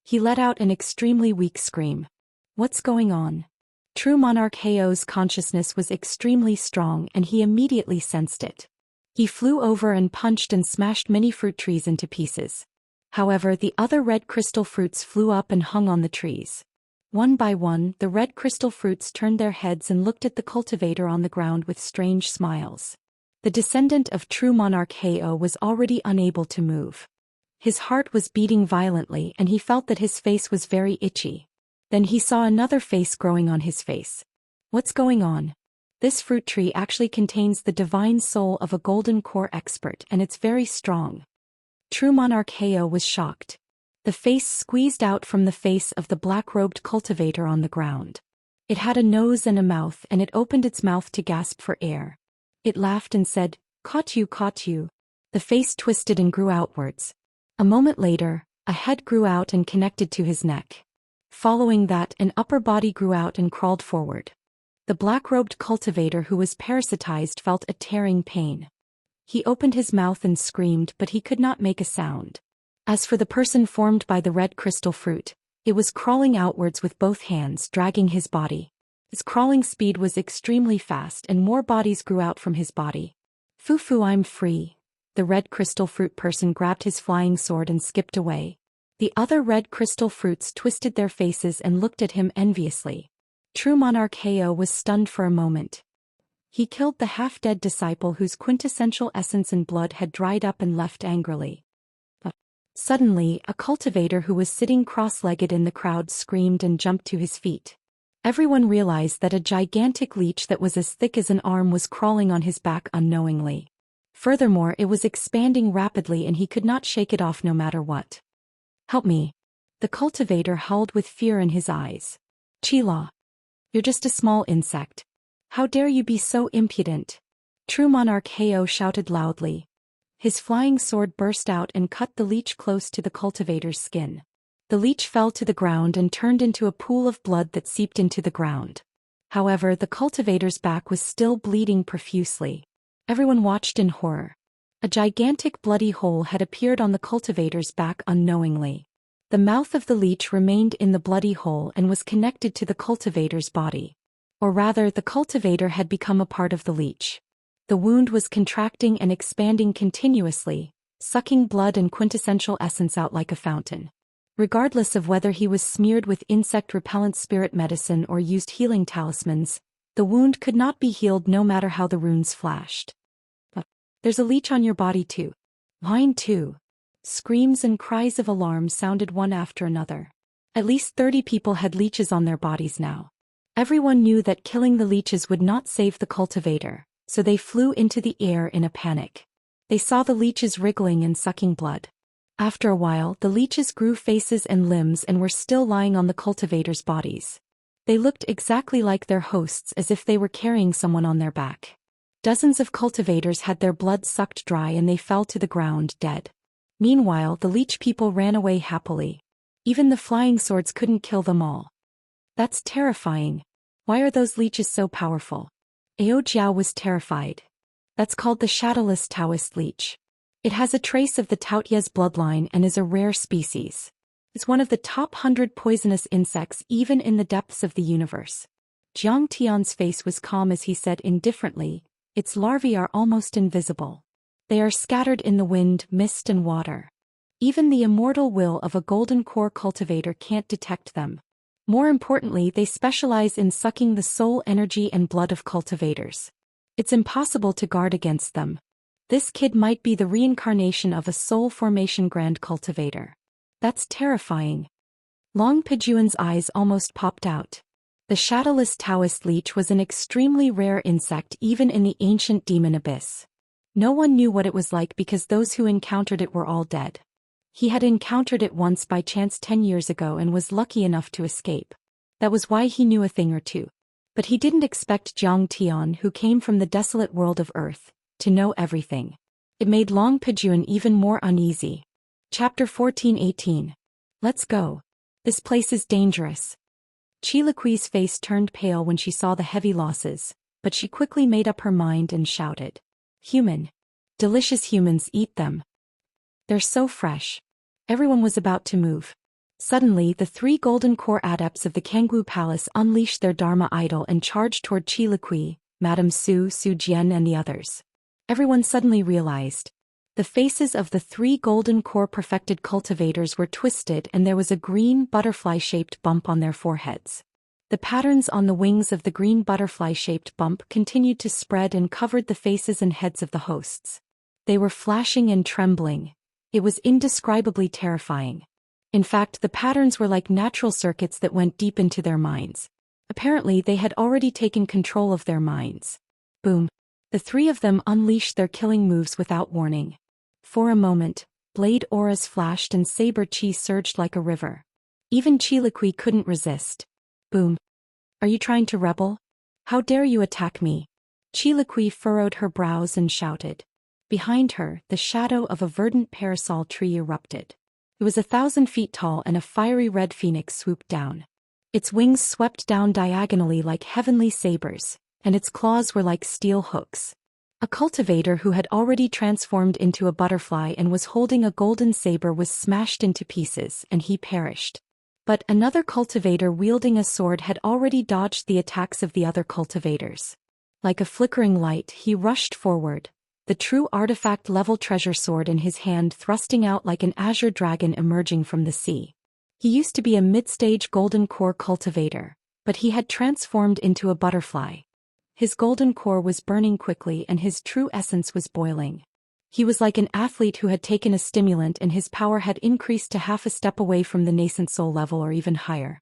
He let out an extremely weak scream. What's going on? True Monarch Hao's consciousness was extremely strong and he immediately sensed it. He flew over and punched and smashed many fruit trees into pieces. However, the other red crystal fruits flew up and hung on the trees. One by one, the red crystal fruits turned their heads and looked at the cultivator on the ground with strange smiles. The descendant of true Monarch Hao was already unable to move. His heart was beating violently and he felt that his face was very itchy. Then he saw another face growing on his face. What's going on? This fruit tree actually contains the divine soul of a golden core expert and it's very strong. True Monarch Hao was shocked. The face squeezed out from the face of the black-robed cultivator on the ground. It had a nose and a mouth and it opened its mouth to gasp for air. It laughed and said, "Caught you, caught you." The face twisted and grew outwards. A moment later, a head grew out and connected to his neck. Following that, an upper body grew out and crawled forward. The black-robed cultivator who was parasitized felt a tearing pain. He opened his mouth and screamed but he could not make a sound. As for the person formed by the red crystal fruit, it was crawling outwards with both hands dragging his body. His crawling speed was extremely fast and more bodies grew out from his body. Fufu, I'm free. The red crystal fruit person grabbed his flying sword and skipped away. The other red crystal fruits twisted their faces and looked at him enviously. True Monarch Hao was stunned for a moment. He killed the half-dead disciple whose quintessential essence and blood had dried up and left angrily. But suddenly, a cultivator who was sitting cross-legged in the crowd screamed and jumped to his feet. Everyone realized that a gigantic leech that was as thick as an arm was crawling on his back unknowingly. Furthermore, it was expanding rapidly and he could not shake it off no matter what. "Help me." The cultivator howled with fear in his eyes. "Chila. You're just a small insect. How dare you be so impudent?" True Monarch Heo shouted loudly. His flying sword burst out and cut the leech close to the cultivator's skin. The leech fell to the ground and turned into a pool of blood that seeped into the ground. However, the cultivator's back was still bleeding profusely. Everyone watched in horror. A gigantic bloody hole had appeared on the cultivator's back unknowingly. The mouth of the leech remained in the bloody hole and was connected to the cultivator's body. Or rather, the cultivator had become a part of the leech. The wound was contracting and expanding continuously, sucking blood and quintessential essence out like a fountain. Regardless of whether he was smeared with insect-repellent spirit medicine or used healing talismans, the wound could not be healed no matter how the runes flashed. "But there's a leech on your body too." "Mine too." Screams and cries of alarm sounded one after another. At least 30 people had leeches on their bodies now. Everyone knew that killing the leeches would not save the cultivator, so they flew into the air in a panic. They saw the leeches wriggling and sucking blood. After a while, the leeches grew faces and limbs and were still lying on the cultivators' bodies. They looked exactly like their hosts, as if they were carrying someone on their back. Dozens of cultivators had their blood sucked dry and they fell to the ground dead. Meanwhile, the leech people ran away happily. Even the flying swords couldn't kill them all. "That's terrifying. Why are those leeches so powerful?" Ao Jiao was terrified. "That's called the shadowless Daoist leech. It has a trace of the Taoyes bloodline and is a rare species. It's one of the top 100 poisonous insects even in the depths of the universe." Jiang Tian's face was calm as he said indifferently, "Its larvae are almost invisible. They are scattered in the wind, mist and water. Even the immortal will of a golden core cultivator can't detect them. More importantly, they specialize in sucking the soul energy and blood of cultivators. It's impossible to guard against them. This kid might be the reincarnation of a soul formation grand cultivator. That's terrifying." Long Pijuan's eyes almost popped out. The shadowless Taoist leech was an extremely rare insect even in the ancient demon abyss. No one knew what it was like because those who encountered it were all dead. He had encountered it once by chance 10 years ago and was lucky enough to escape. That was why he knew a thing or two. But he didn't expect Jiang Tian, who came from the desolate world of Earth, to know everything. It made Long Pijuan even more uneasy. Chapter 14:18. Let's go. This place is dangerous. Chilaqui's face turned pale when she saw the heavy losses, but she quickly made up her mind and shouted. "Human. Delicious humans, eat them. They're so fresh." Everyone was about to move. Suddenly, the 3 golden core adepts of the Kangwu Palace unleashed their Dharma idol and charged toward Chilaqui, Madame Su Jian and the others. Everyone suddenly realized. The faces of the 3 golden core perfected cultivators were twisted and there was a green butterfly-shaped bump on their foreheads. The patterns on the wings of the green butterfly-shaped bump continued to spread and covered the faces and heads of the hosts. They were flashing and trembling. It was indescribably terrifying. In fact, the patterns were like natural circuits that went deep into their minds. Apparently, they had already taken control of their minds. Boom. The 3 of them unleashed their killing moves without warning. For a moment, blade auras flashed and saber chi surged like a river. Even Chilaqui couldn't resist. Boom. Are you trying to rebel? How dare you attack me? Chilaqui furrowed her brows and shouted. Behind her, the shadow of a verdant parasol tree erupted. It was 1,000 feet tall and a fiery red phoenix swooped down. Its wings swept down diagonally like heavenly sabers, and its claws were like steel hooks. A cultivator who had already transformed into a butterfly and was holding a golden saber was smashed into pieces and he perished. But another cultivator wielding a sword had already dodged the attacks of the other cultivators. Like a flickering light, he rushed forward, the true artifact-level treasure sword in his hand thrusting out like an azure dragon emerging from the sea. He used to be a mid-stage golden core cultivator, but he had transformed into a butterfly. His golden core was burning quickly and his true essence was boiling. He was like an athlete who had taken a stimulant and his power had increased to half a step away from the nascent soul level or even higher.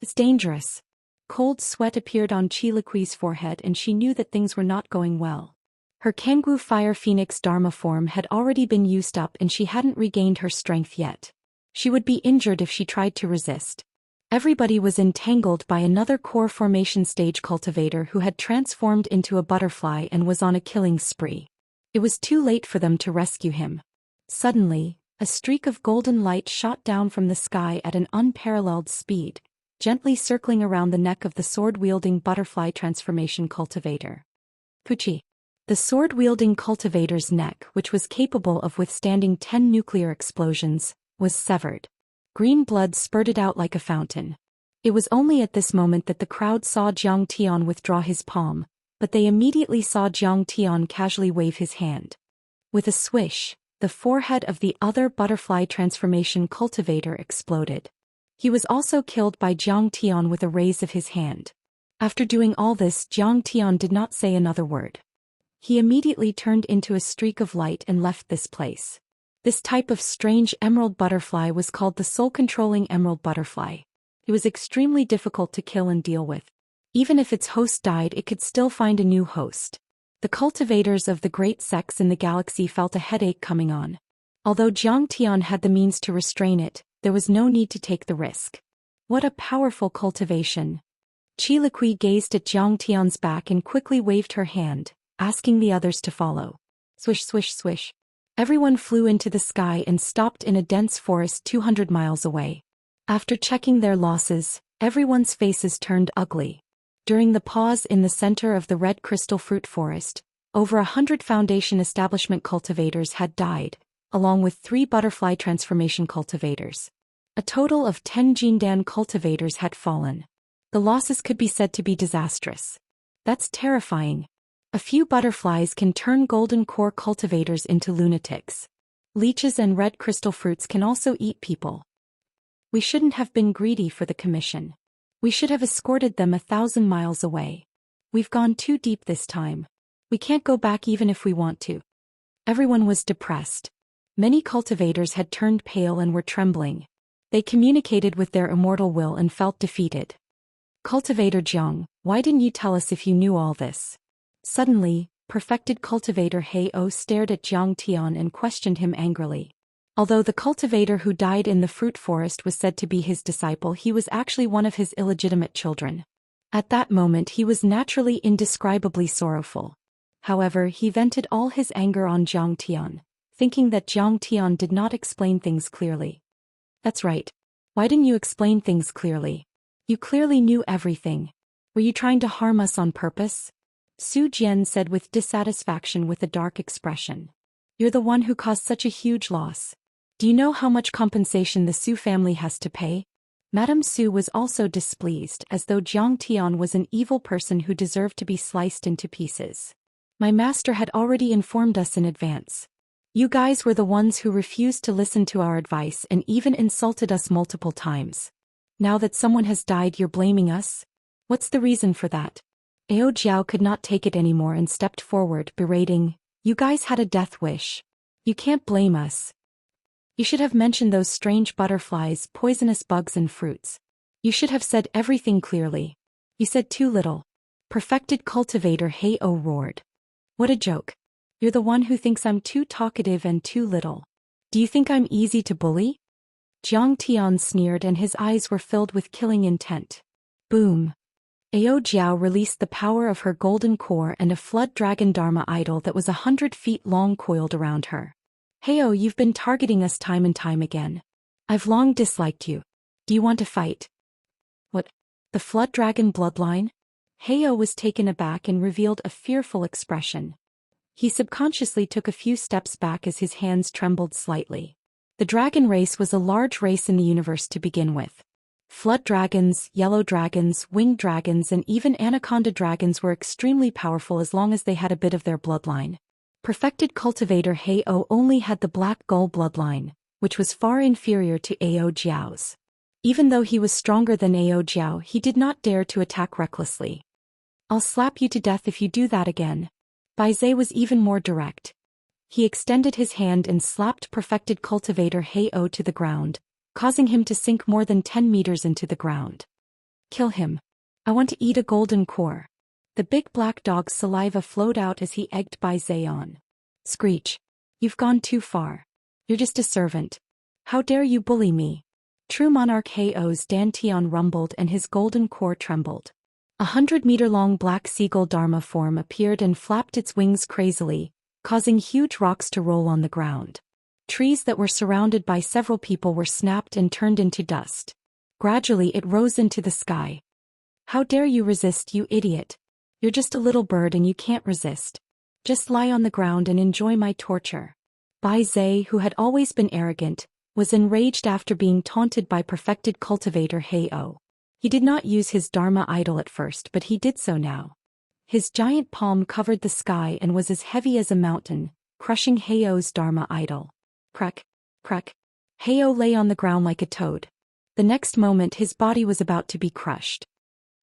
It's dangerous. Cold sweat appeared on Chilaqui's forehead and she knew that things were not going well. Her Kangwu Fire Phoenix Dharma form had already been used up and she hadn't regained her strength yet. She would be injured if she tried to resist. Everybody was entangled by another core formation stage cultivator who had transformed into a butterfly and was on a killing spree. It was too late for them to rescue him. Suddenly, a streak of golden light shot down from the sky at an unparalleled speed, gently circling around the neck of the sword-wielding butterfly transformation cultivator. Puchi. The sword-wielding cultivator's neck, which was capable of withstanding 10 nuclear explosions, was severed. Green blood spurted out like a fountain. It was only at this moment that the crowd saw Jiang Tian withdraw his palm, but they immediately saw Jiang Tian casually wave his hand. With a swish, the forehead of the other butterfly transformation cultivator exploded. He was also killed by Jiang Tian with a raise of his hand. After doing all this, Jiang Tian did not say another word. He immediately turned into a streak of light and left this place. This type of strange emerald butterfly was called the soul-controlling emerald butterfly. It was extremely difficult to kill and deal with. Even if its host died, it could still find a new host. The cultivators of the great sects in the galaxy felt a headache coming on. Although Jiang Tian had the means to restrain it, there was no need to take the risk. What a powerful cultivation! Chilaqui gazed at Jiang Tian's back and quickly waved her hand, asking the others to follow. Swish, swish, swish. Everyone flew into the sky and stopped in a dense forest 200 miles away. After checking their losses, everyone's faces turned ugly. During the pause in the center of the red crystal fruit forest, over 100 Foundation establishment cultivators had died, along with 3 butterfly transformation cultivators. A total of 10 Jindan cultivators had fallen. The losses could be said to be disastrous. That's terrifying. A few butterflies can turn golden core cultivators into lunatics. Leeches and red crystal fruits can also eat people. We shouldn't have been greedy for the commission. We should have escorted them 1,000 miles away. We've gone too deep this time. We can't go back even if we want to. Everyone was depressed. Many cultivators had turned pale and were trembling. They communicated with their immortal will and felt defeated. Cultivator Jiang, why didn't you tell us if you knew all this? Suddenly, perfected cultivator He-O stared at Jiang Tian and questioned him angrily. Although the cultivator who died in the fruit forest was said to be his disciple, he was actually one of his illegitimate children. At that moment he was naturally indescribably sorrowful. However, he vented all his anger on Jiang Tian, thinking that Jiang Tian did not explain things clearly. That's right. Why didn't you explain things clearly? You clearly knew everything. Were you trying to harm us on purpose? Su Jian said with dissatisfaction with a dark expression. You're the one who caused such a huge loss. Do you know how much compensation the Su family has to pay? Madame Su was also displeased, as though Jiang Tian was an evil person who deserved to be sliced into pieces. My master had already informed us in advance. You guys were the ones who refused to listen to our advice and even insulted us multiple times. Now that someone has died, you're blaming us? What's the reason for that? Ao Jiao could not take it anymore and stepped forward, berating, You guys had a death wish. You can't blame us. You should have mentioned those strange butterflies, poisonous bugs and fruits. You should have said everything clearly. You said too little. Perfected cultivator He-O roared. What a joke. You're the one who thinks I'm too talkative and too little. Do you think I'm easy to bully? Jiang Tian sneered and his eyes were filled with killing intent. Boom. Ao Jiao released the power of her golden core and a flood dragon Dharma idol that was 100 feet long coiled around her. Heo, you've been targeting us time and time again. I've long disliked you. Do you want to fight? What? The flood dragon bloodline? Heo was taken aback and revealed a fearful expression. He subconsciously took a few steps back as his hands trembled slightly. The dragon race was a large race in the universe to begin with. Flood dragons, yellow dragons, winged dragons and even anaconda dragons were extremely powerful as long as they had a bit of their bloodline. Perfected cultivator He-O only had the black gull bloodline, which was far inferior to Ao Jiao's. Even though he was stronger than Ao Jiao, he did not dare to attack recklessly. I'll slap you to death if you do that again. Bai Zhe was even more direct. He extended his hand and slapped perfected cultivator He-O to the ground, causing him to sink more than 10 meters into the ground. Kill him. I want to eat a golden core. The big black dog's saliva flowed out as he egged Bai Zhe on. Screech. You've gone too far. You're just a servant. How dare you bully me? True monarch Heo's Dan Tian rumbled and his golden core trembled. 100-meter-long black seagull Dharma form appeared and flapped its wings crazily, causing huge rocks to roll on the ground. Trees that were surrounded by several people were snapped and turned into dust. Gradually it rose into the sky. How dare you resist, you idiot? You're just a little bird and you can't resist. Just lie on the ground and enjoy my torture. Bai Zhe, who had always been arrogant, was enraged after being taunted by perfected cultivator Heo. He did not use his Dharma idol at first, but he did so now. His giant palm covered the sky and was as heavy as a mountain, crushing Heo's Dharma idol. Crack, crack. Heo lay on the ground like a toad. The next moment his body was about to be crushed.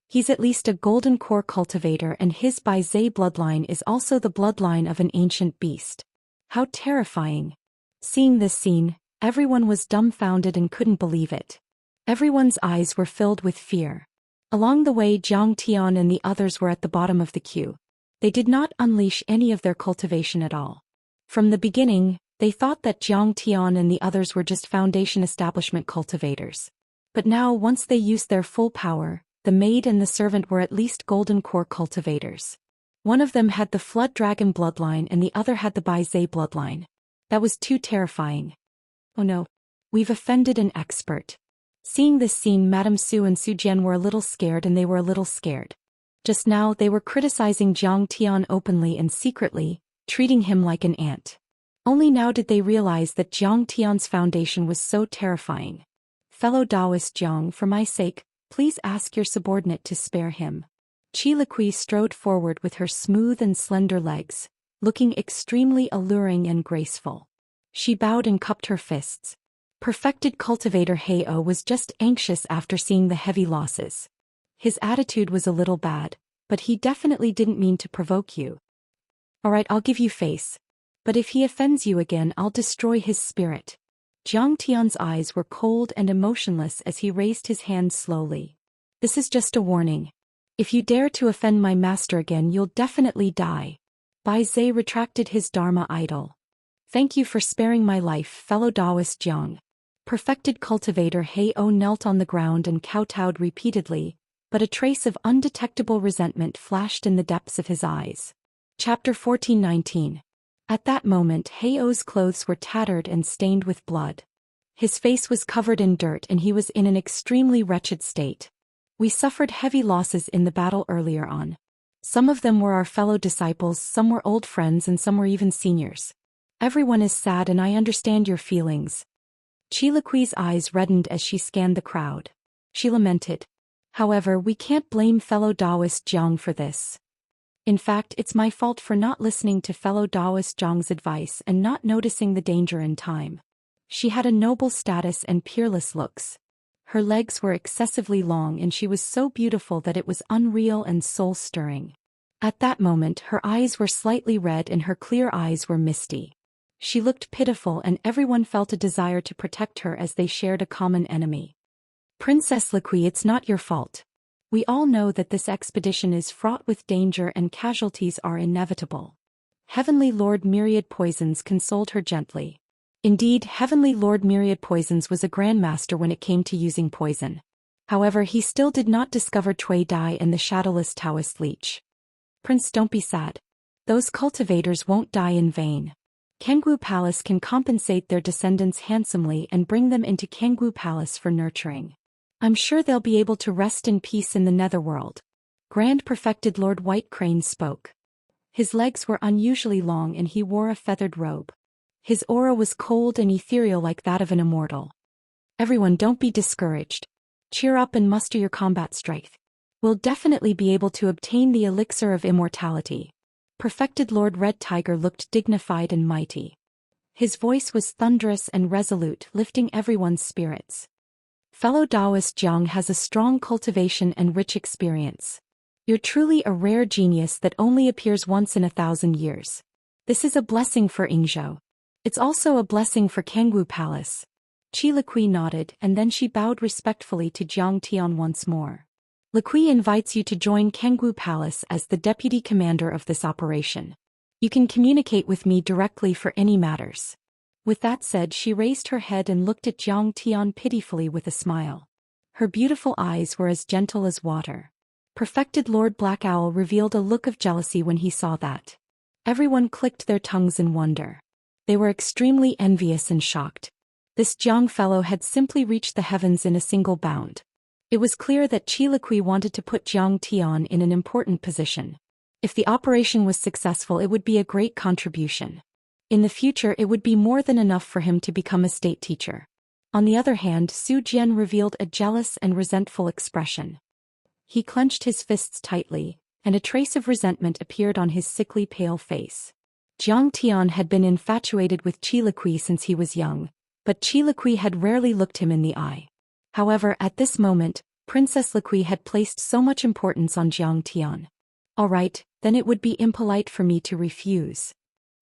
He's at least a golden core cultivator, and his Bai Zhe bloodline is also the bloodline of an ancient beast. How terrifying. Seeing this scene, everyone was dumbfounded and couldn't believe it. Everyone's eyes were filled with fear. Along the way, Jiang Tian and the others were at the bottom of the queue. They did not unleash any of their cultivation at all. From the beginning, they thought that Jiang Tian and the others were just foundation establishment cultivators. But now, once they used their full power, the maid and the servant were at least golden core cultivators. One of them had the Flood Dragon bloodline and the other had the Bai Zhe bloodline. That was too terrifying. Oh no. We've offended an expert. Seeing this scene, Madame Su and Su Jian were a little scared, and they were a little scared. Just now they were criticizing Jiang Tian openly and secretly, treating him like an ant. Only now did they realize that Jiang Tian's foundation was so terrifying. Fellow Daoist Jiang, for my sake, please ask your subordinate to spare him. Qi Liqui strode forward with her smooth and slender legs, looking extremely alluring and graceful. She bowed and cupped her fists. Perfected cultivator Heo was just anxious after seeing the heavy losses. His attitude was a little bad, but he definitely didn't mean to provoke you. Alright, I'll give you face. But if he offends you again, I'll destroy his spirit. Jiang Tian's eyes were cold and emotionless as he raised his hand slowly. This is just a warning. If you dare to offend my master again, you'll definitely die. Bai Zhe retracted his Dharma idol. Thank you for sparing my life, fellow Daoist Jiang. Perfected cultivator Heo knelt on the ground and kowtowed repeatedly, but a trace of undetectable resentment flashed in the depths of his eyes. Chapter 14:19. At that moment, Heo's clothes were tattered and stained with blood. His face was covered in dirt and he was in an extremely wretched state. We suffered heavy losses in the battle earlier on. Some of them were our fellow disciples, some were old friends, and some were even seniors. Everyone is sad and I understand your feelings. Qi Liqui's eyes reddened as she scanned the crowd. She lamented. However, we can't blame fellow Daoist Jiang for this. In fact, it's my fault for not listening to fellow Daoist Jiang's advice and not noticing the danger in time. She had a noble status and peerless looks. Her legs were excessively long and she was so beautiful that it was unreal and soul-stirring. At that moment, her eyes were slightly red and her clear eyes were misty. She looked pitiful and everyone felt a desire to protect her as they shared a common enemy. Princess Liqui, it's not your fault. We all know that this expedition is fraught with danger and casualties are inevitable. Heavenly Lord Myriad Poisons consoled her gently. Indeed, Heavenly Lord Myriad Poisons was a grandmaster when it came to using poison. However, he still did not discover Cui Dai and the shadowless Taoist leech. Prince, don't be sad. Those cultivators won't die in vain. Kangwu Palace can compensate their descendants handsomely and bring them into Kangwu Palace for nurturing. I'm sure they'll be able to rest in peace in the netherworld. Grand Perfected Lord White Crane spoke. His legs were unusually long and he wore a feathered robe. His aura was cold and ethereal like that of an immortal. Everyone, don't be discouraged. Cheer up and muster your combat strength. We'll definitely be able to obtain the elixir of immortality. Perfected Lord Red Tiger looked dignified and mighty. His voice was thunderous and resolute, lifting everyone's spirits. Fellow Daoist Jiang has a strong cultivation and rich experience. You're truly a rare genius that only appears once in 1,000 years. This is a blessing for Yingzhou. It's also a blessing for Kangwu Palace. Qi Liqui nodded and then she bowed respectfully to Jiang Tian once more. Liqui invites you to join Kangwu Palace as the deputy commander of this operation. You can communicate with me directly for any matters. With that said, she raised her head and looked at Jiang Tian pitifully with a smile. Her beautiful eyes were as gentle as water. Perfected Lord Black Owl revealed a look of jealousy when he saw that. Everyone clicked their tongues in wonder. They were extremely envious and shocked. This Jiang fellow had simply reached the heavens in a single bound. It was clear that Qi Liqui wanted to put Jiang Tian in an important position. If the operation was successful, it would be a great contribution. In the future, it would be more than enough for him to become a state teacher. On the other hand, Su Jian revealed a jealous and resentful expression. He clenched his fists tightly, and a trace of resentment appeared on his sickly pale face. Jiang Tian had been infatuated with Qi Liqui since he was young, but Qi Liqui had rarely looked him in the eye. However, at this moment, Princess Liqui had placed so much importance on Jiang Tian. All right, then it would be impolite for me to refuse.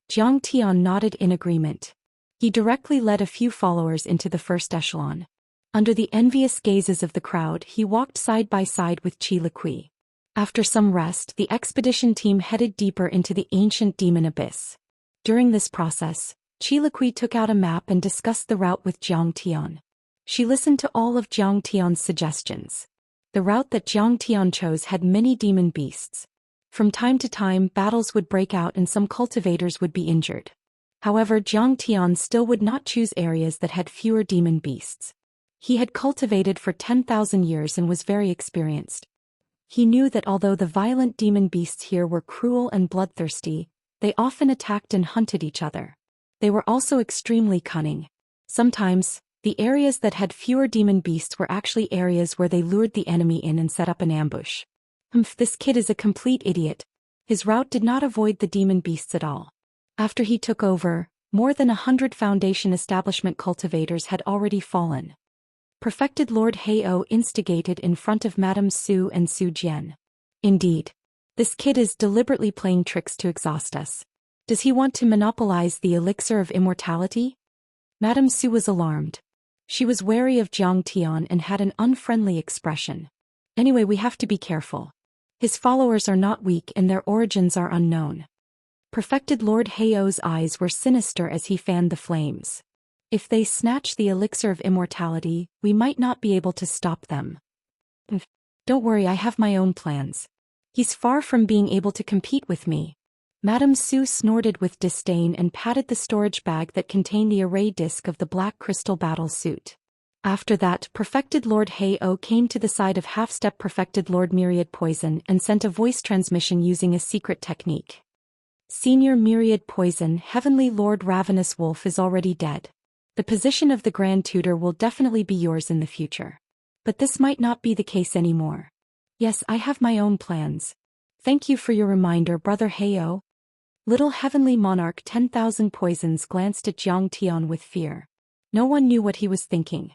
Jiang Tian nodded in agreement. He directly led a few followers into the first echelon. Under the envious gazes of the crowd, he walked side by side with Qi Liqui. After some rest, the expedition team headed deeper into the ancient demon abyss. During this process, Qi Liqui took out a map and discussed the route with Jiang Tian. She listened to all of Jiang Tian's suggestions. The route that Jiang Tian chose had many demon beasts. From time to time, battles would break out and some cultivators would be injured. However, Jiang Tian still would not choose areas that had fewer demon beasts. He had cultivated for 10,000 years and was very experienced. He knew that although the violent demon beasts here were cruel and bloodthirsty, they often attacked and hunted each other. They were also extremely cunning. Sometimes, the areas that had fewer demon beasts were actually areas where they lured the enemy in and set up an ambush. This kid is a complete idiot. His route did not avoid the demon beasts at all. After he took over, more than 100 Foundation establishment cultivators had already fallen. Perfected Lord Heio instigated in front of Madame Su and Su Jian. Indeed. This kid is deliberately playing tricks to exhaust us. Does he want to monopolize the elixir of immortality? Madame Su was alarmed. She was wary of Jiang Tian and had an unfriendly expression. Anyway, we have to be careful. His followers are not weak and their origins are unknown. Perfected Lord Heio's eyes were sinister as he fanned the flames. If they snatch the elixir of immortality, we might not be able to stop them. Don't worry, I have my own plans. He's far from being able to compete with me. Madame Su snorted with disdain and patted the storage bag that contained the array disc of the black crystal battle suit. After that, Perfected Lord Heio came to the side of half-step Perfected Lord Myriad Poison and sent a voice transmission using a secret technique. Senior Myriad Poison, Heavenly Lord Ravenous Wolf is already dead. The position of the Grand Tutor will definitely be yours in the future. But this might not be the case anymore. Yes, I have my own plans. Thank you for your reminder, Brother Heio. Little Heavenly Monarch 10,000 Poisons glanced at Jiang Tian with fear. No one knew what he was thinking.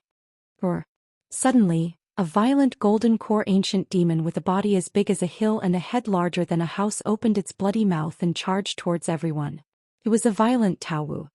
Suddenly, a violent golden core ancient demon with a body as big as a hill and a head larger than a house opened its bloody mouth and charged towards everyone. It was a violent Taowu.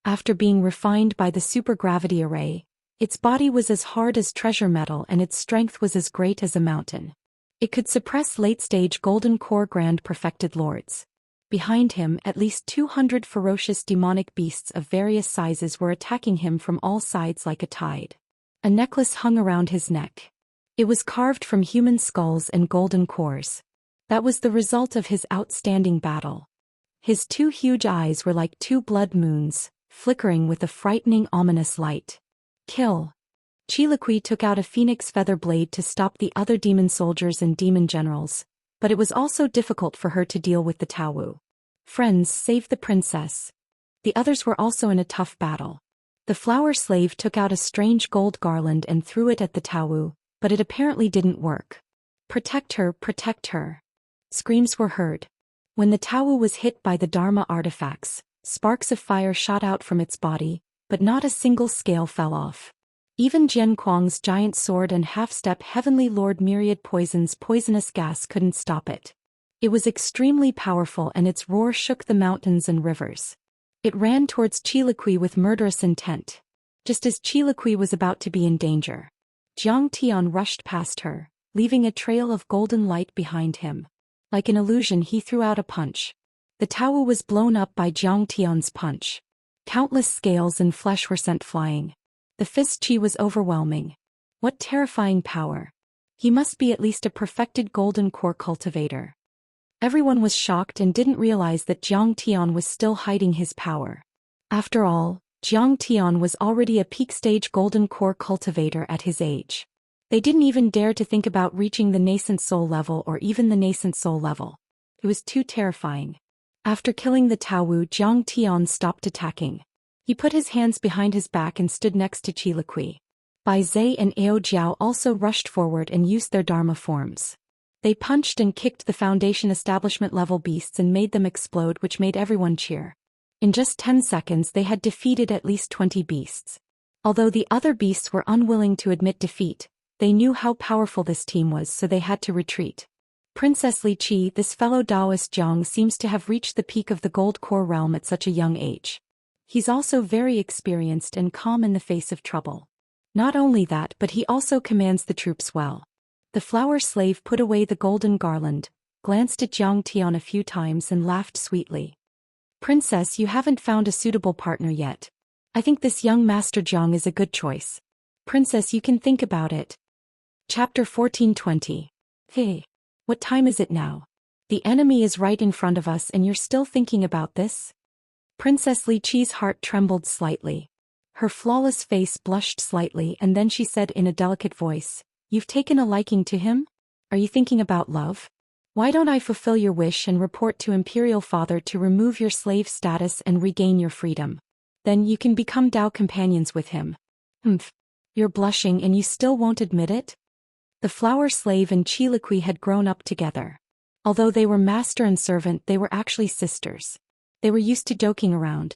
After being refined by the supergravity array, its body was as hard as treasure metal and its strength was as great as a mountain. It could suppress late-stage golden core grand perfected lords. Behind him, at least 200 ferocious demonic beasts of various sizes were attacking him from all sides like a tide. A necklace hung around his neck. It was carved from human skulls and golden cores. That was the result of his outstanding battle. His two huge eyes were like two blood moons, flickering with a frightening ominous light. Kill. Qi Liqui took out a phoenix feather blade to stop the other demon soldiers and demon generals, but it was also difficult for her to deal with the Taowu. Friends, save the princess. The others were also in a tough battle. The flower slave took out a strange gold garland and threw it at the Taowu, but it apparently didn't work. Protect her, protect her. Screams were heard. When the Taowu was hit by the Dharma artifacts, sparks of fire shot out from its body, but not a single scale fell off. Even Jian Kuang's giant sword and half-step Heavenly Lord Myriad Poison's poisonous gas couldn't stop it. It was extremely powerful and its roar shook the mountains and rivers. It ran towards Qi Liqui with murderous intent. Just as Qi Liqui was about to be in danger, Jiang Tian rushed past her, leaving a trail of golden light behind him. Like an illusion, he threw out a punch. The Tao was blown up by Jiang Tian's punch. Countless scales and flesh were sent flying. The fist chi was overwhelming. What terrifying power! He must be at least a perfected golden core cultivator. Everyone was shocked and didn't realize that Jiang Tian was still hiding his power. After all, Jiang Tian was already a peak-stage golden core cultivator at his age. They didn't even dare to think about reaching the nascent soul level or even the nascent soul level. It was too terrifying. After killing the Taowu, Jiang Tian stopped attacking. He put his hands behind his back and stood next to Qi Liqui. Bai Zhe and Ao Jiao also rushed forward and used their Dharma forms. They punched and kicked the Foundation establishment-level beasts and made them explode, which made everyone cheer. In just 10 seconds they had defeated at least 20 beasts. Although the other beasts were unwilling to admit defeat, they knew how powerful this team was, so they had to retreat. Princess Li Qi, this fellow Daoist Zhang, seems to have reached the peak of the gold core realm at such a young age. He's also very experienced and calm in the face of trouble. Not only that, but he also commands the troops well. The flower slave put away the golden garland, glanced at Jiang Tian a few times and laughed sweetly. Princess, you haven't found a suitable partner yet. I think this young Master Zhang is a good choice. Princess, you can think about it. Chapter 1420. Hey. What time is it now? The enemy is right in front of us and you're still thinking about this? Princess Li Qi's heart trembled slightly. Her flawless face blushed slightly and then she said in a delicate voice, "You've taken a liking to him? Are you thinking about love? Why don't I fulfill your wish and report to Imperial Father to remove your slave status and regain your freedom? Then you can become Dao companions with him." You're blushing and you still won't admit it? The flower slave and Qi Liqui had grown up together. Although they were master and servant, they were actually sisters. They were used to joking around.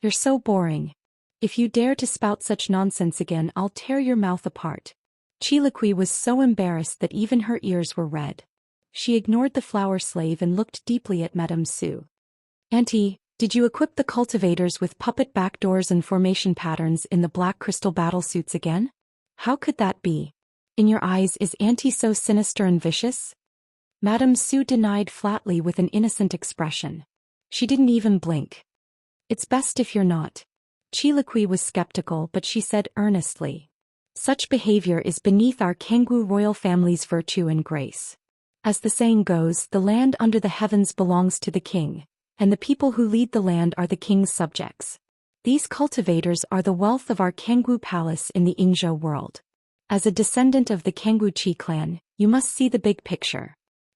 You're so boring. If you dare to spout such nonsense again, I'll tear your mouth apart. Qi Liqui was so embarrassed that even her ears were red. She ignored the flower slave and looked deeply at Madame Su. Auntie, did you equip the cultivators with puppet backdoors and formation patterns in the black crystal battle suits again? How could that be? In your eyes, is Auntie so sinister and vicious? Madame Su denied flatly with an innocent expression. She didn't even blink. It's best if you're not. Qi Liqui was skeptical, but she said earnestly. Such behavior is beneath our Kangwu royal family's virtue and grace. As the saying goes, the land under the heavens belongs to the king, and the people who lead the land are the king's subjects. These cultivators are the wealth of our Kangwu palace in the Ingzhou world. As a descendant of the Kangwu Qi clan, you must see the big picture.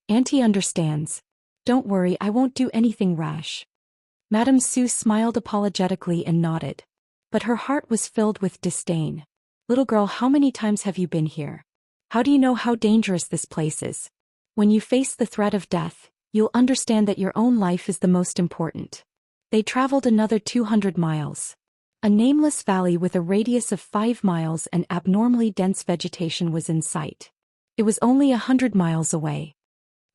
Auntie understands. Don't worry, I won't do anything rash. Madame Su smiled apologetically and nodded. But her heart was filled with disdain. Little girl, how many times have you been here? How do you know how dangerous this place is? When you face the threat of death, you'll understand that your own life is the most important. They traveled another 200 miles. A nameless valley with a radius of 5 miles and abnormally dense vegetation was in sight. It was only 100 miles away.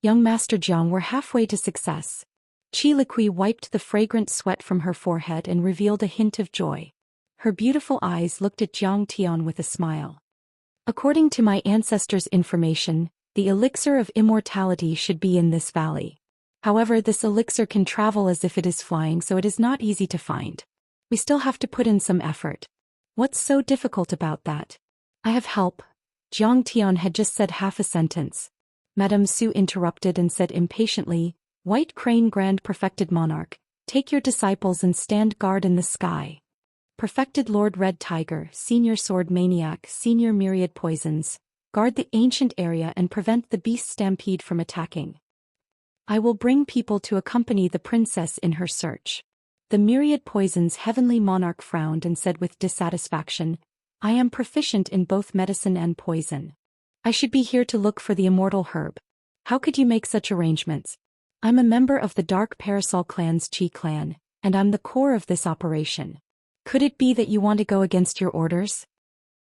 Young Master Jiang were halfway to success. Qi Liqui wiped the fragrant sweat from her forehead and revealed a hint of joy. Her beautiful eyes looked at Jiang Tian with a smile. According to my ancestors' information, the elixir of immortality should be in this valley. However, this elixir can travel as if it is flying, so it is not easy to find. We still have to put in some effort. What's so difficult about that? I have help. Jiang Tian had just said half a sentence. Madame Su interrupted and said impatiently, White Crane Grand Perfected Monarch, take your disciples and stand guard in the sky. Perfected Lord Red Tiger, Senior Sword Maniac, Senior Myriad Poisons, guard the ancient area and prevent the beast stampede from attacking. I will bring people to accompany the princess in her search. The Myriad Poisons Heavenly Monarch frowned and said with dissatisfaction, I am proficient in both medicine and poison. I should be here to look for the immortal herb. How could you make such arrangements? I'm a member of the Dark Parasol clan's Qi clan, and I'm the core of this operation. Could it be that you want to go against your orders?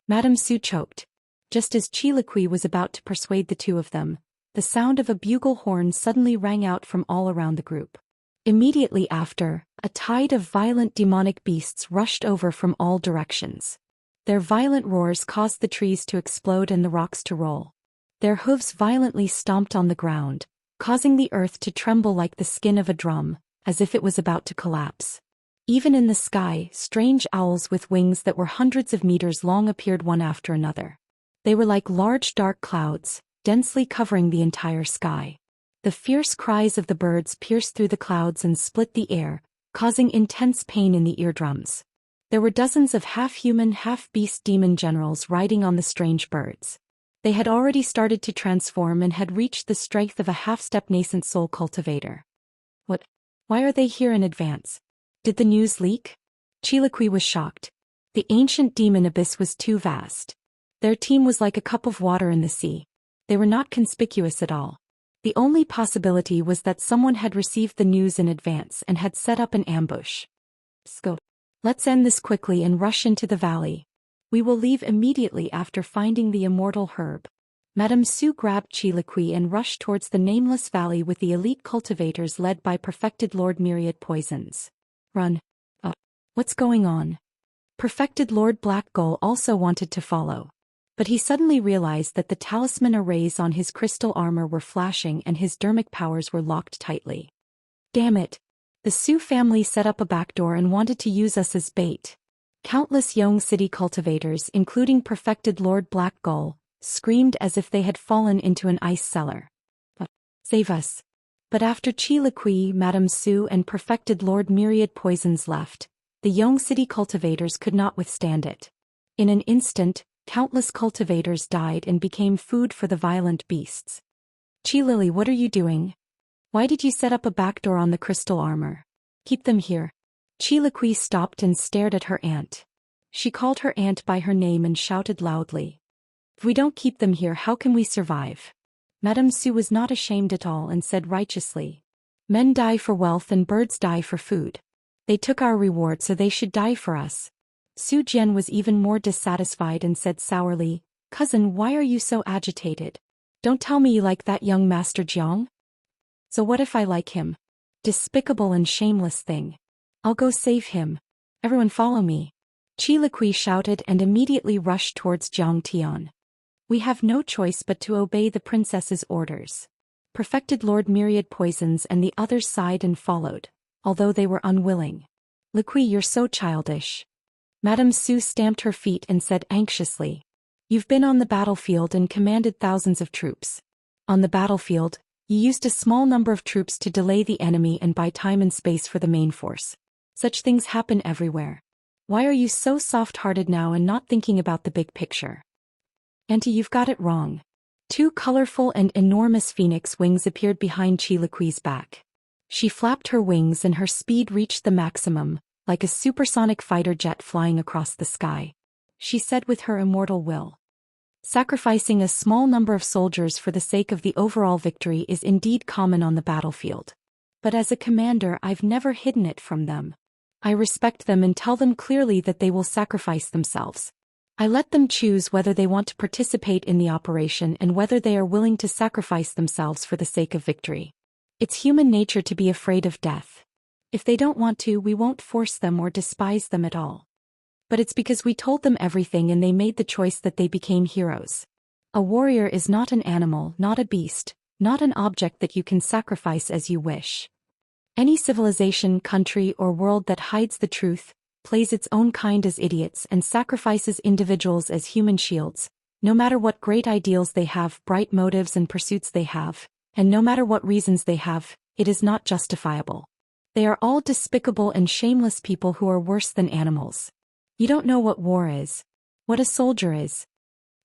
Madame Su choked. Just as Qi Liqui was about to persuade the two of them, the sound of a bugle horn suddenly rang out from all around the group. Immediately after, a tide of violent demonic beasts rushed over from all directions. Their violent roars caused the trees to explode and the rocks to roll. Their hooves violently stomped on the ground, causing the earth to tremble like the skin of a drum, as if it was about to collapse. Even in the sky, strange owls with wings that were hundreds of meters long appeared one after another. They were like large dark clouds, densely covering the entire sky. The fierce cries of the birds pierced through the clouds and split the air, causing intense pain in the eardrums. There were dozens of half-human, half-beast demon generals riding on the strange birds. They had already started to transform and had reached the strength of a half-step nascent soul cultivator. What? Why are they here in advance? Did the news leak? Chiliqui was shocked. The ancient demon abyss was too vast. Their team was like a cup of water in the sea. They were not conspicuous at all. The only possibility was that someone had received the news in advance and had set up an ambush. Go. Let's end this quickly and rush into the valley. We will leave immediately after finding the immortal herb. Madame Su grabbed Chiliqui and rushed towards the nameless valley with the elite cultivators led by perfected Lord Myriad Poisons. Run. What's going on? Perfected Lord Black Gull also wanted to follow. But he suddenly realized that the talisman arrays on his crystal armor were flashing and his dermic powers were locked tightly. Damn it! The Su family set up a backdoor and wanted to use us as bait. Countless young city cultivators, including perfected Lord Black Gull, screamed as if they had fallen into an ice cellar. Save us. But after Chiliqui, Madame Su and perfected Lord Myriad Poisons left, the young city cultivators could not withstand it. In an instant, countless cultivators died and became food for the violent beasts. Chilili, what are you doing? Why did you set up a backdoor on the crystal armor? Keep them here. Chiliqui stopped and stared at her aunt. She called her aunt by her name and shouted loudly. If we don't keep them here, how can we survive? Madame Su was not ashamed at all and said righteously. Men die for wealth and birds die for food. They took our reward, so they should die for us. Su Jian was even more dissatisfied and said sourly, Cousin, why are you so agitated? Don't tell me you like that young Master Jiang? So what if I like him? Despicable and shameless thing. I'll go save him. Everyone follow me. Chiliqui shouted and immediately rushed towards Jiang Tian. We have no choice but to obey the princess's orders. Perfected Lord Myriad Poisons and the others sighed and followed, although they were unwilling. Liqui, you're so childish. Madame Su stamped her feet and said anxiously. You've been on the battlefield and commanded thousands of troops. On the battlefield, you used a small number of troops to delay the enemy and buy time and space for the main force. Such things happen everywhere. Why are you so soft-hearted now and not thinking about the big picture? Auntie, you've got it wrong. Two colorful and enormous phoenix wings appeared behind Chiliqui's back. She flapped her wings and her speed reached the maximum, like a supersonic fighter jet flying across the sky. She said with her immortal will. Sacrificing a small number of soldiers for the sake of the overall victory is indeed common on the battlefield. But as a commander, I've never hidden it from them. I respect them and tell them clearly that they will sacrifice themselves. I let them choose whether they want to participate in the operation and whether they are willing to sacrifice themselves for the sake of victory. It's human nature to be afraid of death. If they don't want to, we won't force them or despise them at all. But it's because we told them everything and they made the choice that they became heroes. A warrior is not an animal, not a beast, not an object that you can sacrifice as you wish. Any civilization, country, or world that hides the truth, plays its own kind as idiots and sacrifices individuals as human shields, no matter what great ideals they have, bright motives and pursuits they have, and no matter what reasons they have, it is not justifiable. They are all despicable and shameless people who are worse than animals. You don't know what war is. What a soldier is.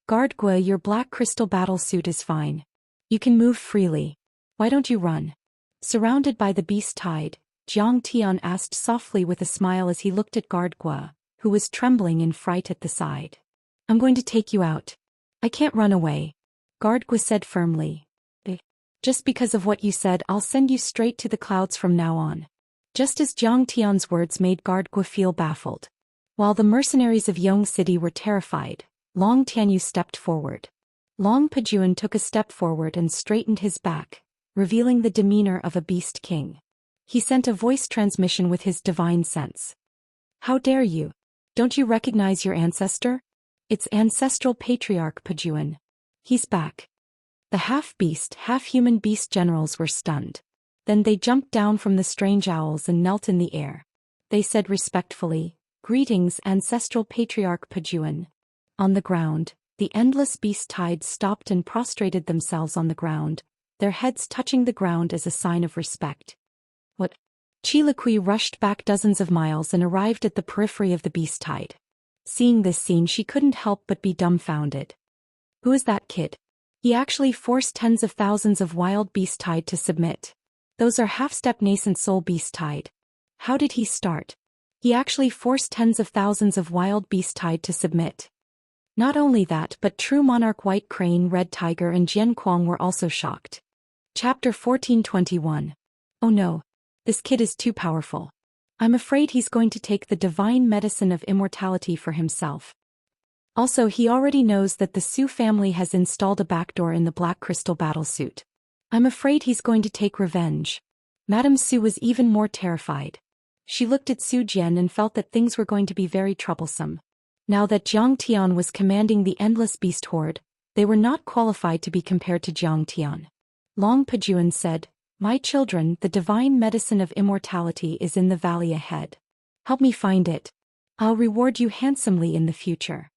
Guard Gua, your black crystal battle suit is fine. You can move freely. Why don't you run? Surrounded by the beast tide, Jiang Tian asked softly with a smile as he looked at Guard Gua, who was trembling in fright at the side. I'm going to take you out. I can't run away. Guard Gua said firmly. Just because of what you said, I'll send you straight to the clouds from now on. Just as Jiang Tian's words made Guard Gua feel baffled. While the mercenaries of Yong City were terrified, Long Tianyu stepped forward. Long Pajuan took a step forward and straightened his back, revealing the demeanor of a beast king. He sent a voice transmission with his divine sense. How dare you? Don't you recognize your ancestor? It's ancestral patriarch Pajuan. He's back. The half-beast, half-human beast generals were stunned. Then they jumped down from the strange owls and knelt in the air. They said respectfully, "Greetings, ancestral patriarch Pajuan." On the ground, the endless beast tides stopped and prostrated themselves on the ground, their heads touching the ground as a sign of respect. What? Chilikui rushed back dozens of miles and arrived at the periphery of the beast tide. Seeing this scene, she couldn't help but be dumbfounded. Who is that kid? He actually forced tens of thousands of wild beast tide to submit. Those are half-step nascent soul beast tide. How did he start? He actually forced tens of thousands of wild beast tide to submit. Not only that, but True Monarch White Crane, Red Tiger and Jian Kuang were also shocked. Chapter 1421. Oh no. This kid is too powerful. I'm afraid he's going to take the divine medicine of immortality for himself. Also, he already knows that the Su family has installed a backdoor in the Black Crystal battlesuit. I'm afraid he's going to take revenge. Madame Su was even more terrified. She looked at Su Jian and felt that things were going to be very troublesome. Now that Jiang Tian was commanding the endless beast horde, they were not qualified to be compared to Jiang Tian. Long Pajuan said, "My children, the divine medicine of immortality is in the valley ahead. Help me find it. I'll reward you handsomely in the future."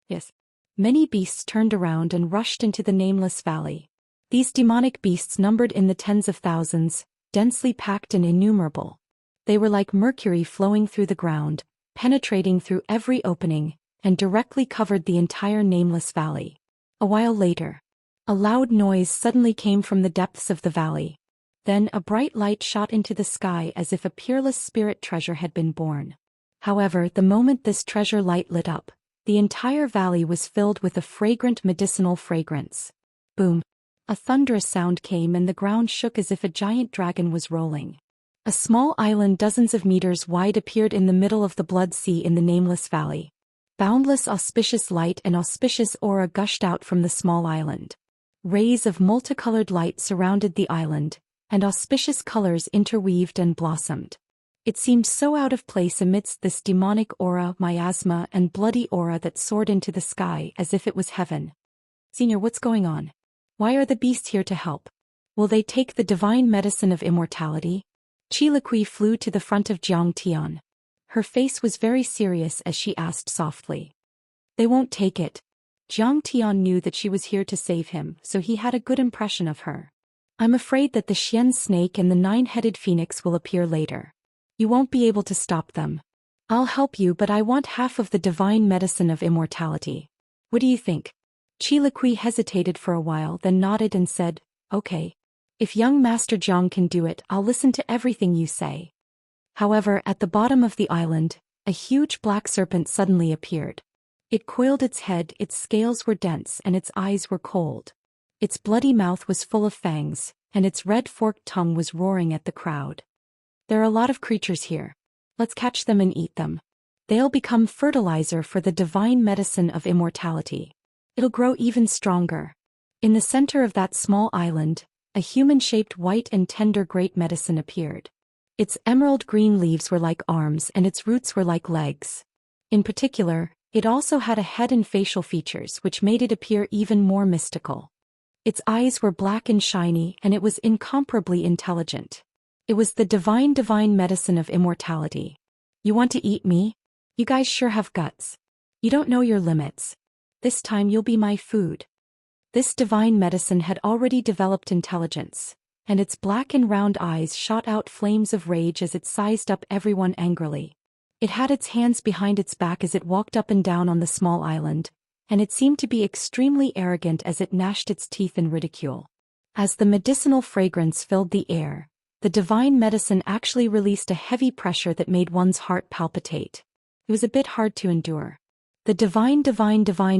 Yes. Many beasts turned around and rushed into the nameless valley. These demonic beasts numbered in the tens of thousands, densely packed and innumerable. They were like mercury flowing through the ground, penetrating through every opening, and directly covered the entire nameless valley. A while later, a loud noise suddenly came from the depths of the valley. Then a bright light shot into the sky as if a peerless spirit treasure had been born. However, the moment this treasure light lit up, the entire valley was filled with a fragrant medicinal fragrance. Boom! A thunderous sound came and the ground shook as if a giant dragon was rolling. A small island dozens of meters wide appeared in the middle of the blood sea in the nameless valley. Boundless auspicious light and auspicious aura gushed out from the small island. Rays of multicolored light surrounded the island, and auspicious colors interweaved and blossomed. It seemed so out of place amidst this demonic aura, miasma, and bloody aura that soared into the sky as if it was heaven. "Senior, what's going on? Why are the beasts here to help? Will they take the divine medicine of immortality?" Chilikui flew to the front of Jiang Tian. Her face was very serious as she asked softly. "They won't take it." Jiang Tian knew that she was here to save him, so he had a good impression of her. "I'm afraid that the Xian snake and the nine-headed phoenix will appear later. You won't be able to stop them. I'll help you, but I want half of the divine medicine of immortality. What do you think?" Chilikui hesitated for a while, then nodded and said, "Okay. If young Master Jiang can do it, I'll listen to everything you say." However, at the bottom of the island, a huge black serpent suddenly appeared. It coiled its head, its scales were dense and its eyes were cold. Its bloody mouth was full of fangs, and its red forked tongue was roaring at the crowd. "There are a lot of creatures here. Let's catch them and eat them. They'll become fertilizer for the divine medicine of immortality. It'll grow even stronger." In the center of that small island, a human-shaped white and tender great medicine appeared. Its emerald green leaves were like arms and its roots were like legs. In particular, it also had a head and facial features which made it appear even more mystical. Its eyes were black and shiny and it was incomparably intelligent. It was the divine medicine of immortality. "You want to eat me? You guys sure have guts. You don't know your limits. This time you'll be my food." This divine medicine had already developed intelligence, and its black and round eyes shot out flames of rage as it sized up everyone angrily. It had its hands behind its back as it walked up and down on the small island, and it seemed to be extremely arrogant as it gnashed its teeth in ridicule. As the medicinal fragrance filled the air, the divine medicine actually released a heavy pressure that made one's heart palpitate. It was a bit hard to endure. The divine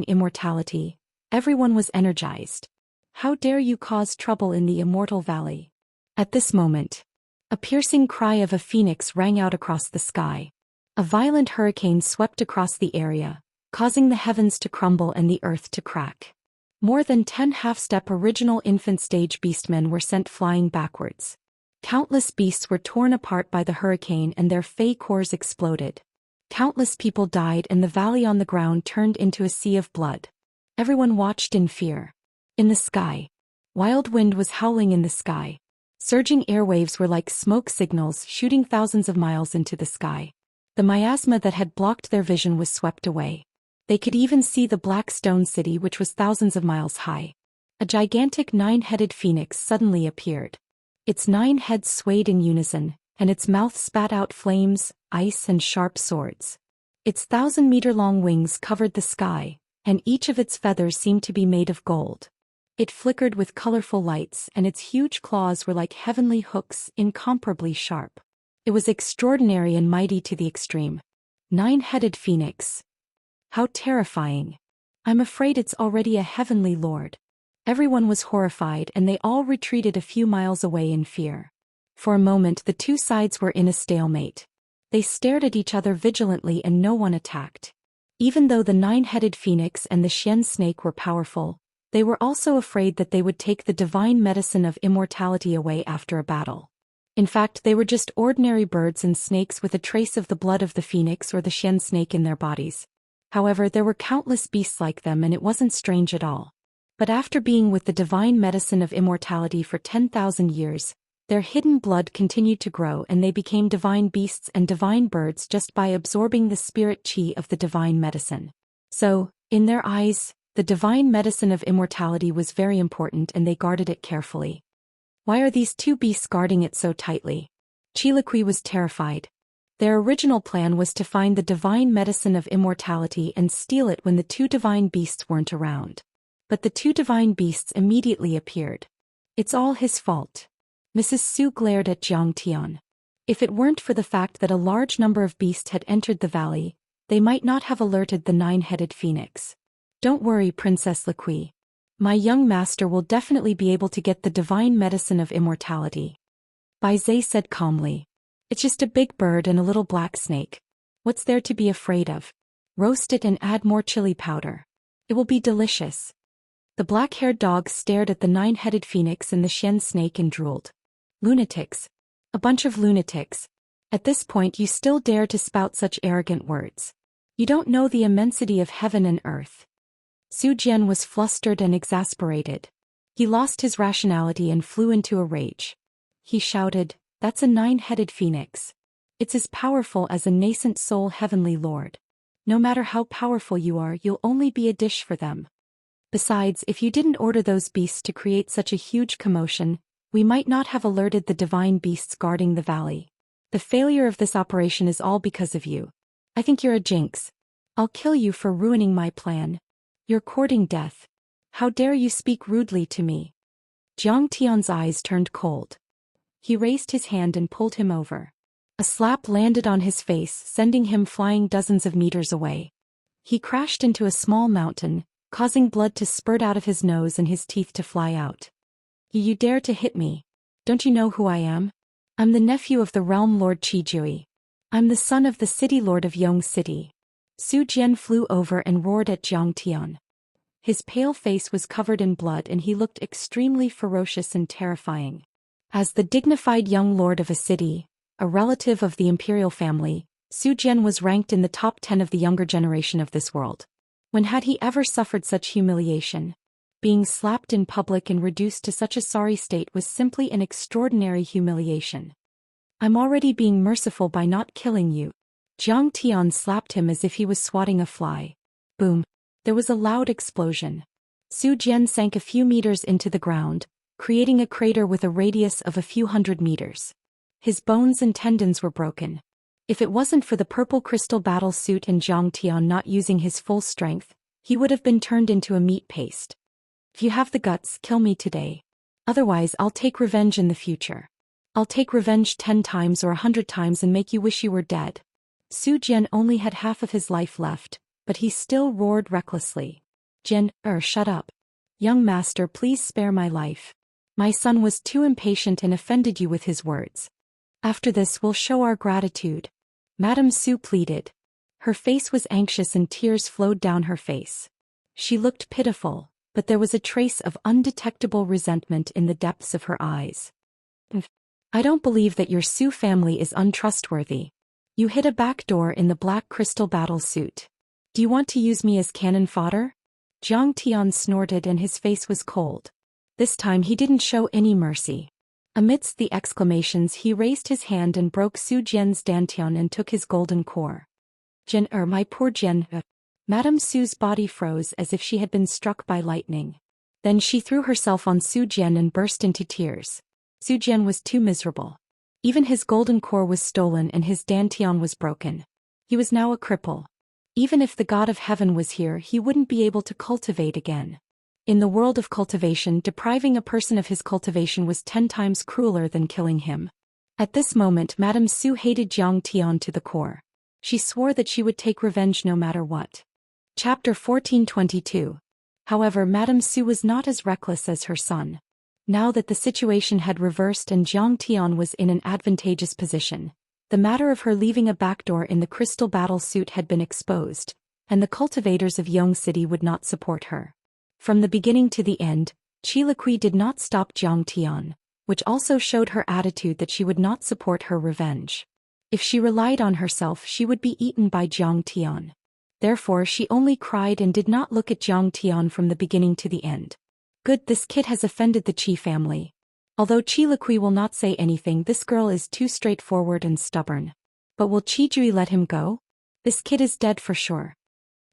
immortality. Everyone was energized. "How dare you cause trouble in the Immortal Valley?" At this moment, a piercing cry of a phoenix rang out across the sky. A violent hurricane swept across the area, causing the heavens to crumble and the earth to crack. More than 10 half-step original infant stage beastmen were sent flying backwards. Countless beasts were torn apart by the hurricane and their fey cores exploded. Countless people died and the valley on the ground turned into a sea of blood. Everyone watched in fear. In the sky, Wild wind was howling in the sky. Surging airwaves were like smoke signals shooting thousands of miles into the sky. The miasma that had blocked their vision was swept away. They could even see the black stone city, which was thousands of miles high. A gigantic 9-headed phoenix suddenly appeared. Its 9 heads swayed in unison, and its mouth spat out flames, ice and sharp swords. Its 1,000-meter-long wings covered the sky, and each of its feathers seemed to be made of gold. It flickered with colorful lights, and its huge claws were like heavenly hooks, incomparably sharp. It was extraordinary and mighty to the extreme. 9-headed phoenix. How terrifying. I'm afraid it's already a heavenly lord. Everyone was horrified, and they all retreated a few miles away in fear. For a moment the two sides were in a stalemate. They stared at each other vigilantly and no one attacked. Even though the 9-headed phoenix and the Xian snake were powerful, they were also afraid that they would take the divine medicine of immortality away after a battle. In fact, they were just ordinary birds and snakes with a trace of the blood of the phoenix or the Xian snake in their bodies. However, there were countless beasts like them, and it wasn't strange at all. But after being with the divine medicine of immortality for 10,000 years, their hidden blood continued to grow, and they became divine beasts and divine birds just by absorbing the spirit chi of the divine medicine. So, in their eyes, the divine medicine of immortality was very important, and they guarded it carefully. Why are these two beasts guarding it so tightly? Chiliqui was terrified. Their original plan was to find the divine medicine of immortality and steal it when the two divine beasts weren't around. But the two divine beasts immediately appeared. It's all his fault. Mrs. Su glared at Zhang Tian. If it weren't for the fact that a large number of beasts had entered the valley, they might not have alerted the 9-headed phoenix. Don't worry, Princess Liqui. My young master will definitely be able to get the divine medicine of immortality. Bai Zhe said calmly. It's just a big bird and a little black snake. What's there to be afraid of? Roast it and add more chili powder. It will be delicious. The black-haired dog stared at the 9-headed phoenix and the Xian snake and drooled. Lunatics. A bunch of lunatics. At this point you still dare to spout such arrogant words. You don't know the immensity of heaven and earth. Su Jian was flustered and exasperated. He lost his rationality and flew into a rage. He shouted, "That's a 9-headed phoenix. It's as powerful as a nascent soul heavenly lord. No matter how powerful you are, you'll only be a dish for them. Besides, if you didn't order those beasts to create such a huge commotion, we might not have alerted the divine beasts guarding the valley. The failure of this operation is all because of you. I think you're a jinx. I'll kill you for ruining my plan. You're courting death. How dare you speak rudely to me?" Jiang Tian's eyes turned cold. He raised his hand and pulled him over. A slap landed on his face, sending him flying dozens of meters away. He crashed into a small mountain, causing blood to spurt out of his nose and his teeth to fly out. You dare to hit me? Don't you know who I am? I'm the nephew of the realm lord Qijui. I'm the son of the city lord of Yong City. Su Jian flew over and roared at Jiang Tian. His pale face was covered in blood and he looked extremely ferocious and terrifying. As the dignified young lord of a city, a relative of the imperial family, Su Jian was ranked in the top 10 of the younger generation of this world. When had he ever suffered such humiliation? Being slapped in public and reduced to such a sorry state was simply an extraordinary humiliation. I'm already being merciful by not killing you. Jiang Tian slapped him as if he was swatting a fly. Boom. There was a loud explosion. Su Jian sank a few meters into the ground, creating a crater with a radius of a few hundred meters. His bones and tendons were broken. If it wasn't for the purple crystal battle suit and Jiang Tian not using his full strength, he would have been turned into a meat paste. If you have the guts, kill me today. Otherwise, I'll take revenge in the future. I'll take revenge 10 times or 100 times and make you wish you were dead. Su Jian only had half of his life left, but he still roared recklessly. Jian, shut up. Young master, please spare my life. My son was too impatient and offended you with his words. After this we'll show our gratitude. Madame Su pleaded. Her face was anxious and tears flowed down her face. She looked pitiful, but there was a trace of undetectable resentment in the depths of her eyes. I don't believe that your Su family is untrustworthy. You hid a back door in the black crystal battle suit. Do you want to use me as cannon fodder? Jiang Tian snorted and his face was cold. This time he didn't show any mercy. Amidst the exclamations he raised his hand and broke Su Jian's dantian and took his golden core. My poor Jian. Madame Su's body froze as if she had been struck by lightning. Then she threw herself on Su Jian and burst into tears. Su Jian was too miserable. Even his golden core was stolen and his dantian was broken. He was now a cripple. Even if the god of heaven was here, he wouldn't be able to cultivate again. In the world of cultivation, depriving a person of his cultivation was 10 times crueler than killing him. At this moment, Madame Su hated Jiang Tian to the core. She swore that she would take revenge no matter what. Chapter 1422. However, Madame Su was not as reckless as her son. Now that the situation had reversed and Jiang Tian was in an advantageous position, the matter of her leaving a backdoor in the crystal battle suit had been exposed, and the cultivators of Yong City would not support her. From the beginning to the end, Qiliqui did not stop Jiang Tian, which also showed her attitude that she would not support her revenge. If she relied on herself, she would be eaten by Jiang Tian. Therefore she only cried and did not look at Jiang Tian from the beginning to the end. Good, this kid has offended the Qi family. Although Qiliqui will not say anything, this girl is too straightforward and stubborn. But will Qijui let him go? This kid is dead for sure.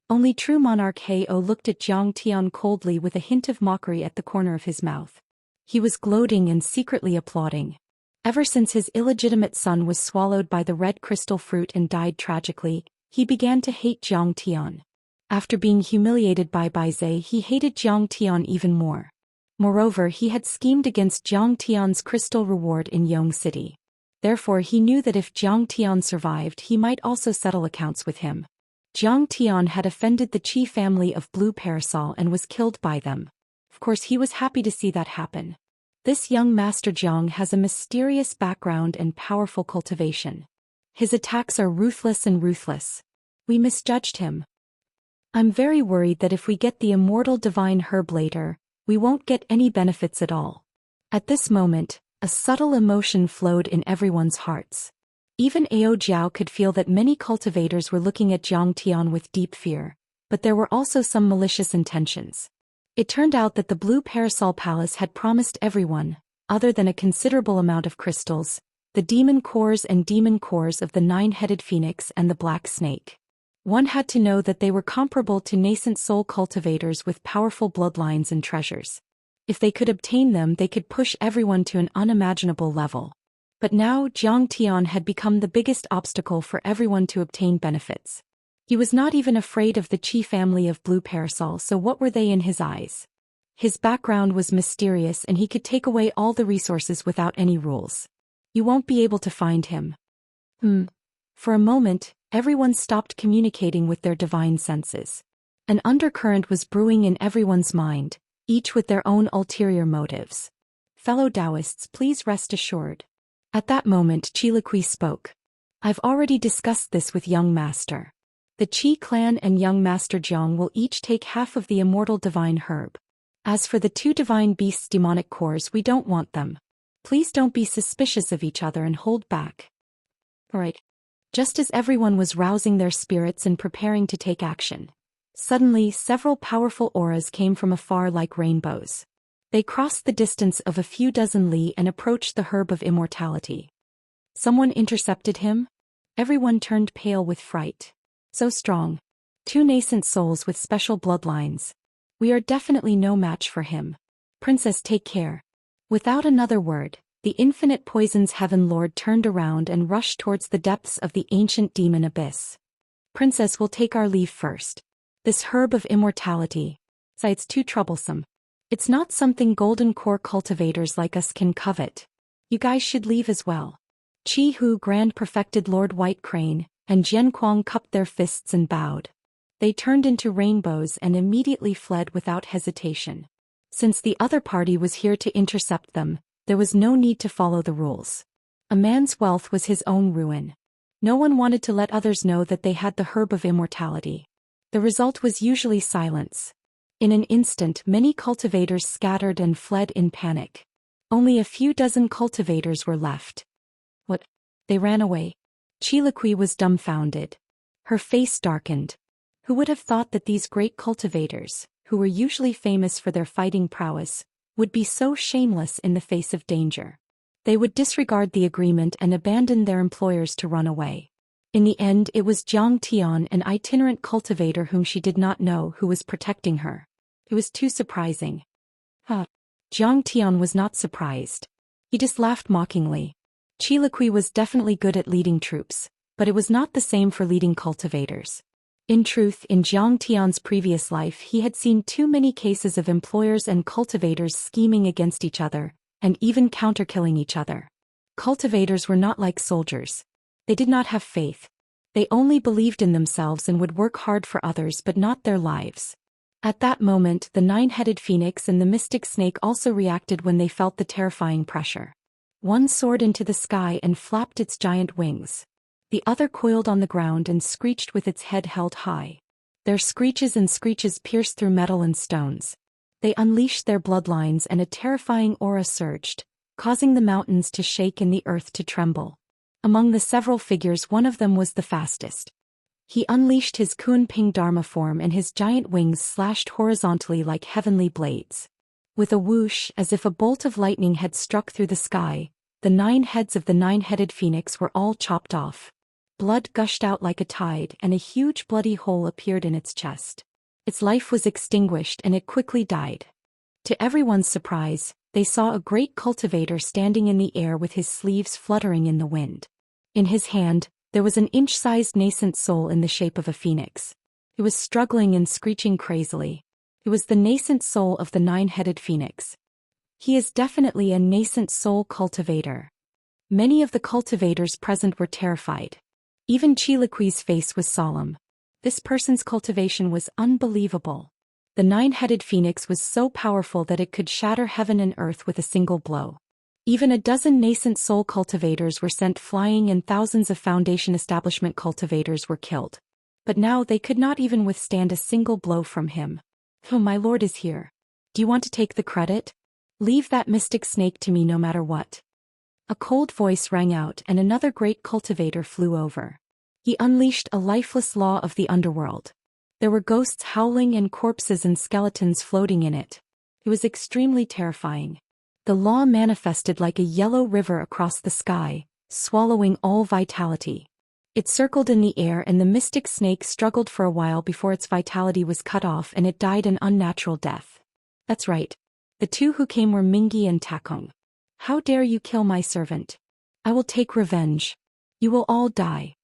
Only true monarch Hei-O looked at Jiang Tian coldly with a hint of mockery at the corner of his mouth. He was gloating and secretly applauding. Ever since his illegitimate son was swallowed by the red crystal fruit and died tragically, he began to hate Jiang Tian. After being humiliated by Baizhe, he hated Jiang Tian even more. Moreover, he had schemed against Jiang Tian's crystal reward in Yong City. Therefore he knew that if Jiang Tian survived, he might also settle accounts with him. Jiang Tian had offended the Qi family of Blue Parasol and was killed by them. Of course he was happy to see that happen. This young Master Jiang has a mysterious background and powerful cultivation. His attacks are ruthless and ruthless. We misjudged him. I'm very worried that if we get the immortal divine herb later, we won't get any benefits at all. At this moment, a subtle emotion flowed in everyone's hearts. Even Ao Jiao could feel that many cultivators were looking at Jiang Tian with deep fear, but there were also some malicious intentions. It turned out that the Blue Parasol Palace had promised everyone, other than a considerable amount of crystals, the demon cores of the 9-headed phoenix and the black snake. One had to know that they were comparable to nascent soul cultivators with powerful bloodlines and treasures. If they could obtain them, they could push everyone to an unimaginable level. But now Jiang Tian had become the biggest obstacle for everyone to obtain benefits. He was not even afraid of the Qi family of Blue Parasol, so what were they in his eyes? His background was mysterious and he could take away all the resources without any rules. You won't be able to find him. For a moment, everyone stopped communicating with their divine senses. An undercurrent was brewing in everyone's mind, each with their own ulterior motives. Fellow Daoists, please rest assured. At that moment Qiliqui spoke. I've already discussed this with young master. The Qi clan and young master Jiang will each take half of the immortal divine herb. As for the 2 divine beasts' demonic cores, we don't want them. Please don't be suspicious of each other and hold back. Alright. Just as everyone was rousing their spirits and preparing to take action, suddenly several powerful auras came from afar like rainbows. They crossed the distance of a few dozen li and approached the herb of immortality. Someone intercepted him? Everyone turned pale with fright. So strong. 2 nascent souls with special bloodlines. We are definitely no match for him. Princess, take care. Without another word, the infinite poison's heaven lord turned around and rushed towards the depths of the ancient demon abyss. Princess, will take our leave first. This herb of immortality. It's too troublesome. It's not something golden core cultivators like us can covet. You guys should leave as well. Qi Hu Grand perfected Lord White Crane, and Jian Kuang cupped their fists and bowed. They turned into rainbows and immediately fled without hesitation. Since the other party was here to intercept them, there was no need to follow the rules. A man's wealth was his own ruin. No one wanted to let others know that they had the herb of immortality. The result was usually silence. In an instant, many cultivators scattered and fled in panic. Only a few dozen cultivators were left. What? They ran away. Qiliqui was dumbfounded. Her face darkened. Who would have thought that these great cultivators, who were usually famous for their fighting prowess, would be so shameless in the face of danger. They would disregard the agreement and abandon their employers to run away. In the end, it was Zhang Tian, an itinerant cultivator whom she did not know, who was protecting her. It was too surprising. Zhang Tian was not surprised. He just laughed mockingly. Qiliqui was definitely good at leading troops, but it was not the same for leading cultivators. In truth, in Zhang Tian's previous life he had seen too many cases of employers and cultivators scheming against each other, and even counter-killing each other. Cultivators were not like soldiers. They did not have faith. They only believed in themselves and would work hard for others but not their lives. At that moment, the nine-headed phoenix and the mystic snake also reacted when they felt the terrifying pressure. One soared into the sky and flapped its giant wings. The other coiled on the ground and screeched with its head held high. Their screeches and screeches pierced through metal and stones. They unleashed their bloodlines and a terrifying aura surged, causing the mountains to shake and the earth to tremble. Among the several figures, one of them was the fastest. He unleashed his Kunping Dharma form and his giant wings slashed horizontally like heavenly blades. With a whoosh, as if a bolt of lightning had struck through the sky, the 9 heads of the 9-headed phoenix were all chopped off. Blood gushed out like a tide and a huge bloody hole appeared in its chest. Its life was extinguished and it quickly died. To everyone's surprise, they saw a great cultivator standing in the air with his sleeves fluttering in the wind. In his hand, there was an inch-sized nascent soul in the shape of a phoenix. It was struggling and screeching crazily. It was the nascent soul of the 9-headed phoenix. He is definitely a nascent soul cultivator. Many of the cultivators present were terrified. Even Qiliqui's face was solemn. This person's cultivation was unbelievable. The 9-headed phoenix was so powerful that it could shatter heaven and earth with a single blow. Even a dozen nascent soul cultivators were sent flying and thousands of foundation establishment cultivators were killed. But now they could not even withstand a single blow from him. "Oh, my lord is here. Do you want to take the credit? Leave that mystic snake to me no matter what." A cold voice rang out and another great cultivator flew over. He unleashed a lifeless law of the underworld. There were ghosts howling and corpses and skeletons floating in it. It was extremely terrifying. The law manifested like a yellow river across the sky, swallowing all vitality. It circled in the air and the mystic snake struggled for a while before its vitality was cut off and it died an unnatural death. That's right. The two who came were Mingi and Takong. "How dare you kill my servant? I will take revenge. You will all die."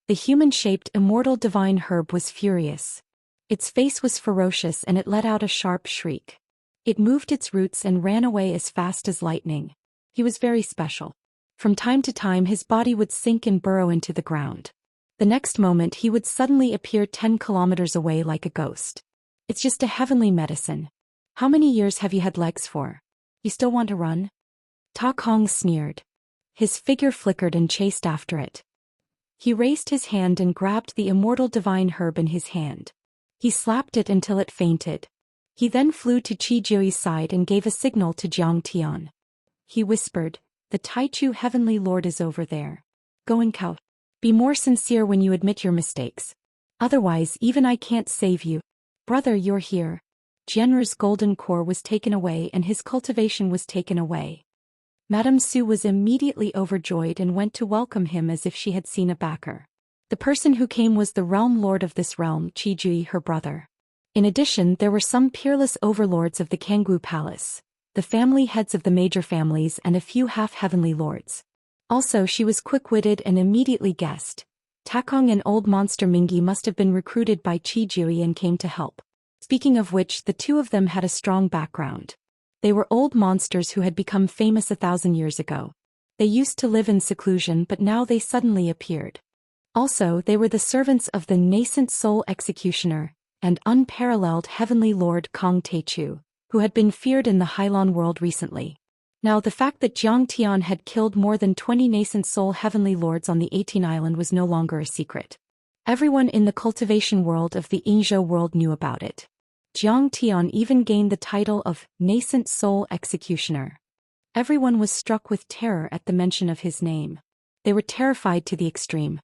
The human-shaped immortal divine herb was furious. Its face was ferocious and it let out a sharp shriek. It moved its roots and ran away as fast as lightning. He was very special. From time to time his body would sink and burrow into the ground. The next moment he would suddenly appear 10 kilometers away like a ghost. It's just a heavenly medicine. How many years have you had legs for? You still want to run? Ta Kong sneered. His figure flickered and chased after it. He raised his hand and grabbed the immortal divine herb in his hand. He slapped it until it fainted. He then flew to Qi Jiu's side and gave a signal to Zhang Tian. He whispered, "The Taichu Heavenly Lord is over there. Go and cow. Be more sincere when you admit your mistakes. Otherwise even I can't save you. Brother, you're here." Jianru's golden core was taken away and his cultivation was taken away. Madame Su was immediately overjoyed and went to welcome him as if she had seen a backer. The person who came was the realm lord of this realm, Qi Jui, her brother. In addition, there were some peerless overlords of the Kanggu Palace, the family heads of the major families and a few half-heavenly lords. Also, she was quick-witted and immediately guessed. Takong and old monster Mingi must have been recruited by Qi Jui and came to help. Speaking of which, the two of them had a strong background. They were old monsters who had become famous 1,000 years ago. They used to live in seclusion but now they suddenly appeared. Also, they were the servants of the nascent soul executioner and unparalleled heavenly lord Kong Teichu, who had been feared in the Hailan world recently. Now the fact that Zhang Tian had killed more than 20 nascent soul heavenly lords on the 18 island was no longer a secret. Everyone in the cultivation world of the Yingzhou world knew about it. Zhang Tian even gained the title of Nascent Soul Executioner. Everyone was struck with terror at the mention of his name. They were terrified to the extreme.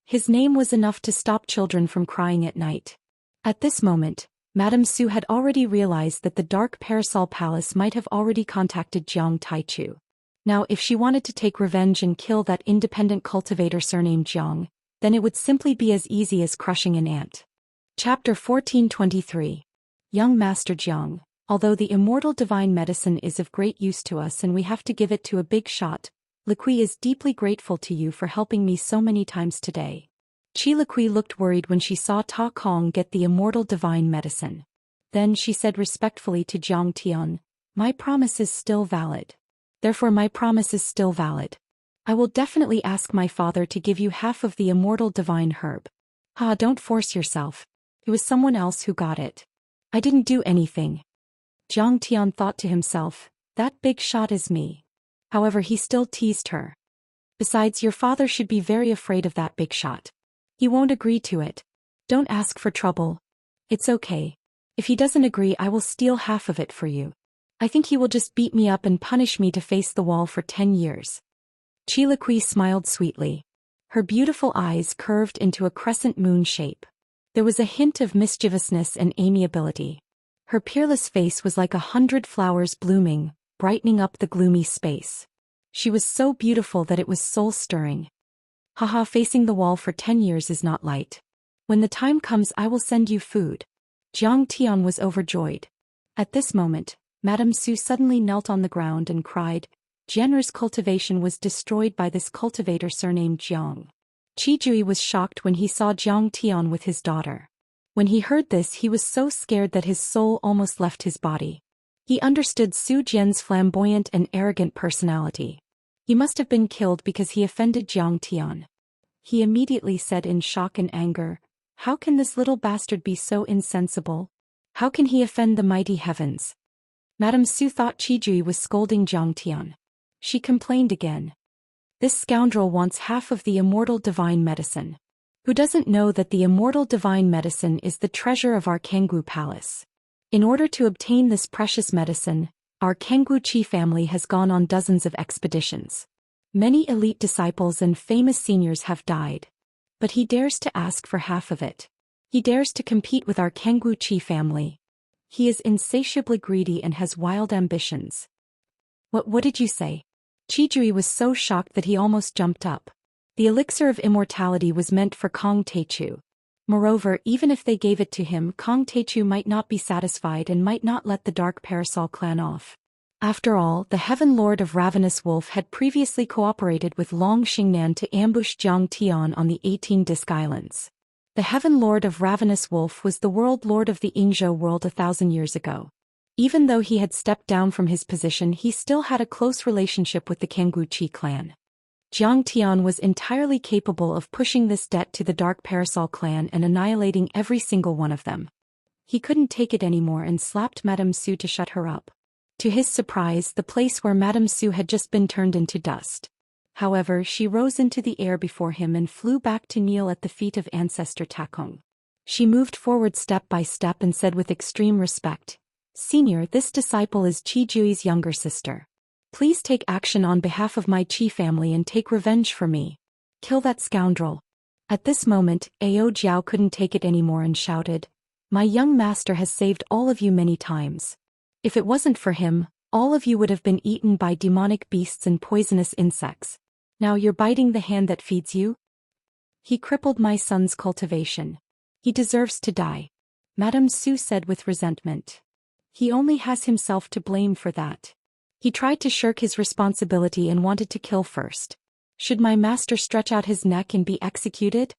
His name was enough to stop children from crying at night. At this moment, Madame Su had already realized that the Dark Parasol Palace might have already contacted Jiang Taichu. Now if she wanted to take revenge and kill that independent cultivator surnamed Jiang, then it would simply be as easy as crushing an ant. Chapter 1423. Young Master Jiang, although the immortal divine medicine is of great use to us and we have to give it to a big shot, Liqui is deeply grateful to you for helping me so many times today. Chi Liqui looked worried when she saw Ta Kong get the immortal divine medicine. Then she said respectfully to Jiang Tian, "My promise is still valid. Therefore my promise is still valid. I will definitely ask my father to give you half of the immortal divine herb." Don't force yourself. It was someone else who got it. I didn't do anything. Jiang Tian thought to himself, that big shot is me. However, he still teased her. Besides, your father should be very afraid of that big shot. He won't agree to it. Don't ask for trouble. It's okay. If he doesn't agree, I will steal half of it for you. I think he will just beat me up and punish me to face the wall for 10 years. Chi Liqui smiled sweetly. Her beautiful eyes curved into a crescent moon shape. There was a hint of mischievousness and amiability. Her peerless face was like 100 flowers blooming, brightening up the gloomy space. She was so beautiful that it was soul-stirring. Facing the wall for 10 years is not light. When the time comes, I will send you food. Jiang Tian was overjoyed. At this moment, Madame Su suddenly knelt on the ground and cried, Jian'er's cultivation was destroyed by this cultivator surnamed Jiang. Qi Jui was shocked when he saw Jiang Tian with his daughter. When he heard this, he was so scared that his soul almost left his body. He understood Su Jian's flamboyant and arrogant personality. He must have been killed because he offended Jiang Tian. He immediately said in shock and anger, "How can this little bastard be so insensible? How can he offend the mighty heavens?" Madame Su thought Qi Jui was scolding Jiang Tian. She complained again. This scoundrel wants half of the immortal divine medicine. Who doesn't know that the immortal divine medicine is the treasure of our Kanggu Palace? In order to obtain this precious medicine, our Kanggu Qi family has gone on dozens of expeditions. Many elite disciples and famous seniors have died. But he dares to ask for half of it. He dares to compete with our Kanggu Qi family. He is insatiably greedy and has wild ambitions. What did you say? Qi Jui was so shocked that he almost jumped up. The elixir of immortality was meant for Kong Teichu. Moreover, even if they gave it to him, Kong Teichu might not be satisfied and might not let the Dark Parasol clan off. After all, the Heaven Lord of Ravenous Wolf had previously cooperated with Long Xingnan to ambush Jiang Tian on the 18 Disc Islands. The Heaven Lord of Ravenous Wolf was the World Lord of the Yingzhou world 1,000 years ago. Even though he had stepped down from his position, he still had a close relationship with the Kanggu Qi clan. Jiang Tian was entirely capable of pushing this debt to the Dark Parasol clan and annihilating every single one of them. He couldn't take it anymore and slapped Madame Su to shut her up. To his surprise, the place where Madame Su had just been turned into dust. However, she rose into the air before him and flew back to kneel at the feet of ancestor Takong. She moved forward step by step and said with extreme respect, "Senior, this disciple is Qi Jui's younger sister. Please take action on behalf of my Qi family and take revenge for me. Kill that scoundrel." At this moment, Ao Jiao couldn't take it anymore and shouted, "My young master has saved all of you many times. If it wasn't for him, all of you would have been eaten by demonic beasts and poisonous insects. Now you're biting the hand that feeds you? He crippled my son's cultivation. He deserves to die," Madame Su said with resentment. "He only has himself to blame for that. He tried to shirk his responsibility and wanted to kill first. Should my master stretch out his neck and be executed?"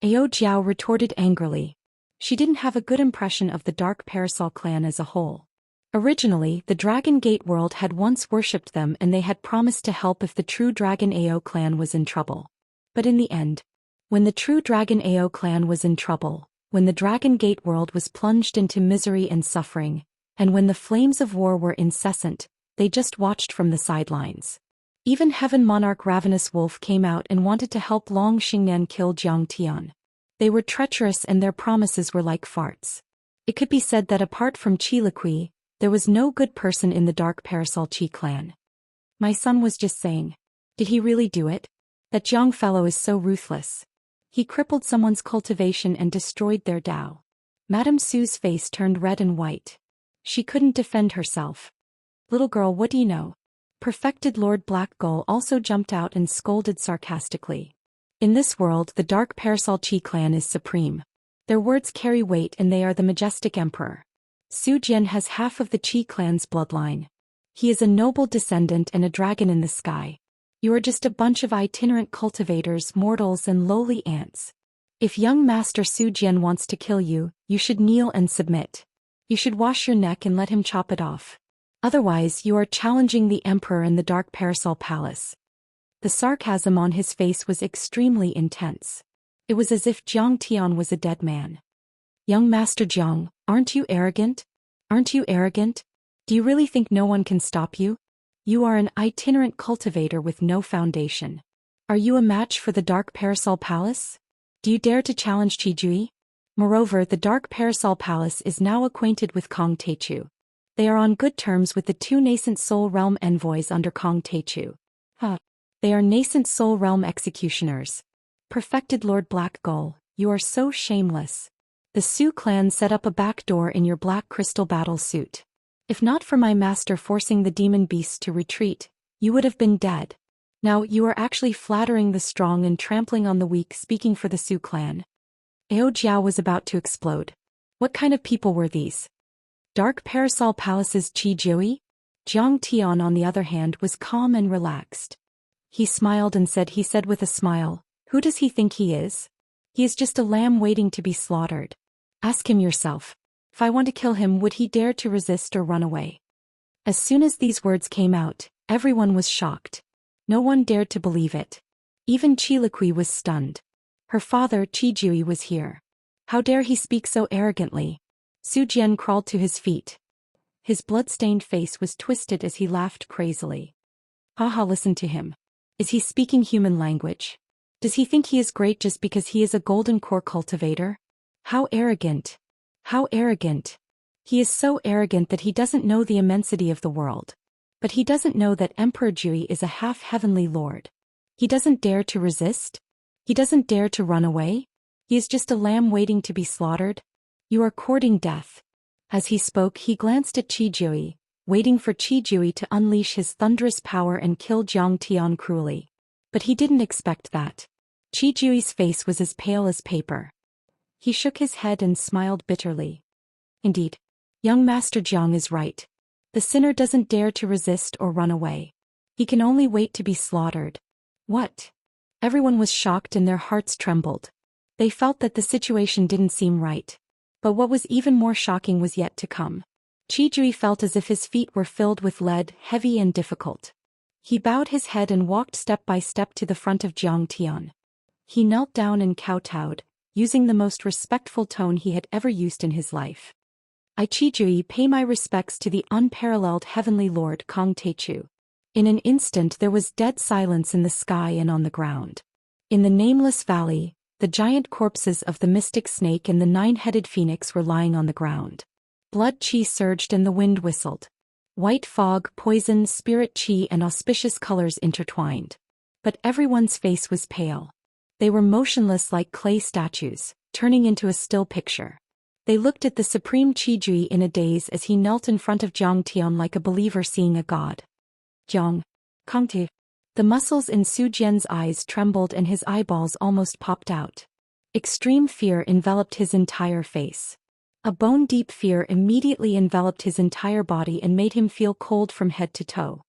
Ao Jiao retorted angrily. She didn't have a good impression of the Dark Parasol clan as a whole. Originally, the Dragon Gate world had once worshipped them and they had promised to help if the true Dragon Ao clan was in trouble. But in the end, when the true Dragon Ao clan was in trouble, when the Dragon Gate world was plunged into misery and suffering, and when the flames of war were incessant, they just watched from the sidelines. Even Heaven Monarch Ravenous Wolf came out and wanted to help Long Xingnan kill Jiang Tian. They were treacherous and their promises were like farts. It could be said that apart from Qi Liqui, there was no good person in the Dark Parasol Qi clan. My son was just saying. Did he really do it? That Jiang fellow is so ruthless. He crippled someone's cultivation and destroyed their Dao. Madame Su's face turned red and white. She couldn't defend herself. Little girl, what do you know? Perfected Lord Black Gull also jumped out and scolded sarcastically. In this world, the Dark Parasol Qi clan is supreme. Their words carry weight and they are the majestic emperor. Zhou Xian has half of the Qi clan's bloodline. He is a noble descendant and a dragon in the sky. You are just a bunch of itinerant cultivators, mortals and lowly ants. If young Master Zhou Xian wants to kill you, you should kneel and submit. You should wash your neck and let him chop it off. Otherwise, you are challenging the emperor in the Dark Parasol Palace. The sarcasm on his face was extremely intense. It was as if Jiang Tian was a dead man. Young Master Jiang, aren't you arrogant? Aren't you arrogant? Do you really think no one can stop you? You are an itinerant cultivator with no foundation. Are you a match for the Dark Parasol Palace? Do you dare to challenge Qijui? Moreover, the Dark Parasol Palace is now acquainted with Kong Teichu. They are on good terms with the two nascent Soul Realm envoys under Kong Teichu. They are nascent Soul Realm executioners. Perfected Lord Black Gull, you are so shameless. The Su clan set up a back door in your black crystal battle suit. If not for my master forcing the demon beasts to retreat, you would have been dead. Now you are actually flattering the strong and trampling on the weak, speaking for the Su clan. Ao Jiao was about to explode. What kind of people were these? Dark Parasol Palace's Qijui? Jiang Tian, on the other hand, was calm and relaxed. He smiled and said with a smile, who does he think he is? He is just a lamb waiting to be slaughtered. Ask him yourself. If I want to kill him, would he dare to resist or run away? As soon as these words came out, everyone was shocked. No one dared to believe it. Even Qiliqui was stunned. Her father, Qijui, was here. How dare he speak so arrogantly? Zhou Xian crawled to his feet. His blood-stained face was twisted as he laughed crazily. Haha, listen to him. Is he speaking human language? Does he think he is great just because he is a golden core cultivator? How arrogant! How arrogant! He is so arrogant that he doesn't know the immensity of the world. But he doesn't know that Emperor Jui is a half-heavenly lord. He doesn't dare to resist? He doesn't dare to run away? He is just a lamb waiting to be slaughtered? You are courting death. As he spoke, he glanced at Qijui, waiting for Qijui to unleash his thunderous power and kill Jiang Tian cruelly. But he didn't expect that. Qijui's face was as pale as paper. He shook his head and smiled bitterly. Indeed, young Master Jiang is right. The sinner doesn't dare to resist or run away. He can only wait to be slaughtered. What? Everyone was shocked and their hearts trembled. They felt that the situation didn't seem right. But what was even more shocking was yet to come. Qijui felt as if his feet were filled with lead, heavy and difficult. He bowed his head and walked step by step to the front of Jiang Tian. He knelt down and kowtowed, using the most respectful tone he had ever used in his life. I, Qijui, pay my respects to the unparalleled heavenly lord Kong Teichu. In an instant there was dead silence in the sky and on the ground. In the nameless valley, the giant corpses of the mystic snake and the nine-headed phoenix were lying on the ground. Blood chi surged and the wind whistled. White fog, poison, spirit chi and auspicious colors intertwined. But everyone's face was pale. They were motionless like clay statues, turning into a still picture. They looked at the supreme Qijui in a daze as he knelt in front of Jiang Tian like a believer seeing a god. Jiang, Kongti. The muscles in Zhou Xian's eyes trembled and his eyeballs almost popped out. Extreme fear enveloped his entire face. A bone-deep fear immediately enveloped his entire body and made him feel cold from head to toe.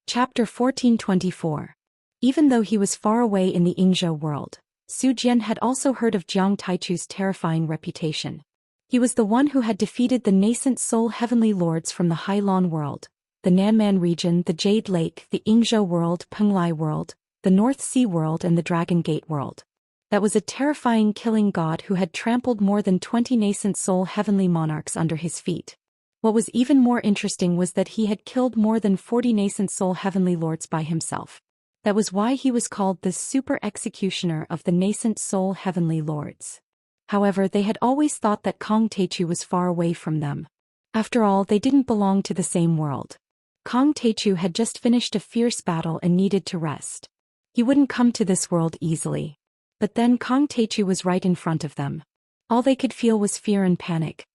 Chapter 1424. Even though he was far away in the Yingzhou world, Zhou Xian had also heard of Jiang Taichu's terrifying reputation. He was the one who had defeated the nascent soul heavenly lords from the Hailan world, the Nanman region, the Jade Lake, the Yingzhou world, Penglai world, the North Sea world and the Dragon Gate world. That was a terrifying killing god who had trampled more than 20 nascent soul heavenly monarchs under his feet. What was even more interesting was that he had killed more than 40 nascent soul heavenly lords by himself. That was why he was called the super executioner of the nascent soul heavenly lords. However, they had always thought that Kong Teichu was far away from them. After all, they didn't belong to the same world. Kong Teichu had just finished a fierce battle and needed to rest. He wouldn't come to this world easily. But then Kong Teichu was right in front of them. All they could feel was fear and panic.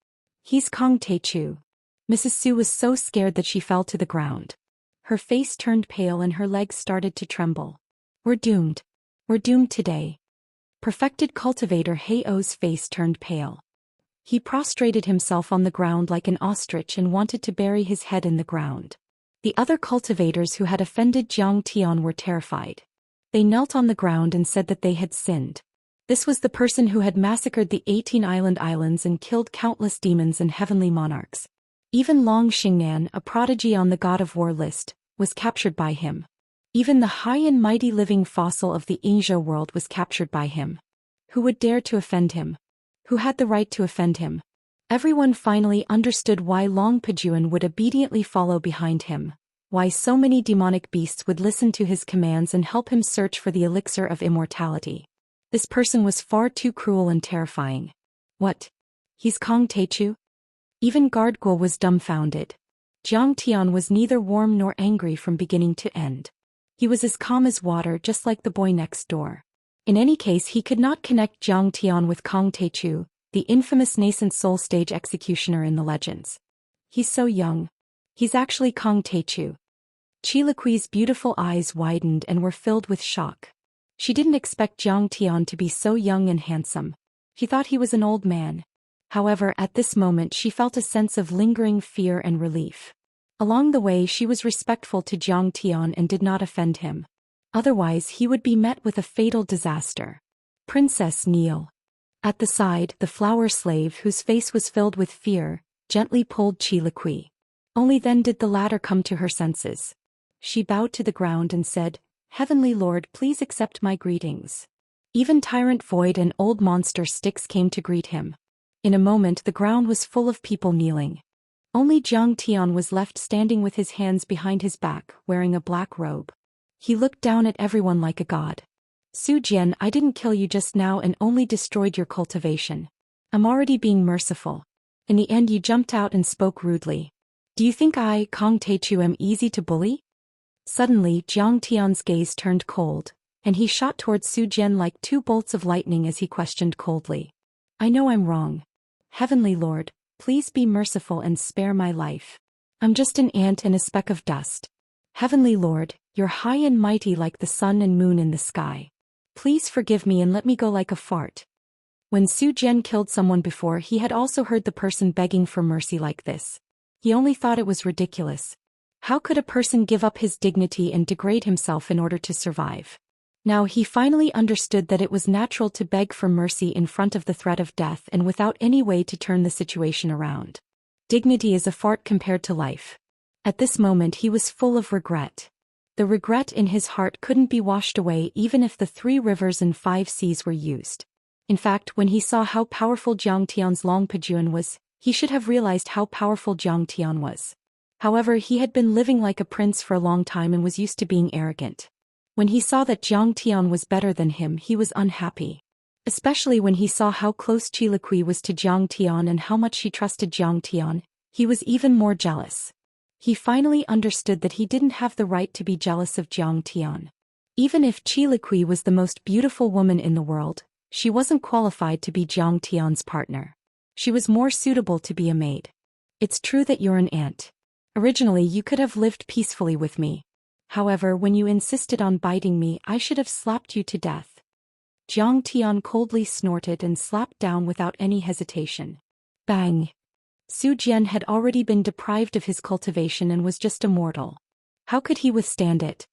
He's Kong Taechu. Mrs. Su was so scared that she fell to the ground. Her face turned pale and her legs started to tremble. We're doomed. We're doomed today. Perfected cultivator Heo's face turned pale. He prostrated himself on the ground like an ostrich and wanted to bury his head in the ground. The other cultivators who had offended Jiang Tian were terrified. They knelt on the ground and said that they had sinned. This was the person who had massacred the 18 islands and killed countless demons and heavenly monarchs. Even Long Xingnan, a prodigy on the God of War list, was captured by him. Even the high and mighty living fossil of the Xianxia world was captured by him. Who would dare to offend him? Who had the right to offend him? Everyone finally understood why Long Pejuan would obediently follow behind him, why so many demonic beasts would listen to his commands and help him search for the elixir of immortality. This person was far too cruel and terrifying. What? He's Kong Taechu? Even Guardguo was dumbfounded. Jiang Tian was neither warm nor angry from beginning to end. He was as calm as water, just like the boy next door. In any case, he could not connect Jiang Tian with Kong Taechu, the infamous nascent soul stage executioner in the legends. He's so young. He's actually Kong Taechu. Chilaqui's beautiful eyes widened and were filled with shock. She didn't expect Jiang Tian to be so young and handsome. She thought he was an old man. However, at this moment she felt a sense of lingering fear and relief. Along the way she was respectful to Jiang Tian and did not offend him. Otherwise he would be met with a fatal disaster. Princess kneel. At the side, the flower slave, whose face was filled with fear, gently pulled Chilaqui. Only then did the latter come to her senses. She bowed to the ground and said, "Heavenly Lord, please accept my greetings." Even Tyrant Void and Old Monster Styx came to greet him. In a moment the ground was full of people kneeling. Only Jiang Tian was left standing with his hands behind his back, wearing a black robe. He looked down at everyone like a god. "Su Jian, I didn't kill you just now and only destroyed your cultivation. I'm already being merciful. In the end you jumped out and spoke rudely. Do you think I, Kong Taechu, am easy to bully?" Suddenly Jiang Tian's gaze turned cold, and he shot towards Su Jian like two bolts of lightning as he questioned coldly. "I know I'm wrong. Heavenly Lord, please be merciful and spare my life. I'm just an ant and a speck of dust. Heavenly Lord, you're high and mighty like the sun and moon in the sky. Please forgive me and let me go like a fart." When Su Jian killed someone before, he had also heard the person begging for mercy like this. He only thought it was ridiculous. How could a person give up his dignity and degrade himself in order to survive? Now he finally understood that it was natural to beg for mercy in front of the threat of death and without any way to turn the situation around. Dignity is a fart compared to life. At this moment he was full of regret. The regret in his heart couldn't be washed away even if the 3 rivers and 5 seas were used. In fact, when he saw how powerful Jiang Tian's Long Pejuan was, he should have realized how powerful Jiang Tian was. However, he had been living like a prince for a long time and was used to being arrogant. When he saw that Jiang Tian was better than him, he was unhappy. Especially when he saw how close Chilaqui was to Jiang Tian and how much she trusted Jiang Tian, he was even more jealous. He finally understood that he didn't have the right to be jealous of Jiang Tian. Even if Chilaqui was the most beautiful woman in the world, she wasn't qualified to be Jiang Tian's partner. She was more suitable to be a maid. "It's true that you're an ant. Originally you could have lived peacefully with me. However, when you insisted on biting me, I should have slapped you to death." Jiang Tian coldly snorted and slapped down without any hesitation. Bang! Su Jian had already been deprived of his cultivation and was just a mortal. How could he withstand it?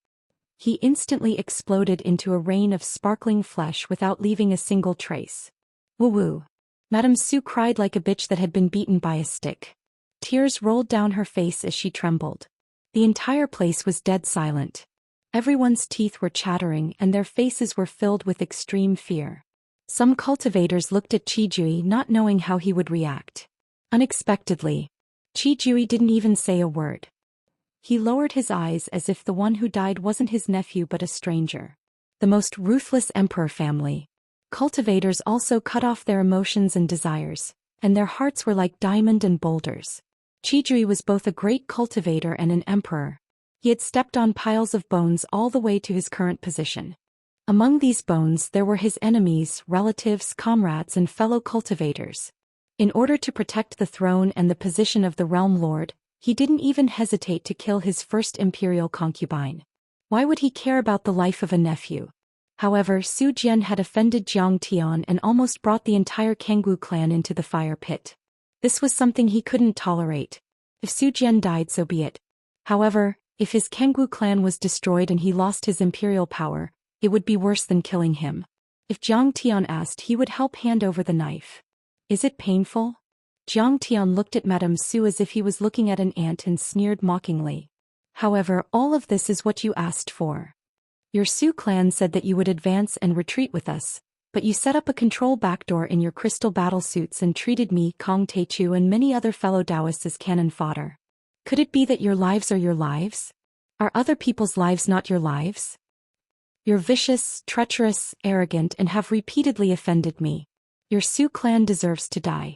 He instantly exploded into a rain of sparkling flesh without leaving a single trace. Woo-woo! Madame Su cried like a bitch that had been beaten by a stick. Tears rolled down her face as she trembled. The entire place was dead silent. Everyone's teeth were chattering and their faces were filled with extreme fear. Some cultivators looked at Qijui not knowing how he would react. Unexpectedly, Qijui didn't even say a word. He lowered his eyes as if the one who died wasn't his nephew but a stranger. The most ruthless emperor family. Cultivators also cut off their emotions and desires, and their hearts were like diamond and boulders. Qijui was both a great cultivator and an emperor. He had stepped on piles of bones all the way to his current position. Among these bones there were his enemies, relatives, comrades and fellow cultivators. In order to protect the throne and the position of the realm lord, he didn't even hesitate to kill his first imperial concubine. Why would he care about the life of a nephew? However, Zhou Xian had offended Jiang Tian and almost brought the entire Kangwu clan into the fire pit. This was something he couldn't tolerate. If Zhou Xian died, so be it. However, if his Kangwu clan was destroyed and he lost his imperial power, it would be worse than killing him. If Jiang Tian asked, he would help hand over the knife. Is it painful? Jiang Tian looked at Madame Su as if he was looking at an ant and sneered mockingly. However, all of this is what you asked for. Your Su clan said that you would advance and retreat with us, but you set up a control backdoor in your crystal battlesuits and treated me, Kong Teichu and many other fellow Daoists as cannon fodder. Could it be that your lives are your lives? Are other people's lives not your lives? You're vicious, treacherous, arrogant and have repeatedly offended me. Your Su clan deserves to die.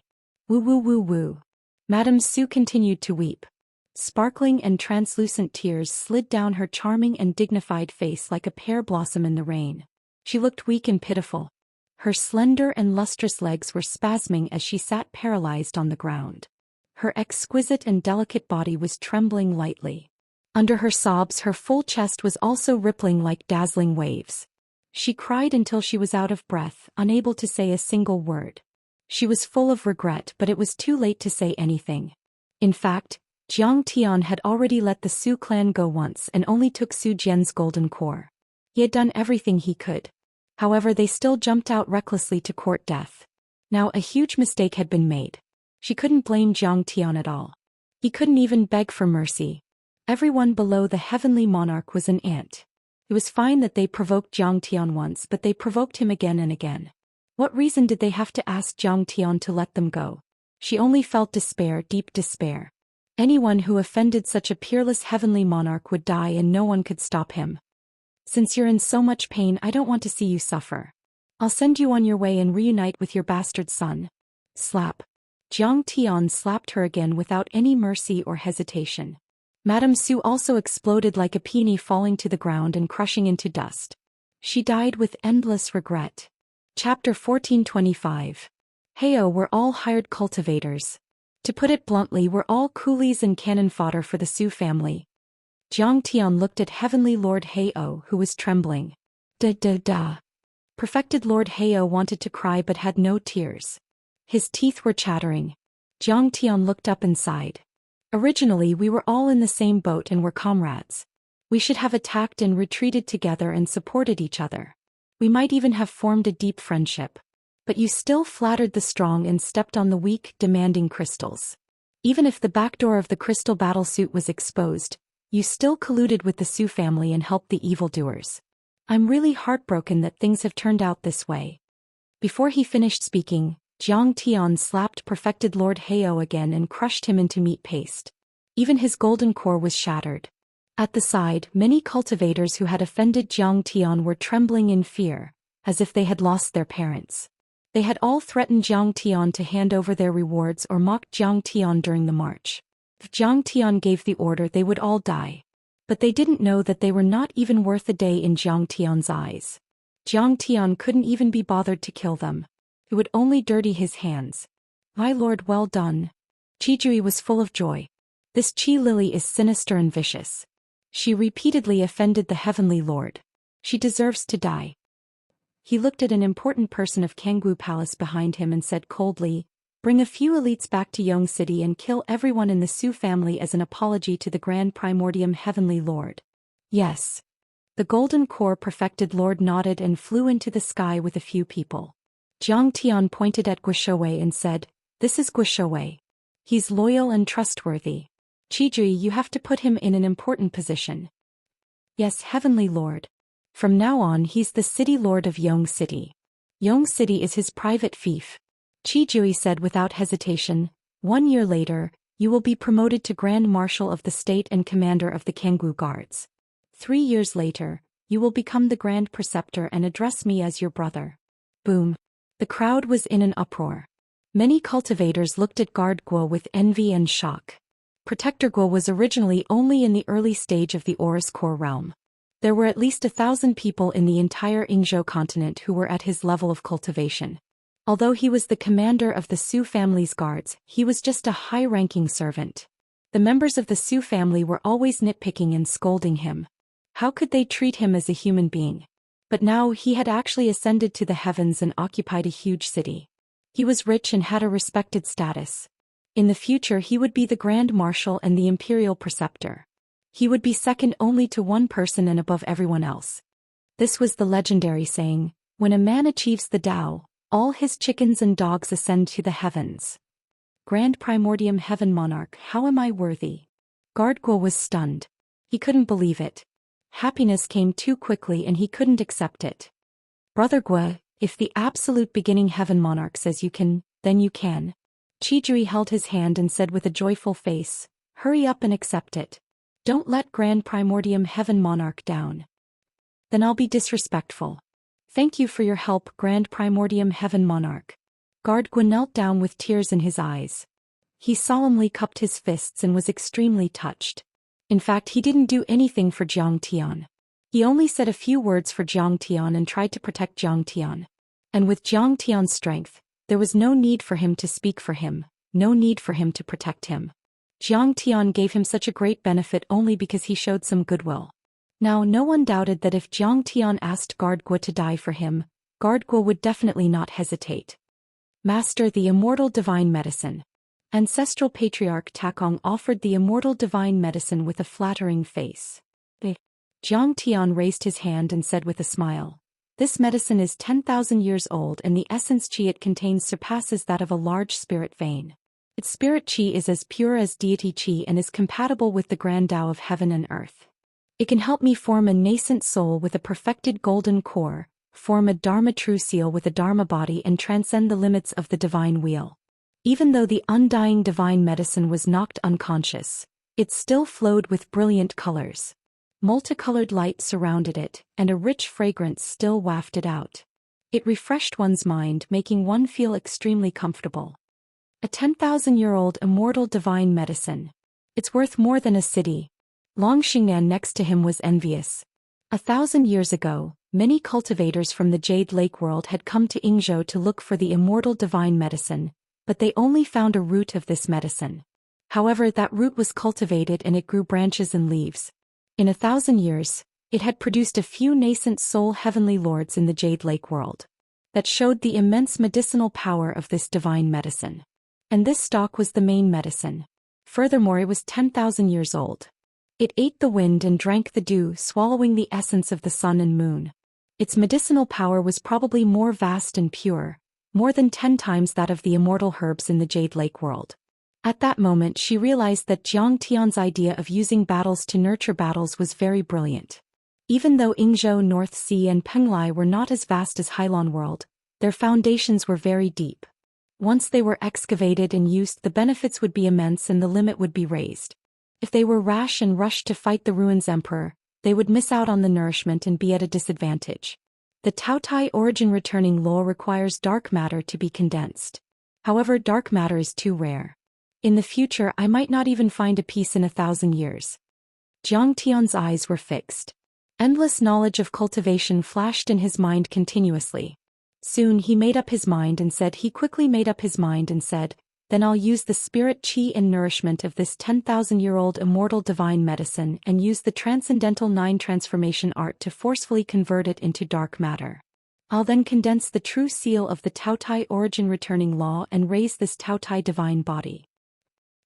Woo woo woo woo. Madame Su continued to weep. Sparkling and translucent tears slid down her charming and dignified face like a pear blossom in the rain. She looked weak and pitiful. Her slender and lustrous legs were spasming as she sat paralyzed on the ground. Her exquisite and delicate body was trembling lightly. Under her sobs, her full chest was also rippling like dazzling waves. She cried until she was out of breath, unable to say a single word. She was full of regret, but it was too late to say anything. In fact, Jiang Tian had already let the Su clan go once and only took Zhou Xian's golden core. He had done everything he could. However, they still jumped out recklessly to court death. Now a huge mistake had been made. She couldn't blame Jiang Tian at all. He couldn't even beg for mercy. Everyone below the heavenly monarch was an ant. It was fine that they provoked Jiang Tian once, but they provoked him again and again. What reason did they have to ask Jiang Tian to let them go? She only felt despair, deep despair. Anyone who offended such a peerless heavenly monarch would die and no one could stop him. Since you're in so much pain, I don't want to see you suffer. I'll send you on your way and reunite with your bastard son. Slap. Jiang Tian slapped her again without any mercy or hesitation. Madame Su also exploded like a peony falling to the ground and crushing into dust. She died with endless regret. Chapter 1425. Heyo were all hired cultivators. To put it bluntly, we're all coolies and cannon fodder for the Su family. Jiang Tian looked at Heavenly Lord Heyo, who was trembling. Da. Perfected Lord Heyo wanted to cry but had no tears. His teeth were chattering. Jiang Tian looked up and sighed. Originally we were all in the same boat and were comrades. We should have attacked and retreated together and supported each other. We might even have formed a deep friendship. But you still flattered the strong and stepped on the weak, demanding crystals. Even if the back door of the crystal battlesuit was exposed, you still colluded with the Su family and helped the evildoers. I'm really heartbroken that things have turned out this way. Before he finished speaking, Jiang Tian slapped Perfected Lord Heyo again and crushed him into meat paste. Even his golden core was shattered. At the side, many cultivators who had offended Jiang Tian were trembling in fear, as if they had lost their parents. They had all threatened Jiang Tian to hand over their rewards or mocked Jiang Tian during the march. If Jiang Tian gave the order, they would all die. But they didn't know that they were not even worth a day in Jiang Tian's eyes. Jiang Tian couldn't even be bothered to kill them. It would only dirty his hands. My lord, well done. Qijui was full of joy. This Qi Lily is sinister and vicious. She repeatedly offended the heavenly lord. She deserves to die. He looked at an important person of Kangwu Palace behind him and said coldly, bring a few elites back to Yong City and kill everyone in the Su family as an apology to the Grand Primordium Heavenly Lord. Yes. The golden core perfected lord nodded and flew into the sky with a few people. Jiang Tian pointed at Guishouwei and said, this is Guishouwei. He's loyal and trustworthy. Qijui, you have to put him in an important position. Yes, Heavenly Lord. From now on he's the city lord of Yong City. Yong City is his private fief. Qijui said without hesitation, 1 year later, you will be promoted to Grand Marshal of the State and Commander of the Kangwu Guards. 3 years later, you will become the Grand Preceptor and address me as your brother. Boom. The crowd was in an uproar. Many cultivators looked at Guard Guo with envy and shock. Protector Guo was originally only in the early stage of the Aurus Core realm. There were at least 1,000 people in the entire Yingzhou continent who were at his level of cultivation. Although he was the commander of the Su family's guards, he was just a high-ranking servant. The members of the Su family were always nitpicking and scolding him. How could they treat him as a human being? But now he had actually ascended to the heavens and occupied a huge city. He was rich and had a respected status. In the future he would be the Grand Marshal and the Imperial Preceptor. He would be second only to one person and above everyone else. This was the legendary saying, when a man achieves the Tao, all his chickens and dogs ascend to the heavens. Grand Primordium Heaven Monarch, how am I worthy? Guo was stunned. He couldn't believe it. Happiness came too quickly and he couldn't accept it. Brother Guo, if the absolute beginning Heaven Monarch says you can, then you can. Qijui held his hand and said with a joyful face, hurry up and accept it. Don't let Grand Primordium Heaven Monarch down. Then I'll be disrespectful. Thank you for your help, Grand Primordium Heaven Monarch. Guo knelt down with tears in his eyes. He solemnly cupped his fists and was extremely touched. In fact, he didn't do anything for Jiang Tian. He only said a few words for Jiang Tian and tried to protect Jiang Tian. And with Jiang Tian's strength, there was no need for him to speak for him, no need for him to protect him. Jiang Tian gave him such a great benefit only because he showed some goodwill. Now no one doubted that if Jiang Tian asked Guo to die for him, Guo would definitely not hesitate. Master, the immortal divine medicine. Ancestral Patriarch Takong offered the immortal divine medicine with a flattering face. Jiang Tian raised his hand and said with a smile, this medicine is 10,000 years old and the essence qi it contains surpasses that of a large spirit vein. Its spirit qi is as pure as deity qi and is compatible with the grand Tao of heaven and earth. It can help me form a nascent soul with a perfected golden core, form a Dharma true seal with a Dharma body and transcend the limits of the divine wheel. Even though the undying divine medicine was knocked unconscious, it still flowed with brilliant colors. Multicolored light surrounded it, and a rich fragrance still wafted out. It refreshed one's mind, making one feel extremely comfortable. A 10,000-year-old immortal divine medicine. It's worth more than a city. Long Xingnan next to him was envious. 1,000 years ago, many cultivators from the Jade Lake world had come to Yingzhou to look for the immortal divine medicine, but they only found a root of this medicine. However, that root was cultivated and it grew branches and leaves. In 1,000 years, it had produced a few nascent soul heavenly lords in the Jade Lake world. That showed the immense medicinal power of this divine medicine. And this stalk was the main medicine. Furthermore, it was 10,000 years old. It ate the wind and drank the dew, swallowing the essence of the sun and moon. Its medicinal power was probably more vast and pure, more than 10 times that of the immortal herbs in the Jade Lake world. At that moment she realized that Jiang Tian's idea of using battles to nurture battles was very brilliant. Even though Yingzhou, North Sea and Penglai were not as vast as Hailon world, their foundations were very deep. Once they were excavated and used, the benefits would be immense and the limit would be raised. If they were rash and rushed to fight the Ruins Emperor, they would miss out on the nourishment and be at a disadvantage. The Taotai origin returning law requires dark matter to be condensed. However, dark matter is too rare. In the future I might not even find a piece in 1,000 years. Jiang Tian's eyes were fixed. Endless knowledge of cultivation flashed in his mind continuously. Soon he made up his mind and said, then I'll use the spirit qi and nourishment of this 10,000-year-old immortal divine medicine and use the transcendental 9 transformation art to forcefully convert it into dark matter. I'll then condense the true seal of the Taotai origin returning law and raise this Taotai divine body.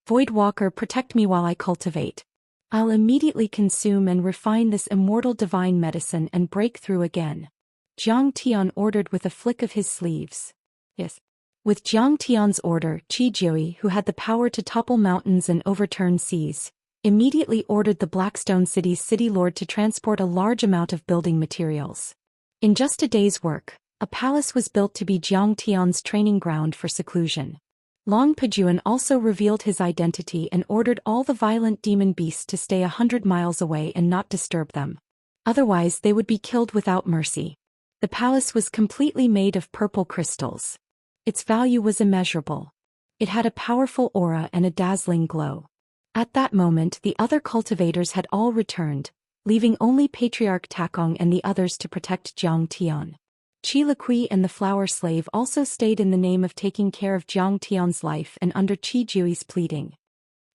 Void Walker, protect me while I cultivate. I'll immediately consume and refine this immortal divine medicine and break through again. Jiang Tian ordered with a flick of his sleeves. Yes. With Jiang Tian's order, Qijui, who had the power to topple mountains and overturn seas, immediately ordered the Blackstone City's city lord to transport a large amount of building materials. In just a day's work, a palace was built to be Jiang Tian's training ground for seclusion. Long Pejuan also revealed his identity and ordered all the violent demon beasts to stay 100 miles away and not disturb them. Otherwise they would be killed without mercy. The palace was completely made of purple crystals. Its value was immeasurable. It had a powerful aura and a dazzling glow. At that moment the other cultivators had all returned, leaving only Patriarch Takong and the others to protect Jiang Tian. Qi Liqui and the flower slave also stayed in the name of taking care of Jiang Tian's life and under Qi Jui's pleading.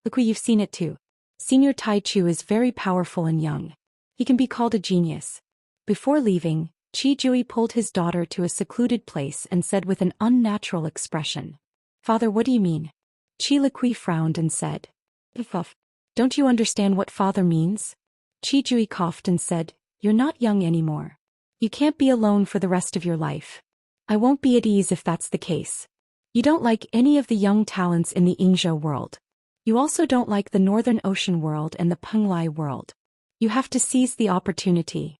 Liqui, you've seen it too. Senior Tai Chu is very powerful and young. He can be called a genius. Before leaving, Qi Jui pulled his daughter to a secluded place and said with an unnatural expression, "Father, what do you mean?" Qi Liqui frowned and said, "Don't you understand what father means?" Qi Jui coughed and said, "You're not young anymore. You can't be alone for the rest of your life. I won't be at ease if that's the case. You don't like any of the young talents in the Yingzhou world. You also don't like the Northern Ocean world and the Penglai world. You have to seize the opportunity."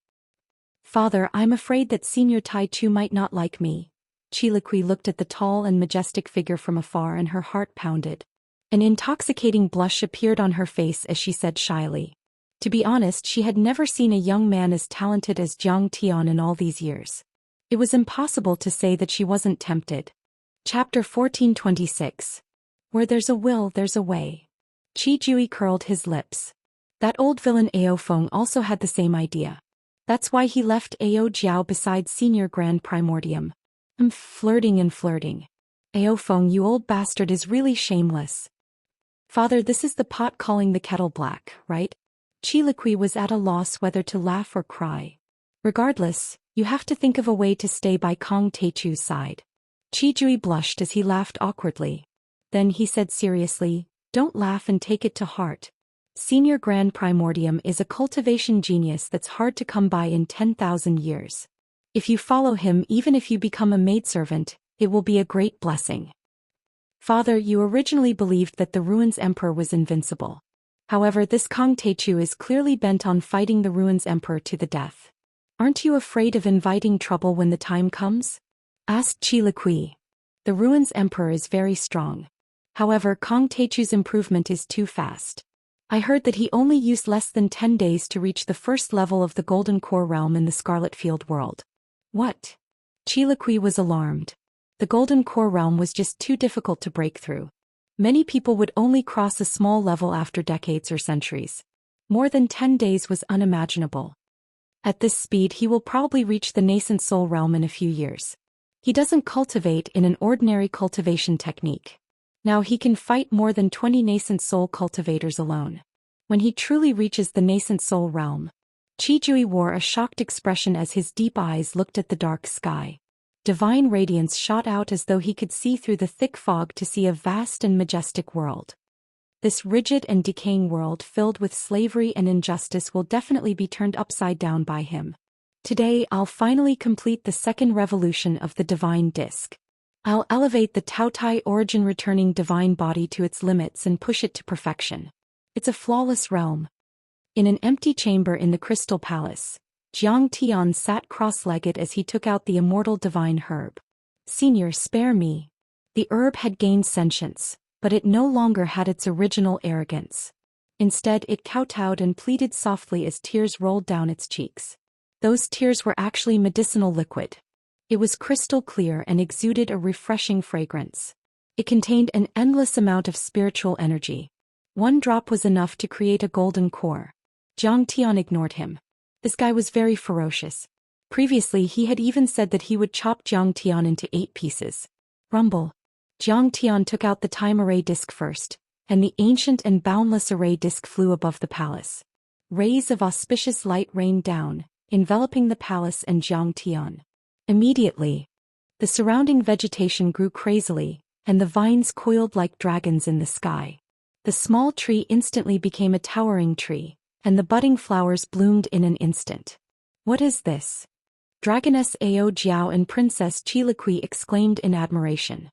"Father, I'm afraid that Senior Tai Chu might not like me." Qi Liqui looked at the tall and majestic figure from afar and her heart pounded. An intoxicating blush appeared on her face as she said shyly. To be honest, she had never seen a young man as talented as Jiang Tian in all these years. It was impossible to say that she wasn't tempted. Chapter 1426. Where there's a will, there's a way. Qi Jui curled his lips. That old villain Ao Feng also had the same idea. That's why he left Ao Jiao beside Senior Grand Primordium. Flirting and flirting. Ao Feng, you old bastard, is really shameless. Father, this is the pot calling the kettle black, right? Qi Liqui was at a loss whether to laugh or cry. Regardless, you have to think of a way to stay by Kong Teichu's side. Qi Jui blushed as he laughed awkwardly. Then he said seriously, "Don't laugh and take it to heart. Senior Grand Primordium is a cultivation genius that's hard to come by in 10,000 years. If you follow him, even if you become a maidservant, it will be a great blessing." Father, you originally believed that the Ruins Emperor was invincible. However, this Kong Teichu is clearly bent on fighting the Ruins Emperor to the death. Aren't you afraid of inviting trouble when the time comes? Asked Qi Liqui. The Ruins Emperor is very strong. However, Kong Teichu's improvement is too fast. I heard that he only used less than 10 days to reach the first level of the Golden Core realm in the Scarlet Field world. What? Qi Liqui was alarmed. The Golden Core realm was just too difficult to break through. Many people would only cross a small level after decades or centuries. More than 10 days was unimaginable. At this speed, he will probably reach the nascent soul realm in a few years. He doesn't cultivate in an ordinary cultivation technique. Now he can fight more than 20 nascent soul cultivators alone. When he truly reaches the nascent soul realm, Qi Jui wore a shocked expression as his deep eyes looked at the dark sky. Divine radiance shot out as though he could see through the thick fog to see a vast and majestic world. This rigid and decaying world filled with slavery and injustice will definitely be turned upside down by him. Today I'll finally complete the second revolution of the divine disc. I'll elevate the Taotai origin returning divine body to its limits and push it to perfection. It's a flawless realm. In an empty chamber in the Crystal Palace, Jiang Tian sat cross-legged as he took out the immortal divine herb. "Senior, spare me." The herb had gained sentience, but it no longer had its original arrogance. Instead, it kowtowed and pleaded softly as tears rolled down its cheeks. Those tears were actually medicinal liquid. It was crystal clear and exuded a refreshing fragrance. It contained an endless amount of spiritual energy. One drop was enough to create a golden core. Jiang Tian ignored him. This guy was very ferocious. Previously he had even said that he would chop Jiang Tian into 8 pieces. Rumble. Jiang Tian took out the time array disc first, and the ancient and boundless array disc flew above the palace. Rays of auspicious light rained down, enveloping the palace and Jiang Tian. Immediately, the surrounding vegetation grew crazily, and the vines coiled like dragons in the sky. The small tree instantly became a towering tree, and the budding flowers bloomed in an instant. "What is this?" Dragoness Ao Jiao and Princess Qi Liqui exclaimed in admiration.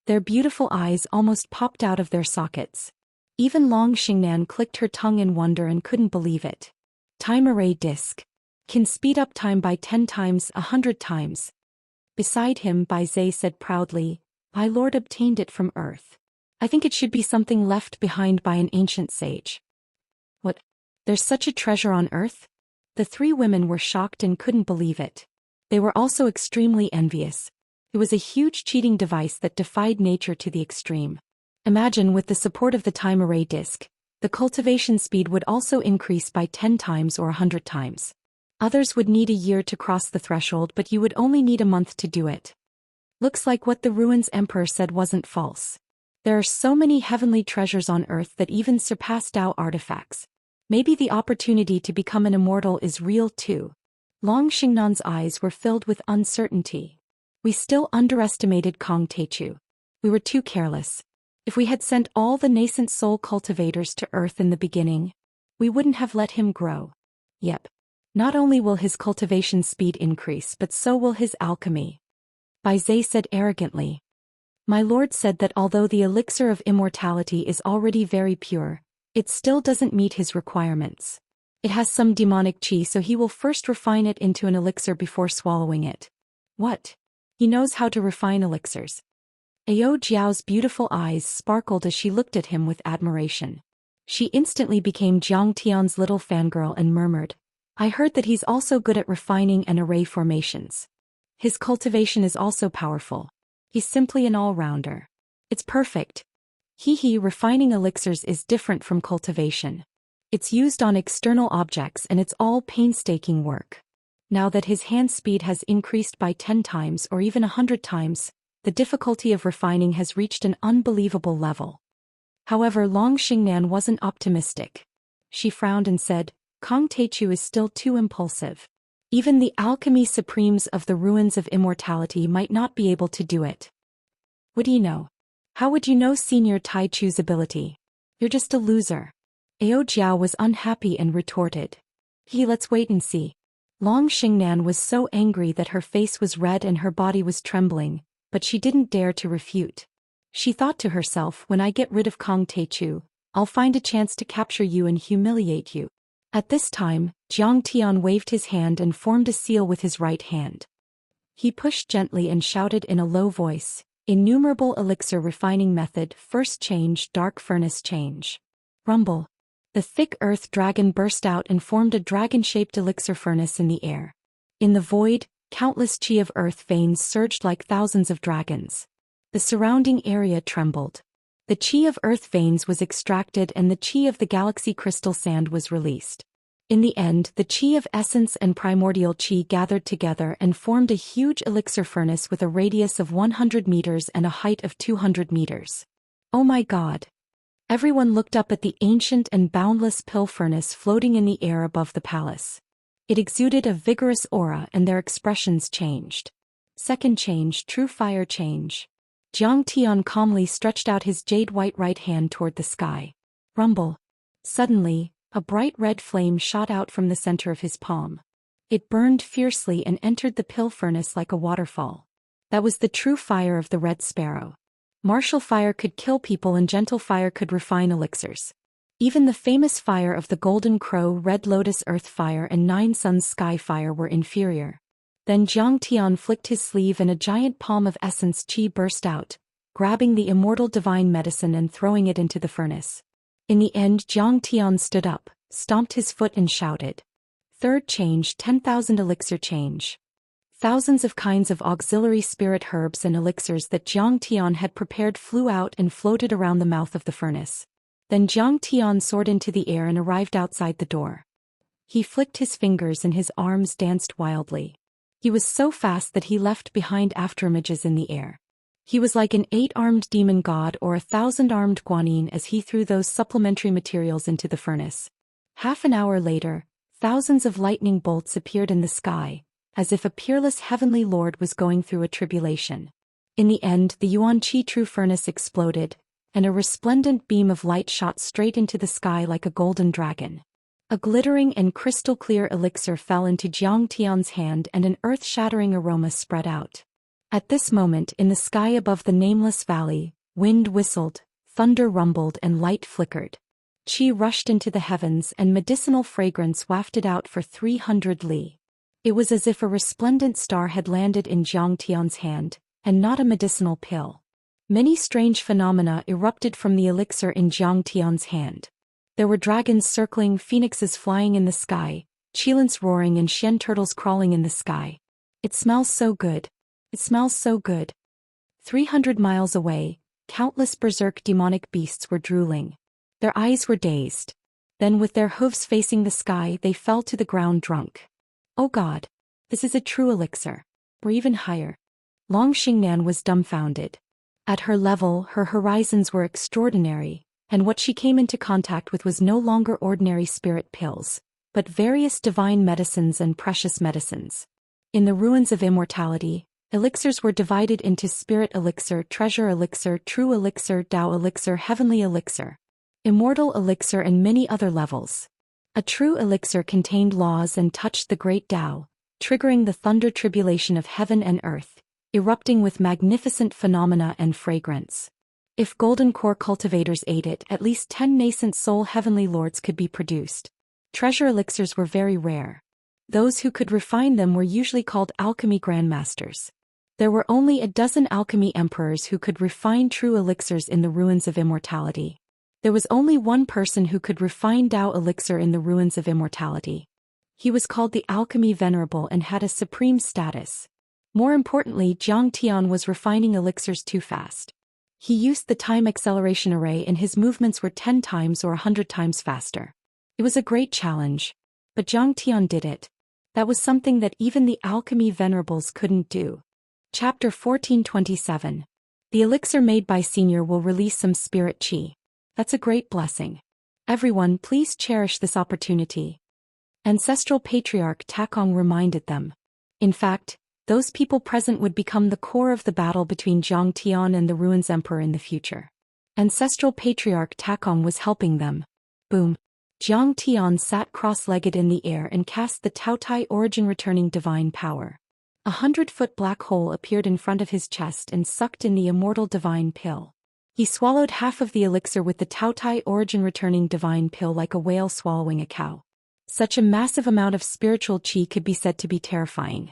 Their beautiful eyes almost popped out of their sockets. Even Long Xingnan clicked her tongue in wonder and couldn't believe it. Time array disc. Can speed up time by 10 times, 100 times. Beside him, Bai Zhe said proudly, "My lord obtained it from Earth. I think it should be something left behind by an ancient sage." "What? There's such a treasure on Earth?" The 3 women were shocked and couldn't believe it. They were also extremely envious. It was a huge cheating device that defied nature to the extreme. Imagine, with the support of the time array disc, The cultivation speed would also increase by 10 times or 100 times. Others would need a year to cross the threshold, but you would only need a month to do it. Looks like what the Ruins Emperor said wasn't false. There are so many heavenly treasures on Earth that even surpass Dao artifacts. Maybe the opportunity to become an immortal is real too. Long Xingnan's eyes were filled with uncertainty. We still underestimated Kong Techu. We were too careless. If we had sent all the nascent soul cultivators to Earth in the beginning, we wouldn't have let him grow. Yep. Not only will his cultivation speed increase, but so will his alchemy. Bai Zhe said arrogantly. My lord said that although the elixir of immortality is already very pure, it still doesn't meet his requirements. It has some demonic qi, so he will first refine it into an elixir before swallowing it. What? He knows how to refine elixirs. Ao Jiao's beautiful eyes sparkled as she looked at him with admiration. She instantly became Jiang Tian's little fangirl and murmured, I heard that he's also good at refining and array formations. His cultivation is also powerful. He's simply an all-rounder. It's perfect. Refining elixirs is different from cultivation. It's used on external objects and it's all painstaking work. Now that his hand speed has increased by 10 times or even 100 times, the difficulty of refining has reached an unbelievable level. However, Long Xingnan wasn't optimistic. She frowned and said, Kong Techu is still too impulsive. Even the alchemy supremes of the ruins of immortality might not be able to do it. What do you know? How would you know Senior Tai Chu's ability? You're just a loser. Ao Jiao was unhappy and retorted. Let's wait and see. Long Xingnan was so angry that her face was red and her body was trembling, but she didn't dare to refute. She thought to herself, when I get rid of Kong Techu, I'll find a chance to capture you and humiliate you. At this time, Jiang Tian waved his hand and formed a seal with his right hand. He pushed gently and shouted in a low voice, Innumerable elixir refining method, first change, dark furnace change. Rumble. The thick earth dragon burst out and formed a dragon-shaped elixir furnace in the air. In the void, countless qi of earth veins surged like thousands of dragons. The surrounding area trembled. The qi of earth veins was extracted and the qi of the galaxy crystal sand was released. In the end, the qi of essence and primordial qi gathered together and formed a huge elixir furnace with a radius of 100 meters and a height of 200 meters. Oh my God! Everyone looked up at the ancient and boundless pill furnace floating in the air above the palace. It exuded a vigorous aura and their expressions changed. Second change, true fire change. Jiang Tian calmly stretched out his jade-white right hand toward the sky. Rumble. Suddenly, a bright red flame shot out from the center of his palm. It burned fiercely and entered the pill furnace like a waterfall. That was the true fire of the Red Sparrow. Martial fire could kill people and gentle fire could refine elixirs. Even the famous fire of the Golden Crow, Red Lotus Earth Fire and Nine Suns Sky Fire were inferior. Then Jiang Tian flicked his sleeve and a giant palm of essence qi burst out, grabbing the immortal divine medicine and throwing it into the furnace. In the end, Jiang Tian stood up, stomped his foot and shouted. Third change, 10,000 elixir change. Thousands of kinds of auxiliary spirit herbs and elixirs that Jiang Tian had prepared flew out and floated around the mouth of the furnace. Then Jiang Tian soared into the air and arrived outside the door. He flicked his fingers and his arms danced wildly. He was so fast that he left behind afterimages in the air. He was like an 8-armed demon god or a 1,000-armed guanyin as he threw those supplementary materials into the furnace. Half an hour later, thousands of lightning bolts appeared in the sky, as if a peerless heavenly lord was going through a tribulation. In the end, the Yuan Qi True Furnace exploded, and a resplendent beam of light shot straight into the sky like a golden dragon. A glittering and crystal-clear elixir fell into Jiang Tian's hand and an earth-shattering aroma spread out. At this moment, in the sky above the nameless valley, wind whistled, thunder rumbled and light flickered. Qi rushed into the heavens and medicinal fragrance wafted out for 300 li. It was as if a resplendent star had landed in Jiang Tian's hand, and not a medicinal pill. Many strange phenomena erupted from the elixir in Jiang Tian's hand. There were dragons circling, phoenixes flying in the sky, qilins roaring and shen turtles crawling in the sky. It smells so good. It smells so good. 300 miles away, countless berserk demonic beasts were drooling. Their eyes were dazed. Then with their hooves facing the sky they fell to the ground drunk. Oh God! This is a true elixir. Or even higher. Long Xingnan was dumbfounded. At her level her horizons were extraordinary, and what she came into contact with was no longer ordinary spirit pills, but various divine medicines and precious medicines. In the ruins of immortality, elixirs were divided into spirit elixir, treasure elixir, true elixir, Dao elixir, heavenly elixir, immortal elixir and many other levels. A true elixir contained laws and touched the great Dao, triggering the thunder tribulation of heaven and earth, erupting with magnificent phenomena and fragrance. If golden core cultivators ate it, at least 10 nascent soul heavenly lords could be produced. Treasure elixirs were very rare. Those who could refine them were usually called alchemy grandmasters. There were only a dozen alchemy emperors who could refine true elixirs in the ruins of immortality. There was only one person who could refine Dao elixir in the ruins of immortality. He was called the Alchemy Venerable and had a supreme status. More importantly, Zhang Tian was refining elixirs too fast. He used the time acceleration array and his movements were 10 times or 100 times faster. It was a great challenge. But Zhang Tian did it. That was something that even the alchemy venerables couldn't do. Chapter 1427. The elixir made by Senior will release some spirit qi. That's a great blessing. Everyone, please cherish this opportunity. Ancestral Patriarch Takong reminded them. In fact, those people present would become the core of the battle between Zhang Tian and the Ruins Emperor in the future. Ancestral Patriarch Takong was helping them. Boom. Zhang Tian sat cross-legged in the air and cast the Taotai origin returning divine power. 100-foot black hole appeared in front of his chest and sucked in the immortal divine pill. He swallowed half of the elixir with the Taotai origin returning divine pill like a whale swallowing a cow. Such a massive amount of spiritual qi could be said to be terrifying.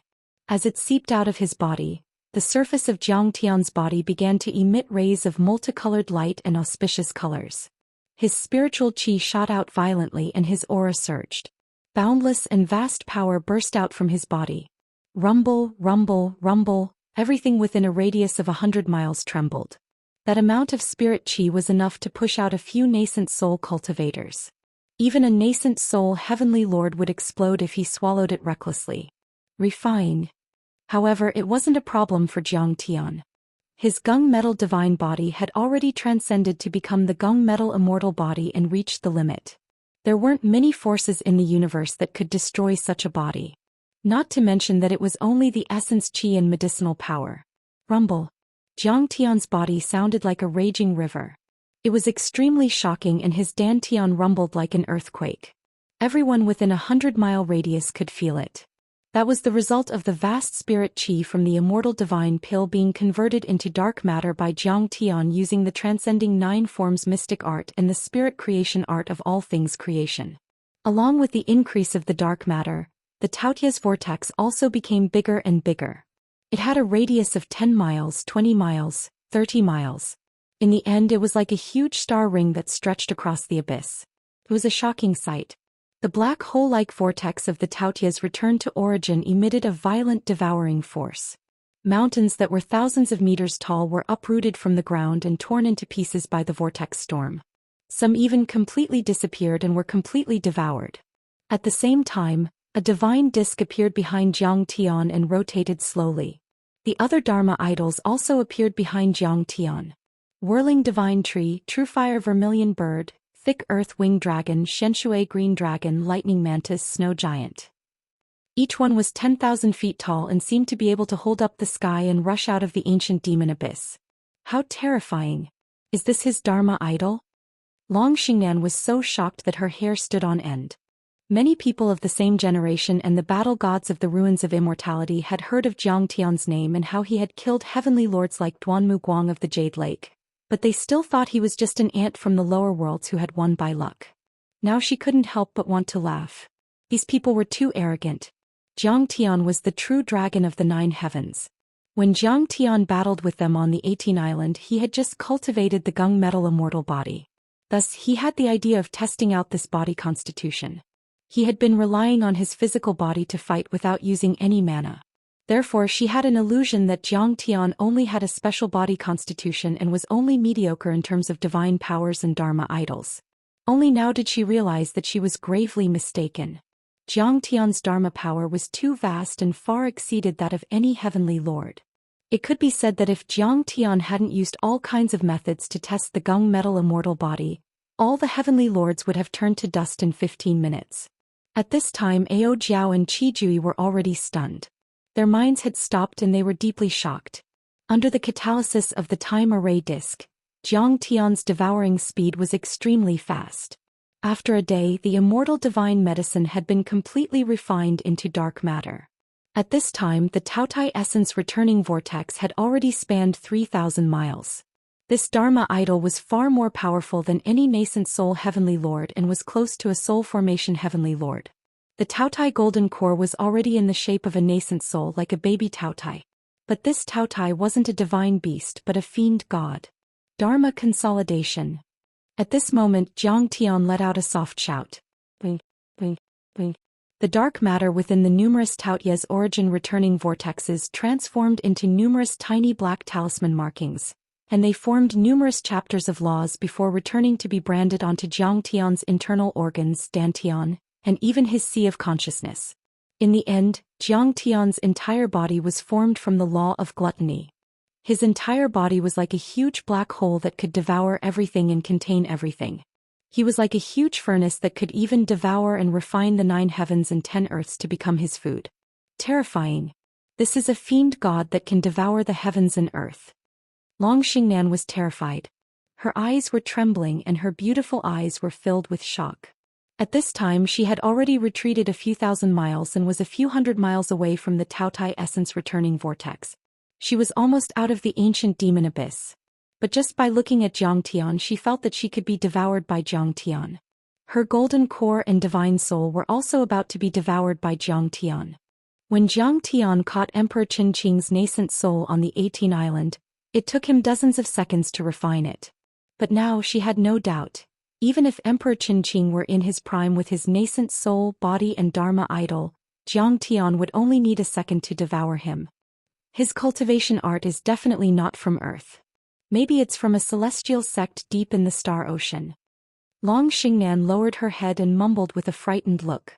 As it seeped out of his body, the surface of Zhang Tian's body began to emit rays of multicolored light and auspicious colors. His spiritual qi shot out violently and his aura surged. Boundless and vast power burst out from his body. Rumble, rumble, rumble, everything within a radius of 100 miles trembled. That amount of spirit qi was enough to push out a few nascent soul cultivators. Even a nascent soul heavenly lord would explode if he swallowed it recklessly. Refine. However, it wasn't a problem for Zhang Tian. His gung metal divine body had already transcended to become the gung metal immortal body and reached the limit. There weren't many forces in the universe that could destroy such a body. Not to mention that it was only the essence qi and medicinal power. Rumble. Zhang Tian's body sounded like a raging river. It was extremely shocking and his dantian rumbled like an earthquake. Everyone within a 100-mile radius could feel it. That was the result of the vast spirit qi from the immortal divine pill being converted into dark matter by Zhang Tian using the transcending 9 forms mystic art and the spirit creation art of all things creation. Along with the increase of the dark matter, the Taotia's vortex also became bigger and bigger. It had a radius of 10 miles, 20 miles, 30 miles. In the end it was like a huge star ring that stretched across the abyss. It was a shocking sight. The black hole-like vortex of the Taotia's return to origin emitted a violent devouring force. Mountains that were thousands of meters tall were uprooted from the ground and torn into pieces by the vortex storm. Some even completely disappeared and were completely devoured. At the same time, a divine disk appeared behind Zhang Tian and rotated slowly. The other Dharma idols also appeared behind Zhang Tian. Whirling divine tree, true fire vermilion bird, thick earth winged dragon, Xianxia green dragon, lightning mantis, snow giant. Each one was 10,000 feet tall and seemed to be able to hold up the sky and rush out of the ancient demon abyss. How terrifying! Is this his Dharma idol? Long Xingnan was so shocked that her hair stood on end. Many people of the same generation and the battle gods of the ruins of immortality had heard of Zhang Tian's name and how he had killed heavenly lords like Duanmu Guang of the Jade Lake. But they still thought he was just an ant from the lower worlds who had won by luck. Now she couldn't help but want to laugh. These people were too arrogant. Zhang Tian was the true dragon of the 9 heavens. When Zhang Tian battled with them on the 18 island, he had just cultivated the gung metal immortal body. Thus, he had the idea of testing out this body constitution. He had been relying on his physical body to fight without using any mana. Therefore she had an illusion that Zhang Tian only had a special body constitution and was only mediocre in terms of divine powers and Dharma idols. Only now did she realize that she was gravely mistaken. Jiang Tian's Dharma power was too vast and far exceeded that of any heavenly lord. It could be said that if Jiang Tian hadn't used all kinds of methods to test the gung metal immortal body, all the heavenly lords would have turned to dust in 15 minutes. At this time Ao Jiao and Qi Jui were already stunned. Their minds had stopped and they were deeply shocked. Under the catalysis of the time array disk, Jiang Tian's devouring speed was extremely fast. After a day, the immortal divine medicine had been completely refined into dark matter. At this time, the Taotai essence returning vortex had already spanned 3,000 miles. This Dharma idol was far more powerful than any nascent soul heavenly lord and was close to a soul formation heavenly lord. The Taotai golden core was already in the shape of a nascent soul like a baby Taotai. But this Taotai wasn't a divine beast but a fiend god. Dharma consolidation. At this moment Jiang Tian let out a soft shout. Bing, bing, bing. The dark matter within the numerous Taotia's origin returning vortexes transformed into numerous tiny black talisman markings, and they formed numerous chapters of laws before returning to be branded onto Jiang Tian's internal organs Dantian, and even his sea of consciousness. In the end, Jiang Tian's entire body was formed from the law of gluttony. His entire body was like a huge black hole that could devour everything and contain everything. He was like a huge furnace that could even devour and refine the 9 heavens and 10 earths to become his food. Terrifying. This is a fiend god that can devour the heavens and earth. Long Xingnan was terrified. Her eyes were trembling and her beautiful eyes were filled with shock. At this time she had already retreated a few thousand miles and was a few hundred miles away from the Taotai essence returning vortex. She was almost out of the ancient demon abyss. But just by looking at Jiang Tian she felt that she could be devoured by Jiang Tian. Her golden core and divine soul were also about to be devoured by Jiang Tian. When Jiang Tian caught Emperor Qin Qing's nascent soul on the 18 island, it took him dozens of seconds to refine it. But now she had no doubt. Even if Emperor Qin Qing were in his prime with his nascent soul, body and Dharma idol, Jiang Tian would only need a second to devour him. His cultivation art is definitely not from Earth. Maybe it's from a celestial sect deep in the star ocean. Long Xingnan lowered her head and mumbled with a frightened look.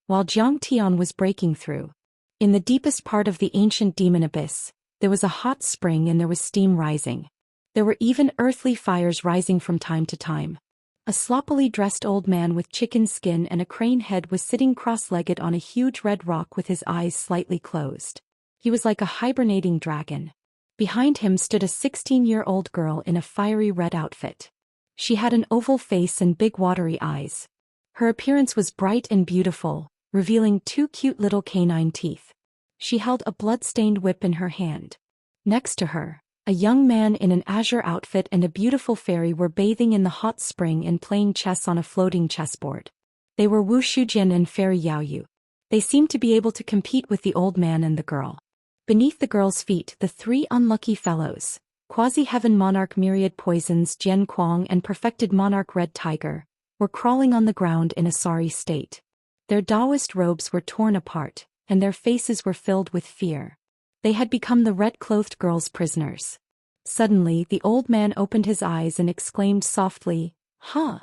While Jiang Tian was breaking through. In the deepest part of the ancient demon abyss, there was a hot spring and there was steam rising. There were even earthly fires rising from time to time. A sloppily dressed old man with chicken skin and a crane head was sitting cross-legged on a huge red rock with his eyes slightly closed. He was like a hibernating dragon. Behind him stood a 16-year-old girl in a fiery red outfit. She had an oval face and big watery eyes. Her appearance was bright and beautiful, revealing 2 cute little canine teeth. She held a blood-stained whip in her hand. Next to her, a young man in an azure outfit and a beautiful fairy were bathing in the hot spring and playing chess on a floating chessboard. They were Wu Shujian and Fairy Yaoyu. They seemed to be able to compete with the old man and the girl. Beneath the girl's feet, the 3 unlucky fellows, Quasi-Heaven Monarch Myriad Poisons Jian Kuang and Perfected Monarch Red Tiger, were crawling on the ground in a sorry state. Their Daoist robes were torn apart, and their faces were filled with fear. They had become the red-clothed girl's prisoners. Suddenly, the old man opened his eyes and exclaimed softly, "Huh!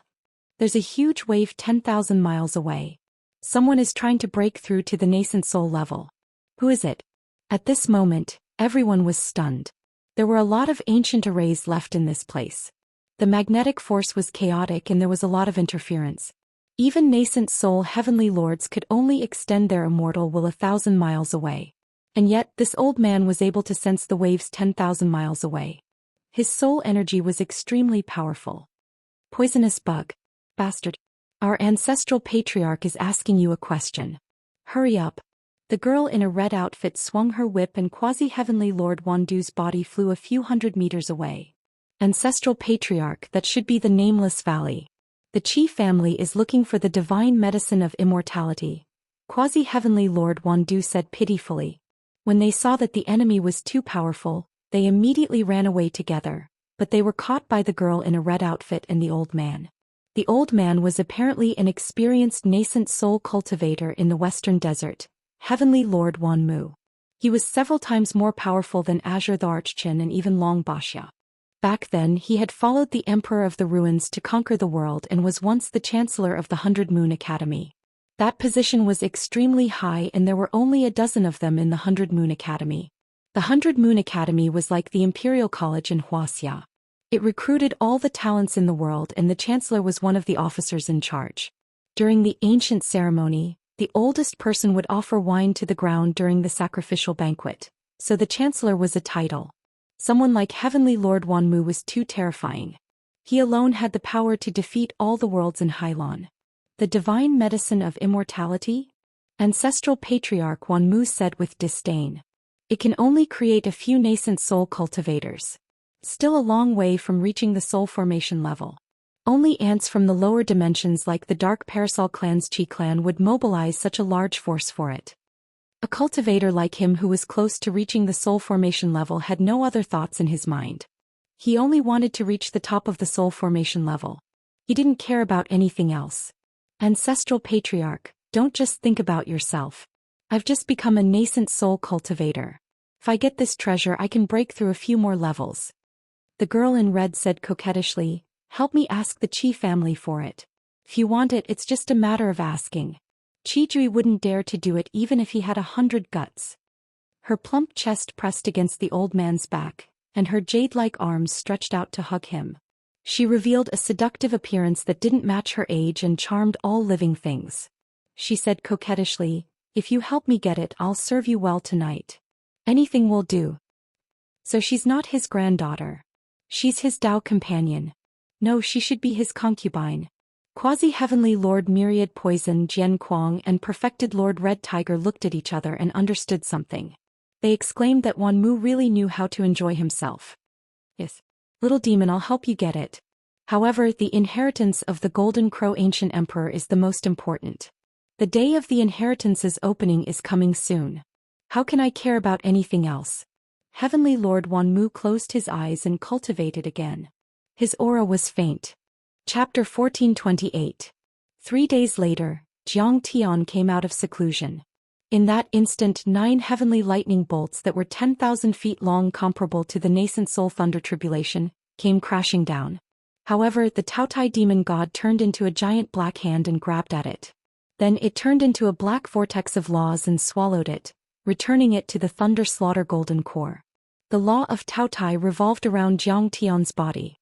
There's a huge wave 10,000 miles away. Someone is trying to break through to the nascent soul level. Who is it?" At this moment, everyone was stunned. There were a lot of ancient arrays left in this place. The magnetic force was chaotic and there was a lot of interference. Even nascent soul heavenly lords could only extend their immortal will 1,000 miles away. And yet, this old man was able to sense the waves 10,000 miles away. His soul energy was extremely powerful. Poisonous bug. Bastard. Our ancestral patriarch is asking you a question. Hurry up. The girl in a red outfit swung her whip and quasi-heavenly Lord Wandu's body flew a few hundred meters away. Ancestral patriarch, that should be the nameless valley. The Qi family is looking for the divine medicine of immortality. Quasi-heavenly Lord Wandu said pitifully. When they saw that the enemy was too powerful, they immediately ran away together, but they were caught by the girl in a red outfit and the old man. The old man was apparently an experienced nascent soul cultivator in the western desert, Heavenly Lord Wanmu. He was several times more powerful than Azure the Archchin and even Long Baxia. Back then he had followed the Emperor of the Ruins to conquer the world and was once the Chancellor of the 100 Moon Academy. That position was extremely high and there were only a dozen of them in the 100 Moon Academy. The 100 Moon Academy was like the Imperial College in Wuxia. It recruited all the talents in the world and the Chancellor was one of the officers in charge. During the ancient ceremony, the oldest person would offer wine to the ground during the sacrificial banquet, so the Chancellor was a title. Someone like Heavenly Lord Wanmu was too terrifying. He alone had the power to defeat all the worlds in Hylon. The divine medicine of immortality? Ancestral Patriarch Wanmu said with disdain. It can only create a few nascent soul cultivators. Still a long way from reaching the soul formation level. Only ants from the lower dimensions like the Dark Parasol clan's Chi clan would mobilize such a large force for it. A cultivator like him who was close to reaching the soul formation level had no other thoughts in his mind. He only wanted to reach the top of the soul formation level. He didn't care about anything else. Ancestral Patriarch, don't just think about yourself. I've just become a nascent soul cultivator. If I get this treasure I can break through a few more levels. The girl in red said coquettishly, help me ask the Chi family for it. If you want it, it's just a matter of asking. Chijui wouldn't dare to do it even if he had 100 guts. Her plump chest pressed against the old man's back, and her jade-like arms stretched out to hug him. She revealed a seductive appearance that didn't match her age and charmed all living things. She said coquettishly, if you help me get it, I'll serve you well tonight. Anything will do. So she's not his granddaughter. She's his Dao companion. No, she should be his concubine. Quasi-Heavenly Lord Myriad Poison Jian Kuang and Perfected Lord Red Tiger looked at each other and understood something. They exclaimed that Wanmu really knew how to enjoy himself. Yes. Little demon, I'll help you get it. However, the inheritance of the Golden Crow Ancient Emperor is the most important. The day of the inheritance's opening is coming soon. How can I care about anything else? Heavenly Lord Wanmu closed his eyes and cultivated again. His aura was faint. Chapter 1428. 3 days later, Jiang Tian came out of seclusion. In that instant 9 heavenly lightning bolts that were 10,000 feet long, comparable to the nascent soul thunder tribulation, came crashing down. However, the Taotai demon god turned into a giant black hand and grabbed at it. Then it turned into a black vortex of laws and swallowed it, returning it to the thunder slaughter golden core. The law of Taotai revolved around Jiang Tian's body.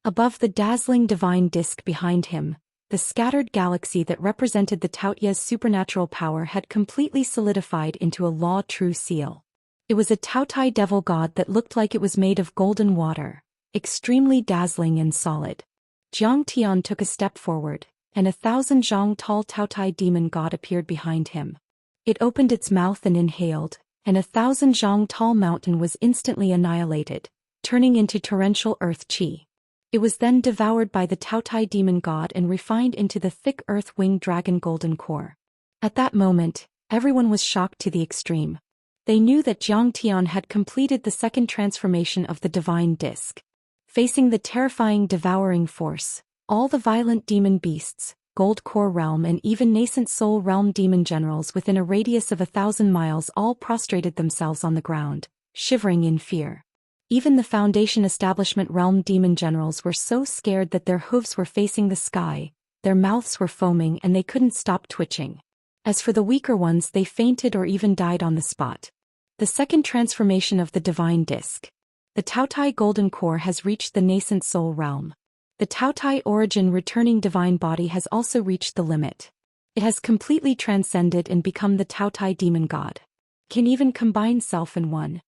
Above the dazzling divine disk behind him, the scattered galaxy that represented the Taotia's supernatural power had completely solidified into a law true seal. It was a Taotai devil god that looked like it was made of golden water, extremely dazzling and solid. Jiang Tian took a step forward, and 1,000 zhang tall Taotai demon god appeared behind him. It opened its mouth and inhaled, and 1,000 zhang tall mountain was instantly annihilated, turning into torrential earth chi. It was then devoured by the Taotai demon god and refined into the thick earth-winged dragon golden core. At that moment, everyone was shocked to the extreme. They knew that Jiang Tian had completed the second transformation of the divine disk. Facing the terrifying devouring force, all the violent demon beasts, gold core realm and even nascent soul realm demon generals within a radius of 1,000 miles all prostrated themselves on the ground, shivering in fear. Even the Foundation Establishment realm demon generals were so scared that their hooves were facing the sky, their mouths were foaming and they couldn't stop twitching. As for the weaker ones, they fainted or even died on the spot. The second transformation of the divine disk. The Taotai golden core has reached the nascent soul realm. The Taotai origin returning divine body has also reached the limit. It has completely transcended and become the Taotai demon god. Can even combine self in one.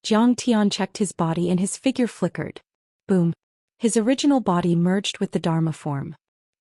Jiang Tian checked his body and his figure flickered. Boom. His original body merged with the Dharma form.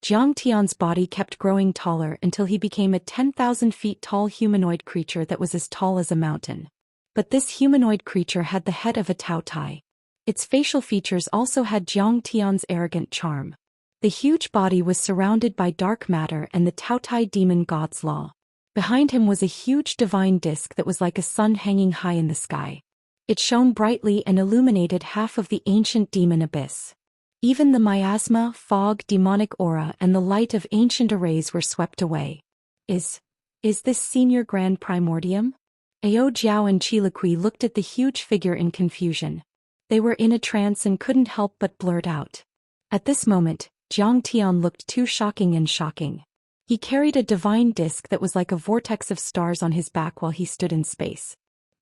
Jiang Tian's body kept growing taller until he became a 10,000 feet tall humanoid creature that was as tall as a mountain. But this humanoid creature had the head of a Taotai. Its facial features also had Jiang Tian's arrogant charm. The huge body was surrounded by dark matter and the Taotai demon god's law. Behind him was a huge divine disk that was like a sun hanging high in the sky. It shone brightly and illuminated half of the ancient demon abyss. Even the miasma, fog, demonic aura and the light of ancient arrays were swept away. Is this senior grand primordium? Ao Jiao and Chiliqui looked at the huge figure in confusion. They were in a trance and couldn't help but blurt out. At this moment, Zhang Tian looked too shocking and shocking. He carried a divine disc that was like a vortex of stars on his back while he stood in space.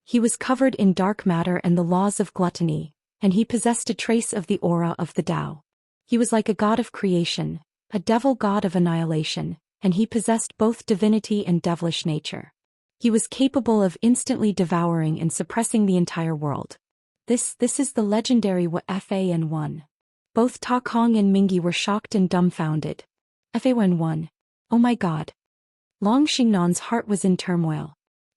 He was covered in dark matter and the laws of gluttony, and he possessed a trace of the aura of the Tao. He was like a god of creation, a devil god of annihilation, and he possessed both divinity and devilish nature. He was capable of instantly devouring and suppressing the entire world. This is the legendary Fan1. Both Ta Kong and Mingyi were shocked and dumbfounded. Fan1. Oh my god. Long Xingnan's heart was in turmoil.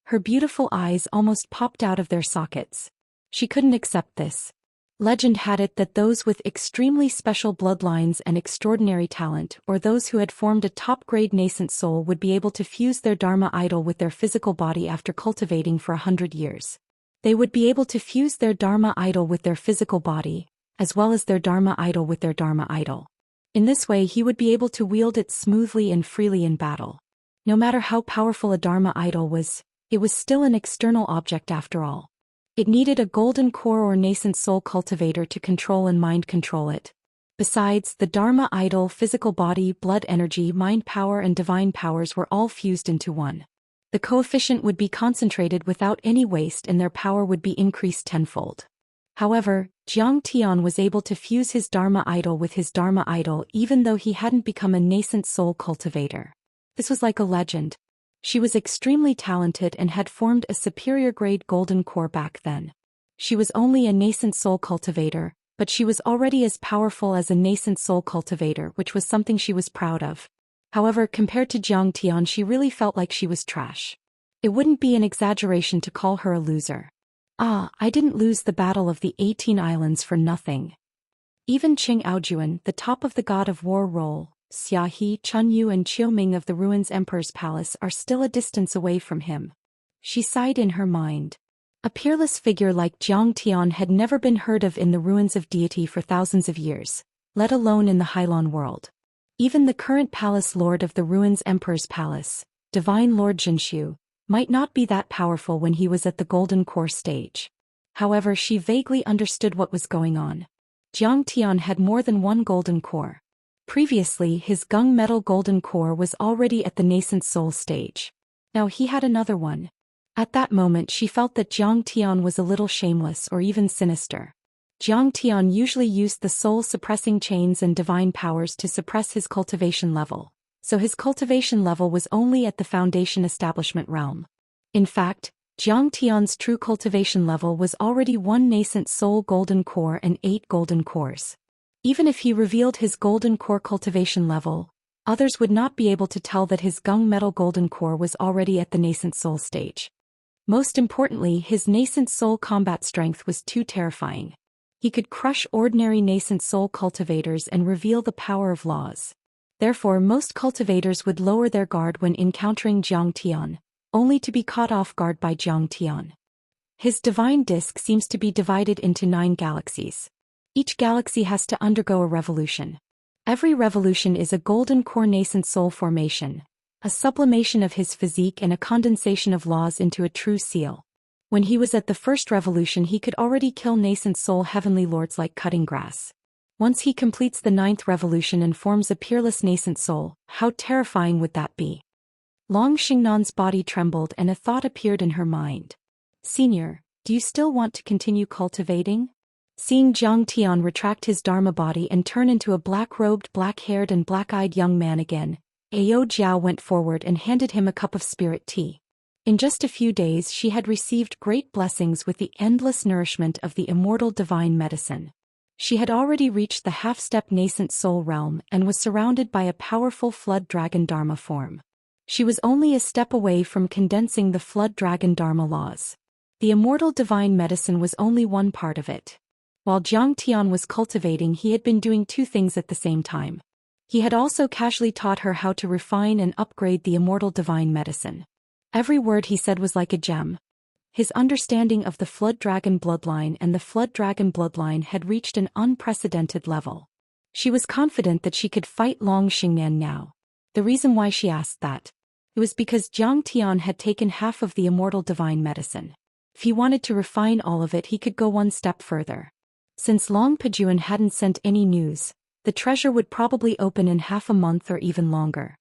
Her beautiful eyes almost popped out of their sockets. She couldn't accept this. Legend had it that those with extremely special bloodlines and extraordinary talent, or those who had formed a top-grade nascent soul, would be able to fuse their Dharma idol with their physical body after cultivating for 100 years. They would be able to fuse their Dharma idol with their physical body, as well as their Dharma idol with their Dharma idol. In this way he would be able to wield it smoothly and freely in battle. No matter how powerful a Dharma idol was, it was still an external object after all. It needed a golden core or nascent soul cultivator to control and mind control it. Besides, the Dharma idol, physical body, blood energy, mind power and divine powers were all fused into one. The coefficient would be concentrated without any waste and their power would be increased tenfold. However, Zhang Tian was able to fuse his Dharma idol with his Dharma idol even though he hadn't become a nascent soul cultivator. This was like a legend. She was extremely talented and had formed a superior grade golden core back then. She was only a nascent soul cultivator, but she was already as powerful as a nascent soul cultivator, which was something she was proud of. However, compared to Zhang Tian, she really felt like she was trash. It wouldn't be an exaggeration to call her a loser. I didn't lose the Battle of the 18 Islands for nothing. Even Qing Aojuan, the top of the God of War role, Xia He, Chun Yu and Qiu Ming of the Ruins Emperor's Palace are still a distance away from him. She sighed in her mind. A peerless figure like Zhang Tian had never been heard of in the ruins of deity for thousands of years, let alone in the Hylon world. Even the current palace lord of the Ruins Emperor's Palace, Divine Lord Zhenxiu, might not be that powerful when he was at the Golden Core stage. However, she vaguely understood what was going on. Zhang Tian had more than one Golden Core. Previously, his Gung Metal Golden Core was already at the nascent soul stage. Now he had another one. At that moment she felt that Zhang Tian was a little shameless or even sinister. Zhang Tian usually used the soul-suppressing chains and divine powers to suppress his cultivation level, so his cultivation level was only at the foundation establishment realm. In fact, Zhang Tian's true cultivation level was already 1 nascent soul golden core and 8 golden cores. Even if he revealed his golden core cultivation level, others would not be able to tell that his Gung Metal Golden Core was already at the nascent soul stage. Most importantly, his nascent soul combat strength was too terrifying. He could crush ordinary nascent soul cultivators and reveal the power of laws. Therefore, most cultivators would lower their guard when encountering Zhang Tian, only to be caught off guard by Zhang Tian. His divine disc seems to be divided into 9 galaxies. Each galaxy has to undergo a revolution. Every revolution is a golden core nascent soul formation, a sublimation of his physique and a condensation of laws into a true seal. When he was at the first revolution he could already kill nascent soul heavenly lords like cutting grass. Once he completes the 9th revolution and forms a peerless nascent soul, how terrifying would that be? Long Xingnan's body trembled and a thought appeared in her mind. Senior, do you still want to continue cultivating? Seeing Zhang Tian retract his Dharma body and turn into a black-robed, black-haired and black-eyed young man again, Ao Jiao went forward and handed him a cup of spirit tea. In just a few days she had received great blessings with the endless nourishment of the immortal divine medicine. She had already reached the half-step nascent soul realm and was surrounded by a powerful flood dragon Dharma form. She was only a step away from condensing the flood dragon Dharma laws. The immortal divine medicine was only one part of it. While Zhang Tian was cultivating, he had been doing 2 things at the same time. He had also casually taught her how to refine and upgrade the immortal divine medicine. Every word he said was like a gem. His understanding of the Flood Dragon bloodline and the Flood Dragon bloodline had reached an unprecedented level. She was confident that she could fight Long Xingnan now. The reason why she asked that? It was because Zhang Tian had taken half of the immortal divine medicine. If he wanted to refine all of it, he could go one step further. Since Long Pejuan hadn't sent any news, the treasure would probably open in half a month or even longer.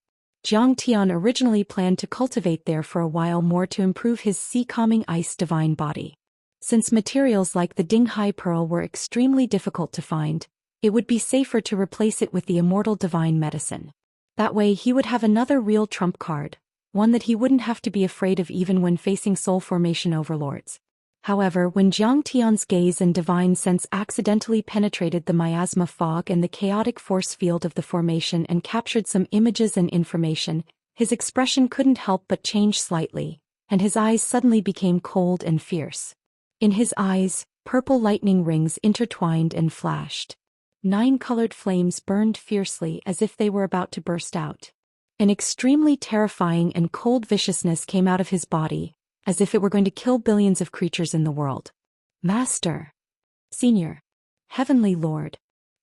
Jiang Tian originally planned to cultivate there for a while more to improve his sea-calming ice divine body. Since materials like the Dinghai Pearl were extremely difficult to find, it would be safer to replace it with the Immortal divine medicine. That way he would have another real trump card, one that he wouldn't have to be afraid of even when facing soul formation overlords. However, when Jiang Tian's gaze and divine sense accidentally penetrated the miasma fog and the chaotic force field of the formation and captured some images and information, his expression couldn't help but change slightly, and his eyes suddenly became cold and fierce. In his eyes, purple lightning rings intertwined and flashed. 9 colored flames burned fiercely as if they were about to burst out. An extremely terrifying and cold viciousness came out of his body, as if it were going to kill billions of creatures in the world. Master! Senior! Heavenly Lord!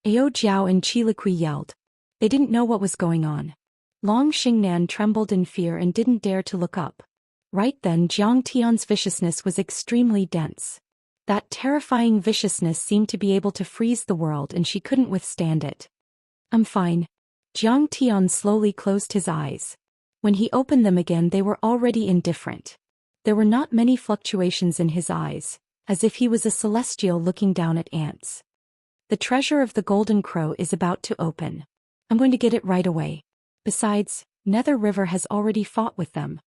Ao Jiao and Qi Liqui yelled. They didn't know what was going on. Long Xingnan trembled in fear and didn't dare to look up. Right then Jiang Tian's viciousness was extremely dense. That terrifying viciousness seemed to be able to freeze the world and she couldn't withstand it. I'm fine. Jiang Tian slowly closed his eyes. When he opened them again they were already indifferent. There were not many fluctuations in his eyes, as if he was a celestial looking down at ants. The treasure of the Golden Crow is about to open. I'm going to get it right away. Besides, Nether River has already fought with them.